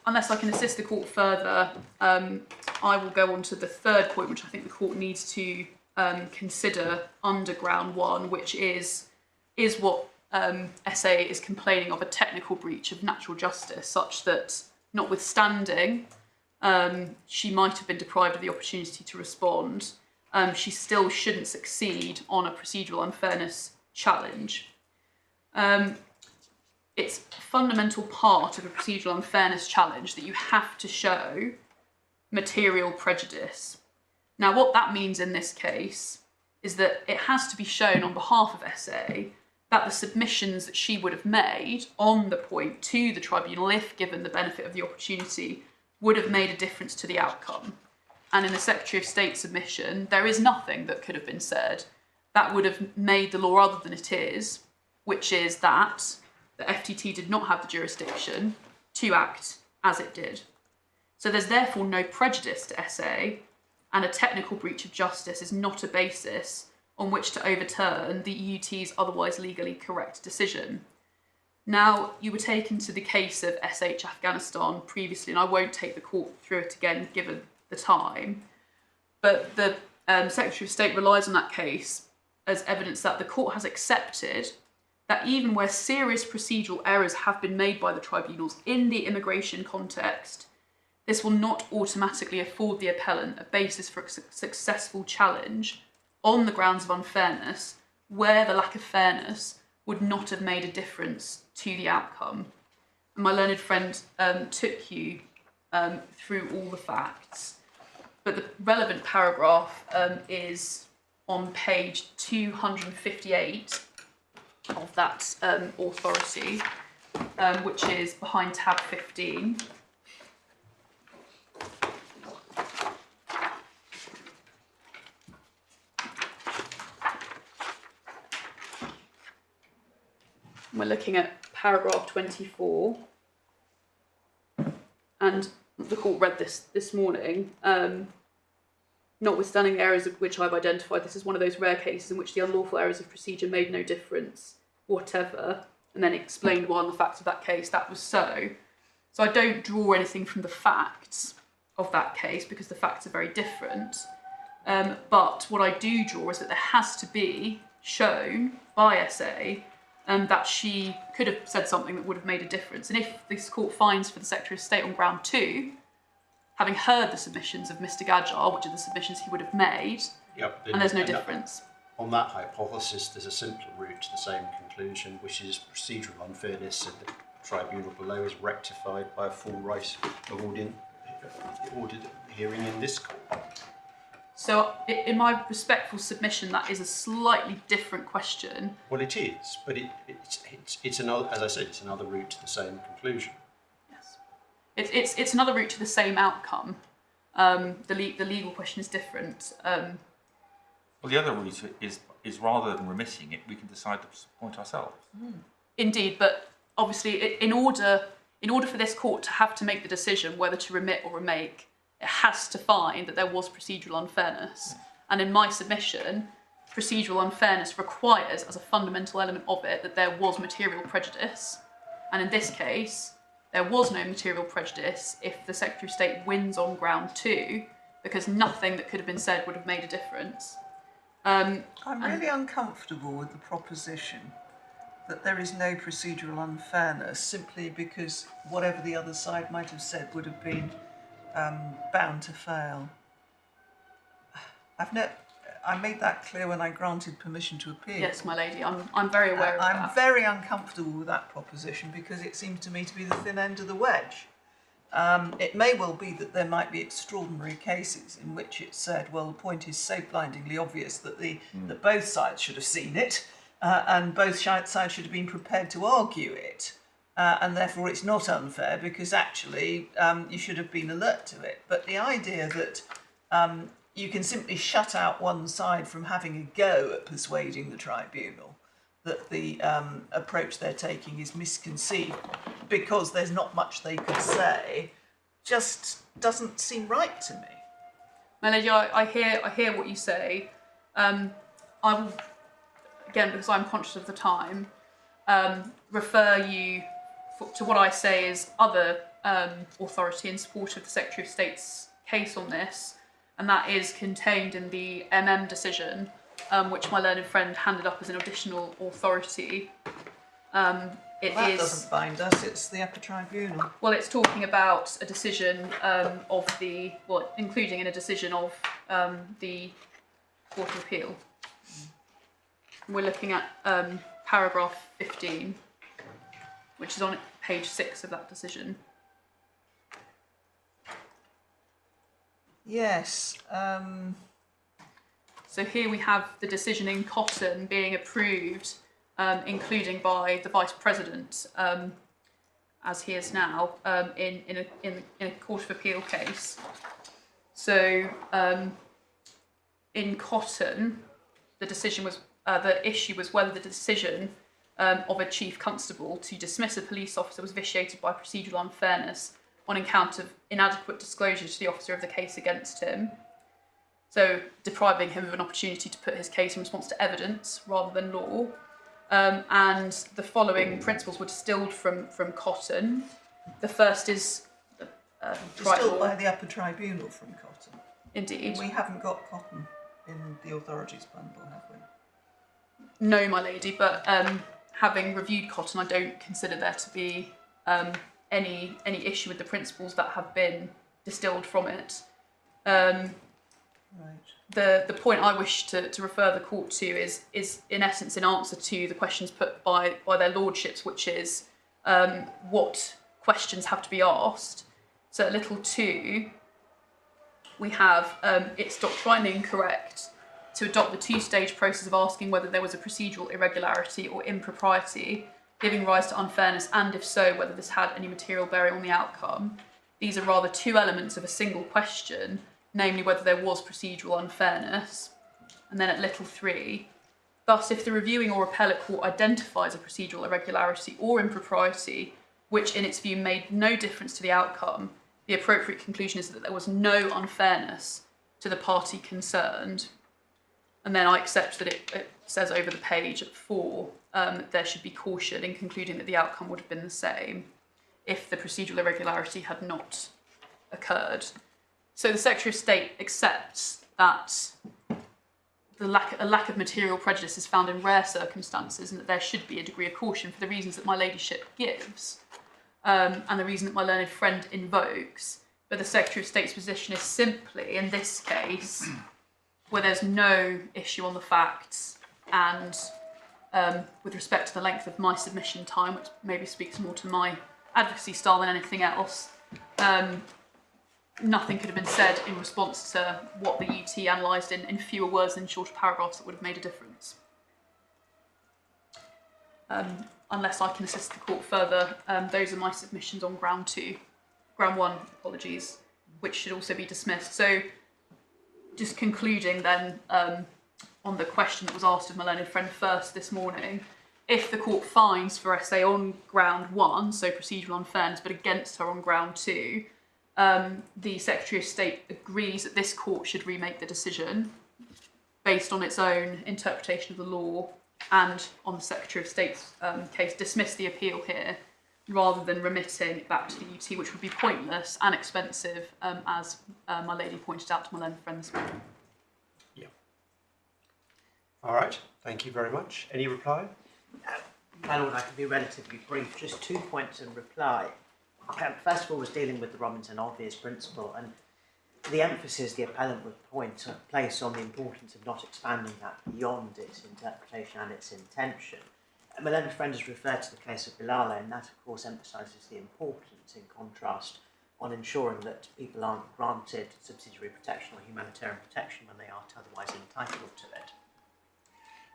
Unless I can assist the court further, I will go on to the third point, which I think the court needs to consider under ground one, which is what SA is complaining of, a technical breach of natural justice, such that notwithstanding she might have been deprived of the opportunity to respond, she still shouldn't succeed on a procedural unfairness challenge. It's a fundamental part of a procedural unfairness challenge that you have to show material prejudice. Now, what that means in this case is that it has to be shown on behalf of SA that the submissions that she would have made on the point to the tribunal, if given the benefit of the opportunity, would have made a difference to the outcome. And in the Secretary of State submission, there is nothing that could have been said that would have made the law other than it is, which is that the FTT did not have the jurisdiction to act as it did. So there's therefore no prejudice to SA, and a technical breach of justice is not a basis on which to overturn the EUT's otherwise legally correct decision. Now, you were taken to the case of SH Afghanistan previously, and I won't take the court through it again given the time, but the Secretary of State relies on that case as evidence that the court has accepted that even where serious procedural errors have been made by the tribunals in the immigration context, this will not automatically afford the appellant a basis for a successful challenge on the grounds of unfairness, where the lack of fairness would not have made a difference to the outcome. And my learned friend took you through all the facts, but the relevant paragraph is on page 258 of that authority, which is behind tab 15. We're looking at paragraph 24, and the court read this morning. Notwithstanding the errors of which I've identified, this is one of those rare cases in which the unlawful errors of procedure made no difference whatever, and then explained why on the facts of that case that was so. So I don't draw anything from the facts of that case because the facts are very different. But what I do draw is that there has to be shown by SA that she could have said something that would have made a difference. And if this court finds for the Secretary of State on ground 2, having heard the submissions of Mr. Gadjar, which are the submissions he would have made, and there's no difference. On that hypothesis, there's a simpler route to the same conclusion, which is procedural unfairness in the tribunal below is rectified by a full right of ordered hearing in this court. So, in my respectful submission, that is a slightly different question. Well, it is, but it's another, as I said, it's another route to the same conclusion. Yes, it's another route to the same outcome. The legal question is different. Well, the other route is is rather than remitting it, we can decide to appoint ourselves. Indeed, but obviously, in order for this court to have to make the decision whether to remit or remake, it has to find that there was procedural unfairness. And in my submission, procedural unfairness requires, as a fundamental element of it, that there was material prejudice. And in this case, there was no material prejudice if the Secretary of State wins on ground 2, because nothing that could have been said would have made a difference. I'm really uncomfortable with the proposition that there is no procedural unfairness simply because whatever the other side might have said would have been bound to fail. I made that clear when I granted permission to appeal. Yes, my lady, I'm very aware of that. I'm very uncomfortable with that proposition because it seems to me to be the thin end of the wedge. It may well be that there might be extraordinary cases in which it's said, well, the point is so blindingly obvious that that both sides should have seen it, and both sides should have been prepared to argue it, and therefore it's not unfair because actually you should have been alert to it. But the idea that you can simply shut out one side from having a go at persuading the tribunal that the approach they're taking is misconceived because there's not much they could say just doesn't seem right to me. My lady, I hear what you say. I will, again, because I'm conscious of the time, refer you to what I say is other authority in support of the Secretary of State's case on this, and that is contained in the decision, which my learned friend handed up as an additional authority. That doesn't bind us, it's the Upper Tribunal. Well, it's talking about a decision including in a decision of the Court of Appeal. We're looking at paragraph 15, which is on page 6 of that decision. Yes. So here we have the decision in Cotton being approved, including by the Vice President, as he is now, in a Court of Appeal case. So in Cotton, the decision was the issue was whether the decision of a chief constable to dismiss a police officer was vitiated by procedural unfairness on account of inadequate disclosure to the officer of the case against him. So depriving him of an opportunity to put his case in response to evidence rather than law. And the following principles were distilled from Cotton. The first is distilled by the Upper Tribunal from Cotton. Indeed. We haven't got Cotton in the authorities bundle, have we? No, my lady, but having reviewed Cotton, I don't consider there to be any issue with the principles that have been distilled from it. Right. The point I wish to refer the court to is in essence in answer to the questions put by their lordships, which is what questions have to be asked. So at little 2, we have it's doctrinally incorrect to adopt the 2-stage process of asking whether there was a procedural irregularity or impropriety giving rise to unfairness, and if so, whether this had any material bearing on the outcome. These are rather 2 elements of a single question, namely whether there was procedural unfairness. And then at little 3, thus if the reviewing or appellate court identifies a procedural irregularity or impropriety which in its view made no difference to the outcome, the appropriate conclusion is that there was no unfairness to the party concerned. And then I accept that it says over the page at 4 that there should be caution in concluding that the outcome would have been the same if the procedural irregularity had not occurred. So the Secretary of State accepts that a lack of material prejudice is found in rare circumstances and that there should be a degree of caution for the reasons that my ladyship gives and the reason that my learned friend invokes. But the Secretary of State's position is simply, in this case, where there's no issue on the facts and with respect to the length of my submission time, which maybe speaks more to my advocacy style than anything else, nothing could have been said in response to what the UT analysed in fewer words and shorter paragraphs that would have made a difference. Unless I can assist the court further, those are my submissions on ground 1, apologies, which should also be dismissed. So just concluding then, on the question that was asked of my learned friend first this morning, if the court finds for SA on ground 1, so procedural unfairness, but against her on ground 2, the Secretary of State agrees that this court should remake the decision based on its own interpretation of the law and on the Secretary of State's case, dismiss the appeal here rather than remitting it back to the UT, which would be pointless and expensive, as my lady pointed out to my learned friend this morning. Yeah. All right, thank you very much. Any reply? My lord, I can be relatively brief. Just 2 points in reply. First of all, was dealing with the Robinson obvious principle, and the emphasis the appellant would place on the importance of not expanding that beyond its interpretation and its intention. My learned friend has referred to the case of Bilal, and that, of course, emphasises the importance, in contrast, on ensuring that people aren't granted subsidiary protection or humanitarian protection when they aren't otherwise entitled to it.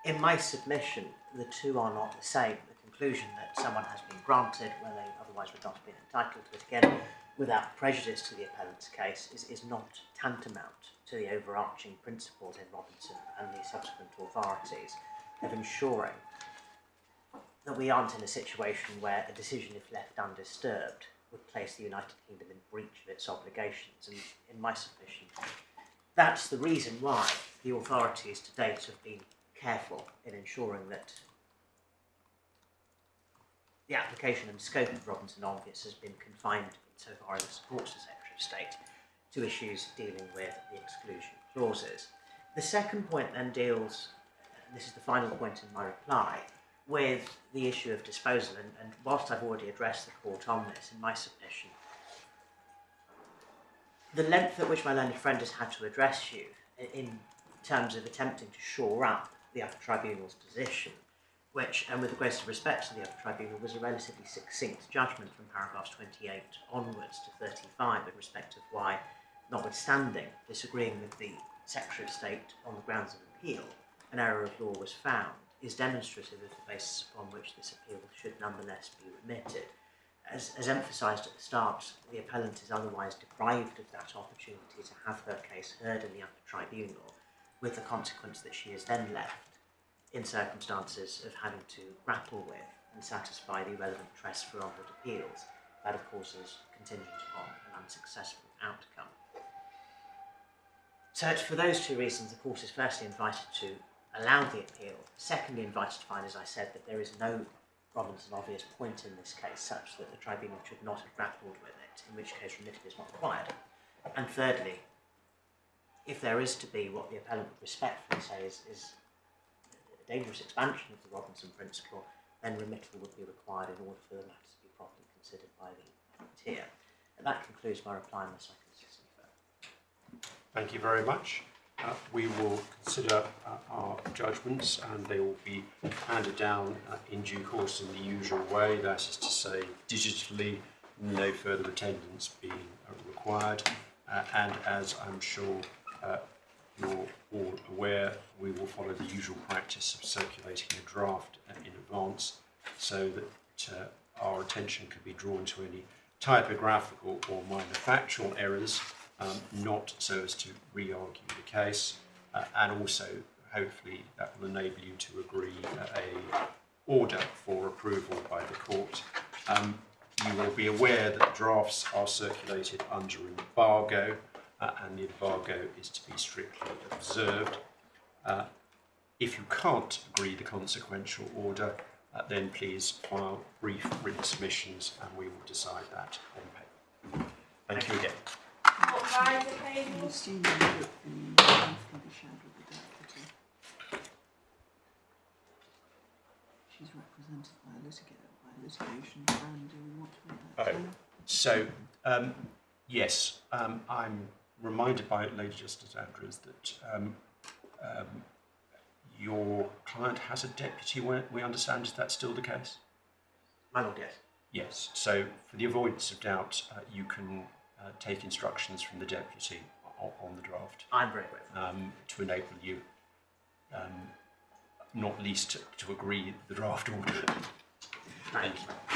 In my submission, the two are not the same. The conclusion that someone has been granted when they otherwise would not have been entitled to it, again, without prejudice to the appellant's case, is not tantamount to the overarching principles in Robinson and the subsequent authorities of ensuring that we aren't in a situation where a decision, if left undisturbed, would place the United Kingdom in breach of its obligations. And in my submission, that's the reason why the authorities to date have been careful in ensuring that the application and scope of Robinson obvious has been confined, insofar as it supports the Secretary of State, to issues dealing with the exclusion clauses. The second point then deals, and this is the final point in my reply, with the issue of disposal, and whilst I've already addressed the court on this in my submission, the length at which my learned friend has had to address you in terms of attempting to shore up the Upper Tribunal's position, which, and with the greatest respect to the Upper Tribunal, was a relatively succinct judgment from paragraphs 28 onwards to 35 in respect of why, notwithstanding disagreeing with the Secretary of State on the grounds of appeal, an error of law was found, is demonstrative of the basis upon which this appeal should nonetheless be remitted. As emphasised at the start, the appellant is otherwise deprived of that opportunity to have her case heard in the Upper Tribunal, with the consequence that she is then left in circumstances of having to grapple with and satisfy the relevant test for onward appeals. That, of course, is contingent upon an unsuccessful outcome. So it's for those two reasons the court is firstly invited to allow the appeal, secondly invited to find, as I said, that there is no Robinson obvious point in this case such that the tribunal should not have grappled with it, in which case remittal is not required. And thirdly, if there is to be what the appellant would respectfully say is a dangerous expansion of the Robinson principle, then remittal would be required in order for the matter to be properly considered by the tier. And that concludes my reply, unless I can assist any further. Thank you very much. We will consider our judgments, and they will be handed down in due course in the usual way, that is to say digitally, no further attendance being required, and as I'm sure you're all aware, we will follow the usual practice of circulating a draft in advance so that our attention can be drawn to any typographical or minor factual errors, not so as to re-argue the case, and also hopefully that will enable you to agree a order for approval by the court. You will be aware that drafts are circulated under embargo, and the embargo is to be strictly observed. If you can't agree the consequential order, then please file brief written submissions and we will decide that on paper. Thank you again. What rise occasion? I'm assuming that the draft can be shared with the deputy. She's represented by a litigation friend. Do we want to make that clear? So, yes, I'm reminded by Lady Justice Andrews that your client has a deputy, we understand. Is that still the case? My lord, yes. Yes. So, for the avoidance of doubt, you can take instructions from the deputy on the draft. I'm very grateful. To enable you, not least to agree the draft order. Thank you.